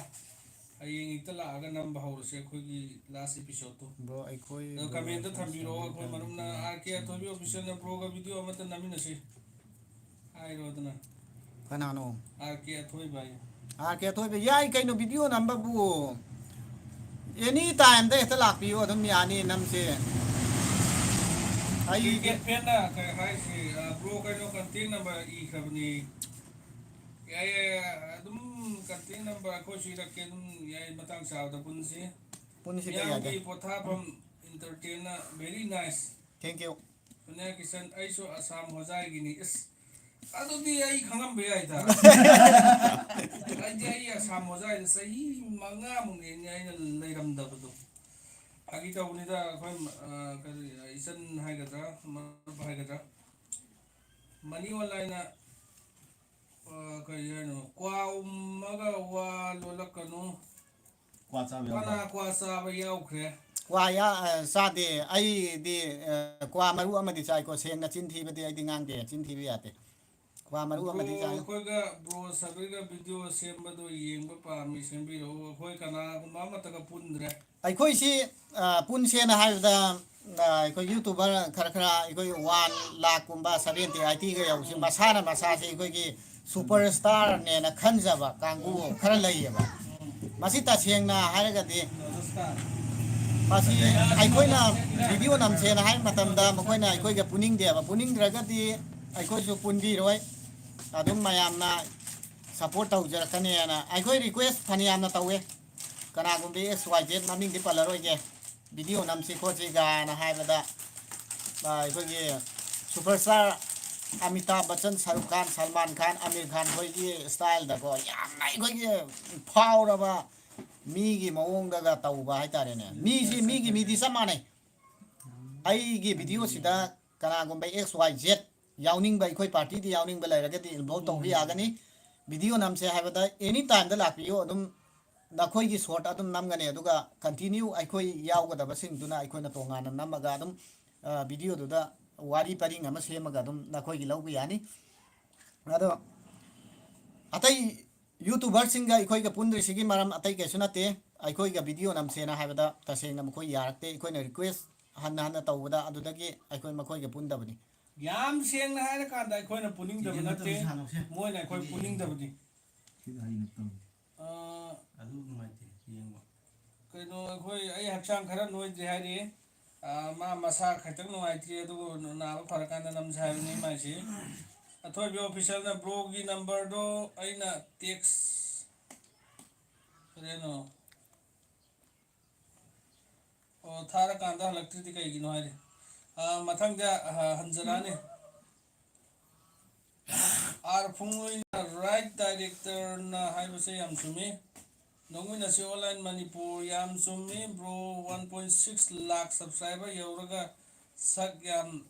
ꯍꯌꯦꯡ ꯍꯦꯛꯇ ꯂꯥꯛꯑꯒ ꯅꯝꯕ ꯍꯧꯔꯁꯦ ꯑꯩꯈꯣꯏꯒꯤ ꯂꯥꯁ ꯏꯄꯤꯁꯣꯠꯇꯣ ꯕ꯭ꯔꯣ ꯑꯩꯈꯣꯏ ꯑꯗꯣ ꯀꯃꯦꯟꯇ ꯊꯝꯕꯤꯔꯛꯑꯣ ꯑꯩꯈꯣꯏ ꯃꯔꯨꯞꯅ ꯑꯥꯔ ꯀꯦ ꯑꯊꯣꯏꯕꯤ ꯑꯣꯐꯤꯁꯤꯌꯦꯜꯅ ꯕ꯭ꯔꯣꯒ ꯚꯤꯗꯤꯑꯣ ꯑꯃꯇ ꯅꯝꯃꯤꯟꯅꯁꯤ ꯍꯥꯏꯔꯣ ꯑꯗꯨꯅ ꯀꯅꯥꯅꯣ ꯑꯥꯔ ꯀꯦ ꯑꯊꯣꯏꯕ ꯍꯥꯏꯌꯨ ꯑꯥꯔ ꯀꯦ ꯑꯊꯣꯏꯕ ꯌꯥꯏ ꯀꯩꯅꯣ ꯚꯤꯗꯤꯑꯣ ꯅꯝꯕꯕꯨ ꯑꯦꯅꯤ ꯇꯥꯏꯝꯗ ꯍꯦꯛꯇ ꯂꯥꯛꯄꯤꯌꯨ ꯑꯗꯨꯝ ꯌꯥꯅꯤ ꯅꯝꯁꯦ ꯑꯩꯒꯤ ꯀ꯭ꯔꯤꯀꯦꯠ ꯐꯦꯟꯅ ꯀꯩ ꯍꯥꯏꯁꯤ ꯕ꯭ꯔꯣ ꯀꯩꯅꯣ ꯀꯟꯇꯦꯛ ꯅꯝꯕꯔ ꯏꯈ꯭ꯔꯕꯅꯤ ꯌꯥꯏ ꯑꯗꯨꯝ ꯀꯟꯇꯦꯛ ꯅꯝꯕꯔ ꯑꯩꯈꯣꯏꯁꯨ ꯏꯔꯛꯀꯦ ꯑꯗꯨꯝ ꯌꯥꯏ ꯃꯇꯥꯡ ꯆꯥꯕꯗ ꯄꯨꯟꯁꯤ ꯄꯨꯟꯁꯤꯗ ꯌꯥꯗꯦ ꯃꯤꯌꯥꯝꯒꯤ ꯄꯣꯊꯥꯐꯝ ꯏꯟꯇꯔꯇꯦꯟꯅ very nice thank you Sonia Kishan ꯑꯩꯁꯨ ꯑꯁꯥꯝ ꯍꯣꯖꯥꯏꯒꯤꯅꯤ ꯏꯁ ꯑꯗꯨꯗꯤ ꯑꯩ ꯈꯪꯉꯝꯕ ꯌꯥꯏꯗ ꯑꯩ ꯑꯁꯥꯝ ꯍꯣꯖꯥꯏꯗ ꯆꯍꯤ 5 ꯑꯩꯅ ꯂꯩꯔꯝꯗꯕꯗꯣ ꯐꯥꯒꯤ ꯇꯧꯕꯅꯤꯗ ꯑꯩꯈꯣꯏ ꯀꯔꯤ ꯏꯆꯟ ꯍꯥꯏꯒꯗ꯭ꯔꯥ ꯃꯔꯨꯞ ꯍꯥꯏꯒꯗ꯭ꯔꯥ ꯃꯅꯤ ꯑꯣꯟꯂꯥꯏꯟꯅ ꯀꯔꯤ ꯍꯥꯏꯅꯣ ꯀ꯭ꯋꯥ ꯎꯝꯃꯒ ꯋꯥ ꯂꯣꯜꯂꯛꯀꯅꯨ ꯀ꯭ꯋꯥ ꯆꯥꯕ ꯀꯅꯥ ꯌꯥꯎꯕ꯭ꯔꯥ ꯀ꯭ꯋꯥ ꯆꯥꯕ ꯌꯥꯎꯈ꯭ꯔꯦ ꯀ꯭ꯋꯥ ꯆꯥꯗꯦ ꯑꯩꯗꯤ ꯀ꯭ꯋꯥ ꯃꯔꯨ ꯑꯃꯗꯤ ꯆꯥꯏꯀꯣ ꯁꯦꯡꯅ ꯆꯤꯟ ꯊꯤꯕꯗꯤ ꯑꯩꯗꯤ ꯉꯥꯡꯗꯦ ꯆꯤꯟ ꯊꯤꯕ ꯌꯥꯗꯦ ꯀ꯭ꯋꯥ ꯃꯔꯨ ꯕ꯭ꯔꯣ ꯑꯃꯗꯤ ꯆꯥꯏ ꯑꯩꯈꯣꯏꯒ ꯕ꯭ꯔꯣ ꯁꯕꯤꯔꯒ ꯚꯤꯗꯤꯑꯣ ꯁꯦꯝꯕꯗꯣ ꯌꯦꯡꯕ ꯄꯥꯝꯃꯤ ꯁꯦꯝꯕꯤꯔꯛꯎ ꯑꯩꯈꯣꯏ ꯀꯅꯥꯒꯨꯝꯕ ꯑꯃꯠꯇꯒ ꯄꯨꯟꯗ꯭ꯔꯦ ꯑꯩꯈꯣꯏꯁꯤ ꯄꯨꯟꯁꯦꯅ ꯍꯥꯏꯕꯗ ꯑꯩꯈꯣꯏ ꯌꯨꯇꯨꯕꯔ ꯈꯔ ꯑꯩꯈꯣꯏ 1 ꯂꯥꯈꯀꯨꯝꯕ 70-80ꯒ ꯌꯧꯁꯤ ꯃꯁꯥꯅ ꯃꯁꯥꯁꯤ ꯑꯩꯈꯣꯏꯒꯤ ꯁꯨꯄꯔ ꯁ꯭ꯇꯥꯔꯅꯦꯅ ꯈꯟꯖꯕ ꯀꯥꯡꯕꯨ ꯈꯔ ꯂꯩꯌꯦꯕ ꯃꯁꯤ ꯇꯁꯦꯡꯅ ꯍꯥꯏꯔꯒꯗꯤ ꯃꯁꯤ ꯑꯩꯈꯣꯏꯅ ꯚꯤꯗꯤꯑꯣ ꯅꯝꯁꯦꯅ ꯍꯥꯏꯕ ꯃꯇꯝꯗ ꯃꯈꯣꯏꯅ ꯑꯩꯈꯣꯏꯒ ꯄꯨꯅꯤꯡꯗꯦꯕ ꯄꯨꯅꯤꯡꯗ꯭ꯔꯒꯗꯤ ꯑꯩꯈꯣꯏꯁꯨ ꯄꯨꯟꯕꯤꯔꯣꯏ ꯑꯗꯨꯝ ꯃꯌꯥꯝꯅ ꯁꯞꯄꯣꯔꯠ ꯇꯧꯖꯔꯛꯀꯅꯤꯅ ꯑꯩꯈꯣꯏ ꯔꯤꯀ꯭ꯋꯦꯁ ꯐꯅꯌꯥꯝꯅ ꯇꯧꯋꯦ ꯀꯅꯥꯒꯨꯝꯕ XYZ ꯃꯃꯤꯡꯗꯤ ꯄꯜꯂꯔꯣꯏꯒꯦ ꯚꯤꯗꯤꯑꯣ ꯅꯝꯁꯤ ꯈꯣꯠꯁꯤ ꯒꯥꯏꯅ ꯍꯥꯏꯕꯗ ꯑꯩꯈꯣꯏꯒꯤ ꯁꯨꯄꯔꯁ꯭ꯇꯥꯔ ꯑꯃꯤꯇꯥꯕ ꯕꯆꯟ ꯁꯔꯨꯛ ꯈꯥꯟ ꯁꯜꯃꯥꯟ ꯈꯥꯟ ꯑꯃꯤꯔ ꯈꯥꯟ ꯈꯣꯏꯒꯤ ꯁ꯭ꯇꯥꯏꯜꯗꯀꯣ ꯌꯥꯝꯅ ꯑꯩꯈꯣꯏꯒꯤ ꯐꯥꯎꯔꯕ ꯃꯤꯒꯤ ꯃꯑꯣꯡꯗꯒ ꯇꯧꯕ ꯍꯥꯏꯇꯥꯔꯦꯅꯦ ꯃꯤꯒꯤ ꯃꯤꯗꯤ ꯆꯞ ꯃꯥꯟꯅꯩ ꯑꯩꯒꯤ ꯚꯤꯗꯤꯑꯣꯁꯤꯗ ꯀꯅꯥꯒꯨꯝꯕ XYZ ꯌꯥꯎꯅꯤꯡꯕ ꯑꯩꯈꯣꯏ ꯄꯥꯔꯇꯤꯗꯤ ꯌꯥꯎꯅꯤꯡꯕ ꯂꯩꯔꯒꯗꯤ ꯏꯟꯚꯣꯜቭ ꯇꯧꯕ ꯌꯥꯒꯅꯤ ꯚꯤꯗꯤꯑꯣ ꯅꯝꯁꯦ ꯍꯥꯏꯕꯗ ꯑꯦꯅꯤ ꯇꯥꯏꯝꯗ ꯂꯥꯛꯄꯤꯌꯨ ꯑꯗꯨꯝ ꯅꯈꯣꯏꯒꯤ ꯁꯣꯔꯠ ꯑꯗꯨꯝ ꯅꯝꯒꯅꯤ ꯑꯗꯨꯒ ꯀꯟꯇꯤꯅ꯭ꯌꯨ ꯑꯩꯈꯣꯏ ꯌꯥꯎꯒꯗꯕꯁꯤꯡꯗꯨꯅ ꯑꯩꯈꯣꯏꯅ ꯇꯣꯉꯥꯟꯅ ꯅꯝꯃꯒ ꯑꯗꯨꯝ ꯚꯤꯗꯤꯑꯣꯗꯨꯗ ꯋꯥꯔꯤ ꯄꯔꯤꯡ ꯑꯃ ꯁꯦꯝꯃꯒ ꯑꯗꯨꯝ ꯅꯈꯣꯏꯒꯤ ꯂꯧꯕ ꯌꯥꯅꯤ ꯑꯗꯣ ꯑꯇꯩ ꯌꯨꯇꯨꯕꯔꯁꯤꯡꯒ ꯑꯩꯈꯣꯏꯒ ꯄꯨꯟꯗ꯭ꯔꯤꯁꯤꯒꯤ ꯃꯔꯝ ꯑꯇꯩ ꯀꯩꯁꯨ ꯅꯠꯇꯦ ꯑꯩꯈꯣꯏꯒ ꯚꯤꯗꯤꯑꯣ ꯅꯝꯁꯦꯅ ꯍꯥꯏꯕꯗ ꯇꯁꯦꯡꯅ ꯃꯈꯣꯏ ꯌꯥꯔꯛꯇꯦ ꯑꯩꯈꯣꯏꯅ ꯔꯤꯀ꯭ꯋꯦꯁ ꯍꯟꯅ ꯇꯧꯕꯗ ꯑꯗꯨꯗꯒꯤ ꯑꯩꯈꯣꯏ ꯃꯈꯣꯏꯒ ꯄꯨꯟꯗꯕꯅꯤ ꯌꯥꯝ ꯁꯦꯡꯅ ꯍꯥꯏꯔꯀꯥꯟꯗ ꯑꯩꯈꯣꯏꯅ ꯄꯨꯅꯤꯡꯗꯕ ꯅꯠꯇꯦ ꯃꯣꯏꯅ ꯑꯩꯈꯣꯏ ꯄꯨꯅꯤꯡꯗꯕꯅꯤ ꯁꯤꯗ ꯍꯩꯅ ꯇꯧ ꯑꯥ, ꯑꯗꯨ ꯅꯨꯡꯉꯥꯏꯇꯦ ꯌꯦꯡꯕ ꯀꯩꯅꯣ ꯑꯩꯈꯣꯏ ꯑꯩ ꯍꯛꯆꯥꯡ ꯈꯔ ꯅꯣꯏꯗ꯭ꯔꯤ ꯍꯥꯏꯔꯤ ꯃꯥ ꯃꯁꯥ ꯈꯤꯇꯪ ꯅꯨꯡꯉꯥꯏꯇ꯭ꯔꯤ ꯑꯗꯨꯕꯨ ꯅꯥꯕ ꯐꯔꯀꯥꯟꯗ ꯅꯝꯁꯦ ꯍꯥꯏꯕꯅꯤ ꯃꯥꯏꯁꯤ ꯑꯊꯣꯏꯕꯤ ꯑꯣꯐꯤꯁꯤꯌꯦꯜꯅ ꯕ꯭ꯔꯣꯒꯤ ꯅꯝꯕꯔꯗꯣ ꯑꯩꯅ ꯇꯦꯛꯁ ꯀꯔꯤꯅꯣ ꯑꯣ ꯊꯥꯔꯀꯥꯟꯗ ꯍꯜꯂꯛꯇ꯭ꯔꯤꯗꯤ ꯀꯩꯒꯤꯅꯣ ꯍꯥꯏꯔꯤ ꯃꯊꯪꯗ ꯍꯟꯖꯔꯛꯑꯅꯤ ꯑꯥꯔ ꯐꯨꯡꯂꯣꯏꯅ ꯔꯥꯏꯠ ꯗꯥꯏꯔꯦꯛꯇꯔꯅ ꯍꯥꯏꯕꯁꯦ ꯌꯥꯝ ꯆꯨꯝꯃꯤ ꯅꯣꯡꯃꯩꯅꯁꯤ ꯑꯣꯟꯂꯥꯏꯟ ꯃꯅꯤꯄꯨꯔ ꯌꯥꯝ ꯆꯨꯝꯃꯤ ꯕ꯭ꯔꯣ 1.6 ꯂꯥꯛ ꯁꯕꯁꯀ꯭ꯔꯥꯏꯕꯔ ꯌꯧꯔꯒ ꯁꯛ ꯌꯥꯝ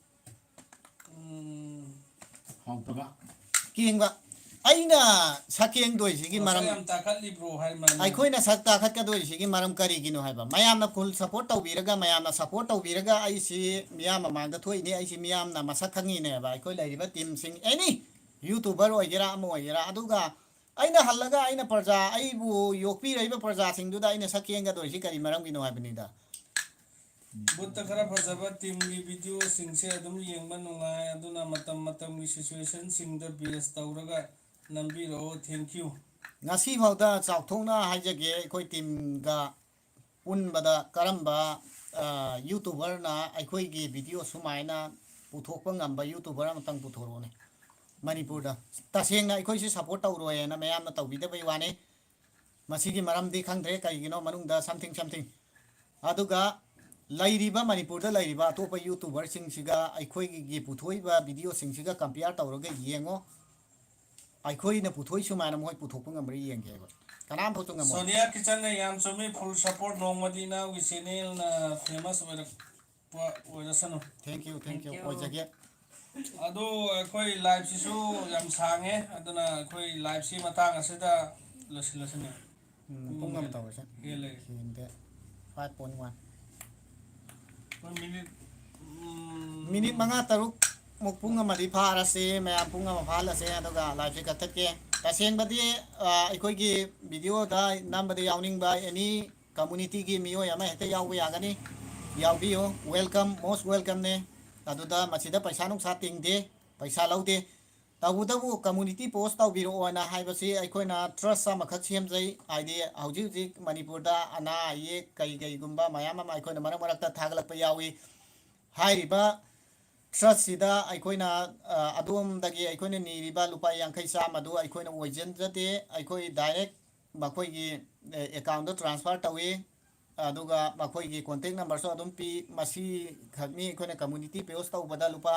ꯍꯥꯎꯇꯕ ꯀꯦꯡꯕ ꯑꯩꯅ ꯁꯛꯀꯦꯡꯗꯣꯏꯁꯤꯒꯤ ꯁꯛ ꯃꯔꯝ ꯌꯥꯝ ꯇꯥꯈꯠꯂꯤ ꯕ꯭ꯔꯣ ꯍꯥꯏ ꯃꯔꯝ ꯑꯩꯈꯣꯏꯅ ꯁꯛ ꯇꯥꯈꯠꯀꯗꯣꯏꯁꯤꯒꯤ ꯃꯔꯝ ꯀꯔꯤꯒꯤꯅꯣ ꯍꯥꯏꯕ ꯃꯌꯥꯝꯅ ꯐꯨꯜ ꯁꯞꯄꯣꯔꯠ ꯇꯧꯕꯤꯔꯒ ꯃꯌꯥꯝꯅ ꯁꯞꯄꯣꯔꯠ ꯇꯧꯕꯤꯔꯒ ꯑꯩꯁꯤ ꯃꯤꯌꯥꯝ ꯃꯃꯥꯡꯗ ꯊꯣꯛꯏꯅꯤ ꯑꯩꯁꯤ ꯃꯤꯌꯥꯝꯅ ꯃꯁꯛ ꯈꯪꯉꯤꯅꯦꯕ ꯑꯩꯈꯣꯏ ꯂꯩꯔꯤꯕ ꯇꯤꯝꯁꯤꯡ ꯑꯦꯅꯤ ꯌꯨꯇꯨꯕꯔ ꯑꯣꯏꯒꯦꯔꯥ ꯑꯃ ꯑꯣꯏꯒꯦꯔꯥ ꯑꯗꯨꯒ ꯑꯩꯅ ꯍꯜꯂꯒ ꯑꯩꯅ ꯄ꯭ꯔꯖꯥ ꯑꯩꯕꯨ ꯌꯣꯛꯄꯤꯔꯛꯏꯕ ꯄ꯭ꯔꯖꯥꯁꯤꯡꯗꯨꯗ ꯑꯩꯅ ꯁꯛꯀꯦꯡꯒꯗꯣꯏꯁꯤ ꯀꯔꯤ ꯃꯔꯝꯒꯤꯅꯣ ꯍꯥꯏꯕꯅꯤꯗ ꯕꯨꯠꯇ ꯈꯔ ꯐꯖꯕ ꯇꯤꯝꯒꯤ ꯚꯤꯗꯤꯑꯣꯁꯤꯡꯁꯦ ꯑꯗꯨꯝ ꯌꯦꯡꯕ ꯅꯨꯡꯉꯥꯏ ꯑꯗꯨꯅ ꯃꯇꯝ ꯃꯇꯝꯒꯤ ꯁꯤꯆꯨꯋꯦꯁꯟꯁꯤꯡꯗ ꯕꯦꯁ ꯇꯧꯔꯒ ꯅꯝꯕꯤꯔꯛꯑꯣ ꯊꯦꯡꯀ꯭ꯌꯨ ꯉꯁꯤꯐꯥꯎꯗ ꯆꯥꯎꯊꯣꯛꯅ ꯍꯥꯏꯖꯒꯦ ꯑꯩꯈꯣꯏ ꯇꯤꯝꯒ ꯄꯨꯟꯕꯗ ꯀꯔꯝꯕ ꯌꯨꯇꯨꯕꯔꯅ ꯑꯩꯈꯣꯏꯒꯤ ꯚꯤꯗꯤꯑꯣ ꯁꯨꯃꯥꯏꯅ ꯄꯨꯊꯣꯛꯄ ꯉꯝꯕ ꯌꯨꯇꯨꯕꯔ ꯑꯃꯇꯪ ꯄꯨꯊꯣꯔꯛꯑꯣꯅꯦ ꯃꯅꯤꯄꯨꯔꯗ ꯇꯁꯦꯡꯅ ꯑꯩꯈꯣꯏꯁꯤ ꯁꯞꯄꯣꯔꯠ ꯇꯧꯔꯣꯏꯅ ꯃꯌꯥꯝꯅ ꯇꯧꯕꯤꯗꯕꯩ ꯋꯥꯅꯤ ꯃꯁꯤꯒꯤ ꯃꯔꯝꯗꯤ ꯈꯪꯗ꯭ꯔꯦ ꯀꯩꯒꯤꯅꯣ ꯃꯅꯨꯡꯗ ꯁꯝꯊꯤꯡ ꯑꯗꯨꯒ ꯂꯩꯔꯤꯕ ꯃꯅꯤꯄꯨꯔꯗ ꯂꯩꯔꯤꯕ ꯑꯇꯣꯞꯄ ꯌꯨꯇꯨꯕꯔꯁꯤꯡꯁꯤꯒ ꯑꯩꯈꯣꯏꯒꯤ ꯄꯨꯊꯣꯛꯏꯕ ꯚꯤꯗꯤꯑꯣꯁꯤꯡꯁꯤꯒ ꯀꯝꯄꯤꯌꯥꯔ ꯇꯧꯔꯒ ꯌꯦꯡꯉꯣ ꯑꯩꯈꯣꯏꯅ ꯄꯨꯊꯣꯛꯏ ꯁꯨꯃꯥꯏꯅ ꯃꯣꯏ ꯄꯨꯊꯣꯛꯄ ꯉꯝꯕ꯭ꯔꯥ ꯌꯦꯡꯒꯦꯕ ꯀꯅꯥꯝꯐꯥꯎꯇ ꯉꯝꯃꯣꯏ ꯁꯣꯅꯤꯌꯥ ꯀꯤꯆꯟꯅ ꯌꯥꯝ ꯆꯨꯝꯃꯤ ꯐꯨꯜ ꯁꯞꯄꯣꯔꯠ ꯅꯣꯡꯃꯗꯤ ꯏꯅꯥꯎꯒꯤ ꯆꯦꯅꯦꯜꯅ ꯐꯦꯃꯁ ꯑꯣꯏꯔꯛꯄ ꯑꯣꯏꯔꯁꯅꯨ ꯊꯦꯡꯛ ꯌꯨ ꯊꯦꯡꯛ ꯌꯨ ꯑꯣꯏꯖꯒꯦ ꯑꯗꯨ ꯑꯩꯈꯣꯏ ꯂꯥꯏꯚꯁꯤꯁꯨ ꯌꯥꯝ ꯁꯥꯡꯉꯦ ꯑꯗꯨꯅ ꯑꯩꯈꯣꯏ ꯂꯥꯏꯚꯁꯤ ꯃꯇꯥꯡ ꯑꯁꯤꯗ ꯂꯣꯏꯁꯤꯜꯂꯁꯤꯅꯦ ꯄꯨꯡ ꯑꯃ ꯇꯧꯔꯁꯦ ꯍꯦꯜꯂꯦ ꯍꯦꯟꯗꯦ 5.1 ꯑꯩꯈꯣꯏ ꯃꯤꯅꯤꯠ ꯃꯤꯅꯤꯠ 5-6 ꯄꯨꯡ ꯑꯃꯗꯤ ꯐꯥꯔꯁꯤ ꯃꯌꯥꯝ ꯄꯨꯡ ꯑꯃ ꯐꯥꯍꯜꯂꯁꯦ ꯑꯗꯨꯒ ꯂꯥꯏꯚꯁꯦ ꯀꯛꯊꯠꯀꯦ ꯇꯁꯦꯡꯕꯗꯤ ꯑꯩꯈꯣꯏꯒꯤ ꯚꯤꯗꯤꯑꯣꯗ ꯅꯝꯕꯗ ꯌꯥꯎꯅꯤꯡꯕ ꯑꯦꯅꯤ ꯀꯝꯃꯨꯅꯤꯇꯤꯒꯤ ꯃꯤꯑꯣꯏ ꯑꯃ ꯍꯦꯛꯇ ꯌꯥꯎꯕ ꯌꯥꯒꯅꯤ ꯌꯥꯎꯕꯤꯌꯨ ꯋꯦꯜꯀꯝ ꯃꯣꯁ ꯋꯦꯜꯀꯝꯅꯦ ꯑꯗꯨꯗ ꯃꯁꯤꯗ ꯄꯩꯁꯥ ꯅꯨꯡꯁꯥ ꯇꯤꯡꯗꯦ ꯄꯩꯁా ꯂꯧꯗꯦ ꯇꯧꯕꯇꯕꯨ ꯀꯝꯃꯨꯅꯤꯇꯤ ꯄꯣꯁ ꯇꯧꯕꯤꯔꯛꯑꯣꯅ ꯍꯥꯏꯕꯁꯤ ꯑꯩꯈꯣꯏꯅ ꯇ꯭ꯔꯁ ꯑꯃꯈꯛ ꯁꯦꯝꯖꯩ ꯍꯥꯏꯗꯤ ꯍꯧꯖꯤꯛ ꯍꯧꯖꯤꯛ ꯃꯅꯤꯄꯨꯔꯗ ꯑꯅꯥ ꯑꯌꯦꯛ ꯀꯩꯒꯨꯝꯕ ꯃꯌꯥꯝ ꯑꯃ ꯑꯩꯈꯣꯏꯅ ꯃꯔꯛ ꯃꯔꯛꯇ ꯊꯥꯒꯠꯂꯛꯄ ꯌꯥꯎꯏ ꯍꯥꯏꯔꯤꯕ ꯇ꯭ꯔꯁꯁꯤꯗ ꯑꯩꯈꯣꯏꯅ ꯑꯗꯣꯝꯗꯒꯤ ꯑꯩꯈꯣꯏꯅ ꯅꯤꯔꯤꯕ ꯂꯨꯄꯥ 50 ꯆꯥꯝꯃꯗꯨ ꯑꯩꯈꯣꯏꯅ ꯑꯣꯏꯖꯟꯖꯗꯦ ꯑꯩꯈꯣꯏ ꯗꯥꯏꯔꯦꯛ ꯃꯈꯣꯏꯒꯤ ꯑꯦꯀꯥꯎꯟꯗ ꯇ꯭ꯔꯥꯟꯁꯐꯔ ꯇꯧꯏ ꯑꯗꯨꯒ ꯃꯈꯣꯏꯒꯤ ꯀꯣꯟꯇꯦꯛ ꯅꯝꯕꯔꯁꯨ ꯑꯗꯨꯝ ꯄꯤ ꯃꯁꯤ ꯈꯛꯅꯤ ꯑꯩꯈꯣꯏꯅ ꯀꯝꯃꯨꯅꯤꯇꯤ ꯄꯣꯁ ꯇꯧꯕꯗ ꯂꯨꯄꯥ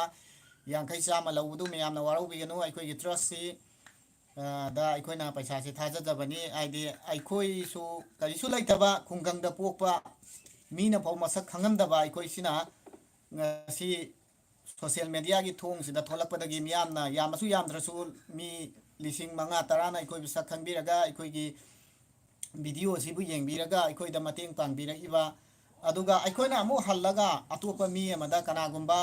50 ꯆꯥꯝꯃ ꯂꯧꯕꯗꯨ ꯃꯌꯥꯝꯅ ꯋꯥꯔꯧꯕꯤꯒꯅꯨ ꯑꯩꯈꯣꯏꯒꯤ ꯇ꯭ꯔꯁꯁꯤ ꯗ ꯑꯩꯈꯣꯏꯅ ꯄꯩꯁꯥꯁꯤ ꯊꯥꯖꯗꯕꯅꯤ ꯍꯥꯏꯗꯤ ꯑꯩꯈꯣꯏꯁꯨ ꯀꯔꯤꯁꯨ ꯂꯩꯇꯕ ꯈꯨꯡꯒꯪꯗ ꯄꯣꯛꯄ ꯃꯤꯅ ꯐꯥꯎ ꯃꯁꯛ ꯈꯪꯉꯝꯗꯕ ꯑꯩꯈꯣꯏꯁꯤꯅ ꯉꯁꯤ ꯁꯣꯁꯤꯌꯦꯜ ꯃꯦꯗꯤꯌꯥꯒꯤ ꯊꯣꯡꯁꯤꯗ ꯊꯣꯛꯂꯛꯄꯗꯒꯤ ꯃꯤꯌꯥꯝꯅ ꯌꯥꯝꯃꯁꯨ ꯌꯥꯝꯗ꯭ꯔꯁꯨ ꯃꯤ 5,000-10,000ꯅ ꯑꯩꯈꯣꯏꯕꯨ ꯁꯛ ꯈꯪꯕꯤꯔꯒ ꯑꯩꯈꯣꯏꯒꯤ ꯚꯤꯗꯤꯑꯣꯁꯤꯕꯨ ꯌꯦꯡꯕꯤꯔꯒ ꯑꯩꯈꯣꯏꯗ ꯃꯇꯦꯡ ꯄꯥꯡꯕꯤꯔꯛꯏꯕ ꯑꯗꯨꯒ ꯑꯩꯈꯣꯏꯅ ꯑꯃꯨꯛ ꯍꯜꯂꯒ ꯑꯇꯣꯞꯄ ꯃꯤ ꯑꯃꯗ ꯀꯅꯥꯒꯨꯝꯕ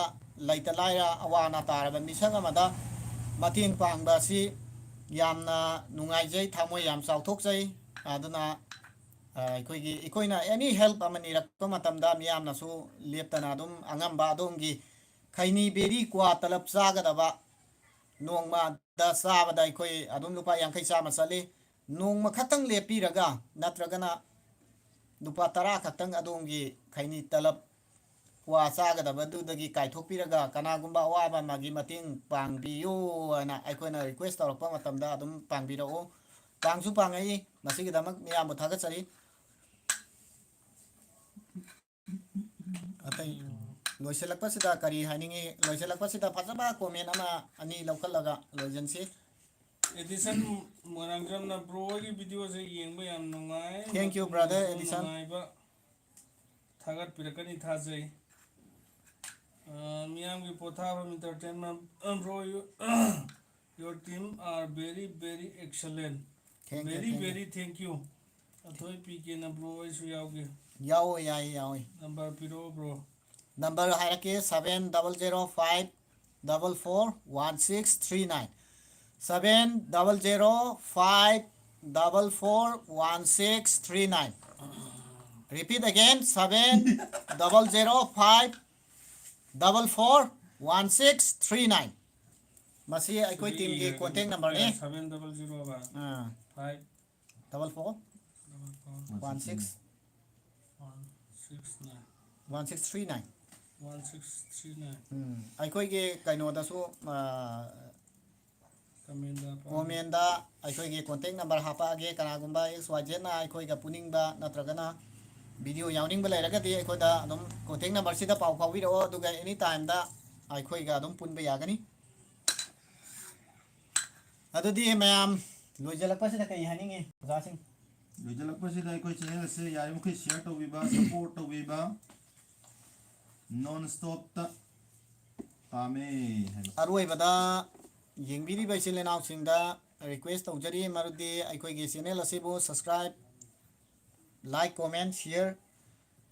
ꯂꯩꯇ ꯂꯥꯏꯔ ꯑꯋꯥ ꯑꯅꯥ ꯇꯥꯔꯕ ꯃꯤꯁꯛ ꯑꯃꯗ ꯃꯇꯦꯡ ꯄꯥꯡꯕ ꯑꯁꯤ ꯌꯥꯝꯅ ꯅꯨꯡꯉꯥꯏꯖꯩ ꯊꯃꯣꯏ ꯌꯥꯝ ꯆꯥꯎꯊꯣꯛꯆꯩ ꯑꯗꯨꯅ ꯑꯩꯈꯣꯏꯅ ꯑꯦꯅꯤ ꯍꯦꯜꯞ ꯑꯃ ꯅꯤꯔꯛꯄ ꯃꯇꯝꯗ ꯃꯤꯌꯥꯝꯅꯁꯨ ꯂꯦꯞꯇꯅ ꯑꯗꯨꯝ ꯑꯉꯝꯕ ꯑꯗꯣꯝꯒꯤ ꯈꯩꯅꯤ ꯕꯦꯔꯤ ꯀ꯭ꯋꯥ ꯇꯂꯞ ꯆꯥꯒꯗꯕ ꯅꯣꯡꯃꯗ ꯆꯥꯕꯗ ꯑꯩꯈꯣꯏ ꯑꯗꯨꯝ ꯂꯨꯄꯥ 50 ꯆꯥꯝꯃ ꯆꯠꯂꯤ ꯅꯣꯡꯃ ꯈꯛꯇꯪ ꯂꯦꯞꯄꯤꯔꯒ ꯅꯠꯇ꯭ꯔꯒꯅ ꯂꯨꯄꯥ 10 ꯈꯛꯇꯪ ꯑꯗꯣꯝꯒꯤ ꯈꯩꯅꯤ ꯇꯂꯞ ꯀ꯭ꯋꯥ ꯆꯥꯒꯗꯕꯗꯨꯗꯒꯤ ꯀꯥꯏꯊꯣꯛꯄꯤꯔꯒ ꯀꯅꯥꯒꯨꯝꯕ ꯑꯋꯥꯕ ꯑꯃꯒꯤ ꯃꯇꯦꯡ ꯄꯥꯡꯕꯤꯌꯨ ꯍꯥꯏꯅ ꯑꯩꯈꯣꯏꯅ ꯔꯤꯀ꯭ꯋꯦꯁ ꯇꯧꯔꯛꯄ ꯃꯇꯝꯗ ꯑꯗꯨꯝ ꯄꯥꯡꯕꯤꯔꯛꯎ ꯄꯥꯡꯁꯨ ꯄꯥꯡꯉꯛꯏ ꯃꯁꯤꯒꯤꯗꯃꯛ ꯃꯤꯌꯥꯝꯕꯨ ꯊꯥꯒꯠꯆꯔꯤ ꯑꯇꯩ ꯂꯣꯏꯁꯤꯜꯂꯛꯄꯁꯤꯗ ꯀꯔꯤ ꯍꯥꯏꯅꯤꯡꯉꯤ ꯂꯣꯏꯁꯤꯜꯂꯛꯄꯁꯤꯗ ꯐꯖꯕ ꯀꯣꯃꯦꯟ ꯑꯃ ꯑꯅꯤ ꯂꯧꯈꯠꯂꯒ ꯂꯣꯏꯖꯟꯁꯤ ꯑꯦꯗꯤꯁꯟ ꯃꯣꯏꯔꯥꯡꯖꯝꯅ ꯕ꯭ꯔꯣ ꯍꯣꯏꯒꯤ ꯚꯤꯗꯤꯑꯣꯁꯦ ꯌꯦꯡꯕ ꯌꯥꯝ ꯅꯨꯡꯉꯥꯏ ꯊꯦꯡꯛ ꯌꯨ ꯕ꯭ꯔꯗꯔ ꯃꯇꯨꯡꯗꯁꯨ ꯑꯦꯗꯤꯁꯟ ꯅꯨꯡꯉꯥꯏꯕ ꯊꯥꯒꯠꯄꯤꯔꯛꯀꯅꯤ ꯊꯥꯖꯩ ꯃꯤꯌꯥꯝꯒꯤ ꯄꯣꯊꯥꯐꯝ entertainment bro your team are very very excellent very thank you ꯑꯊꯣꯏ ꯄꯤ ꯀꯦꯅ ꯕ꯭ꯔꯣ ꯑꯩꯁꯨ ꯌꯥꯎꯒꯦ ꯌꯥꯎꯋꯦ ꯌꯥꯎꯋꯦ ꯅꯝꯕꯔ ꯄꯤꯔꯛꯑꯣ ꯕ꯭ꯔꯣ ꯅꯝꯕꯔ ꯍꯥꯏꯔꯛꯀꯦ 7005441639 7005441639 repeat again 7005441639 मसी अखोई टीम की कॉन्टेक्ट नंबर ने 700 5 44 16 1639 अखोई कईनोदसु कमेंदा अखोई कॉन्टेक्ट नंबर हापागे कनागुंबा XYZ अखोई पुनिंगबा नत्रगना वीडियो यावनिंग लेरगदी अखोदा अदुम कॉन्टेक्ट नंबर सिदा पाउ फाविरो अदुगा एनी टाइम दा अखोईगा अदुम पुनबे यागनी अदुदी मैम लोइजलकपसिदा कई हानिंगे ओजासिंग ꯂꯣꯏꯖꯜꯂꯛꯄꯁꯤꯗ ꯑꯩꯈꯣꯏ ꯆꯦꯅꯦꯜ ꯑꯁꯤ ꯌꯥꯔꯤꯃꯈꯩ ꯁꯤꯌꯔ ꯇꯧꯕꯤꯕ ꯁꯞꯄꯣꯔꯠ ꯇꯧꯕꯤꯕ ꯅꯣꯟ ꯁ꯭ꯇꯣꯞꯇ ꯄꯥꯝꯃꯦ ꯍꯥꯏꯕ ꯑꯔꯣꯏꯕꯗ ꯌꯦꯡꯕꯤꯔꯤꯕ ꯏꯆꯤꯜ ꯏꯅꯥꯎꯁꯤꯡꯗ ꯔꯤꯀ꯭ꯋꯦꯁ ꯇꯧꯖꯔꯤ ꯃꯔꯨꯗꯤ ꯑꯩꯈꯣꯏꯒꯤ ꯆꯦꯅꯦꯜ ꯑꯁꯤꯕꯨ ꯁꯕꯁꯀ꯭ꯔꯥꯏꯕ ꯂꯥꯏꯛ ꯀꯣꯃꯦꯟ ꯁꯤꯌꯔ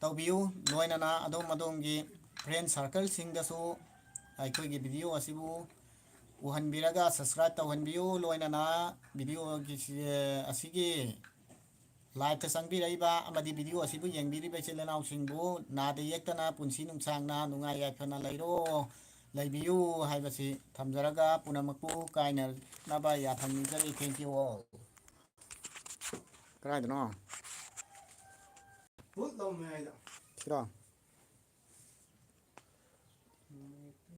ꯇꯧꯕꯤꯌꯨ ꯂꯣꯏꯅꯅ ꯑꯗꯣꯝꯒꯤ ꯐ꯭ꯔꯦꯟ ꯁꯥꯔꯀꯜꯁꯤꯡꯗꯁꯨ ꯑꯩꯈꯣꯏꯒꯤ ꯚꯤꯗꯤꯑꯣ ꯑꯁꯤꯕꯨ ꯎꯍꯟꯕꯤꯔꯒ ꯁꯕꯁꯀ꯭ꯔꯥꯏꯕ ꯇꯧꯍꯟꯕꯤꯌꯨ ꯂꯣꯏꯅꯅ ꯚꯤꯗꯤꯑꯣꯒꯤ ꯑꯁꯤꯒꯤ ꯂꯥꯏꯚꯇ ꯆꯪꯕꯤꯔꯛꯏꯕ ꯑꯃꯗꯤ ꯚꯤꯗꯤꯑꯣ ꯑꯁꯤꯕꯨ ꯌꯦꯡꯕꯤꯔꯤꯕ ꯏꯆꯤꯜ ꯏꯅꯥꯎꯁꯤꯡꯕꯨ ꯅꯥꯗ ꯌꯦꯛꯇꯅ ꯄꯨꯟꯁꯤ ꯅꯨꯡꯁꯥꯡꯅ ꯅꯨꯡꯉꯥꯏ ꯌꯥꯏꯐꯅ ꯂꯩꯕꯤꯌꯨ ꯍꯥꯏꯕꯁꯤ ꯊꯝꯖꯔꯒ ꯄꯨꯝꯅꯃꯛꯄꯨ ꯀꯥꯏꯅꯅꯕ ꯌꯥꯊꯪ ꯅꯤꯖꯔꯤ ꯊꯦꯡꯛ ꯌꯨ ꯑꯣꯜ ꯀꯗꯥꯏꯗꯅꯣ ꯁꯤꯔꯣ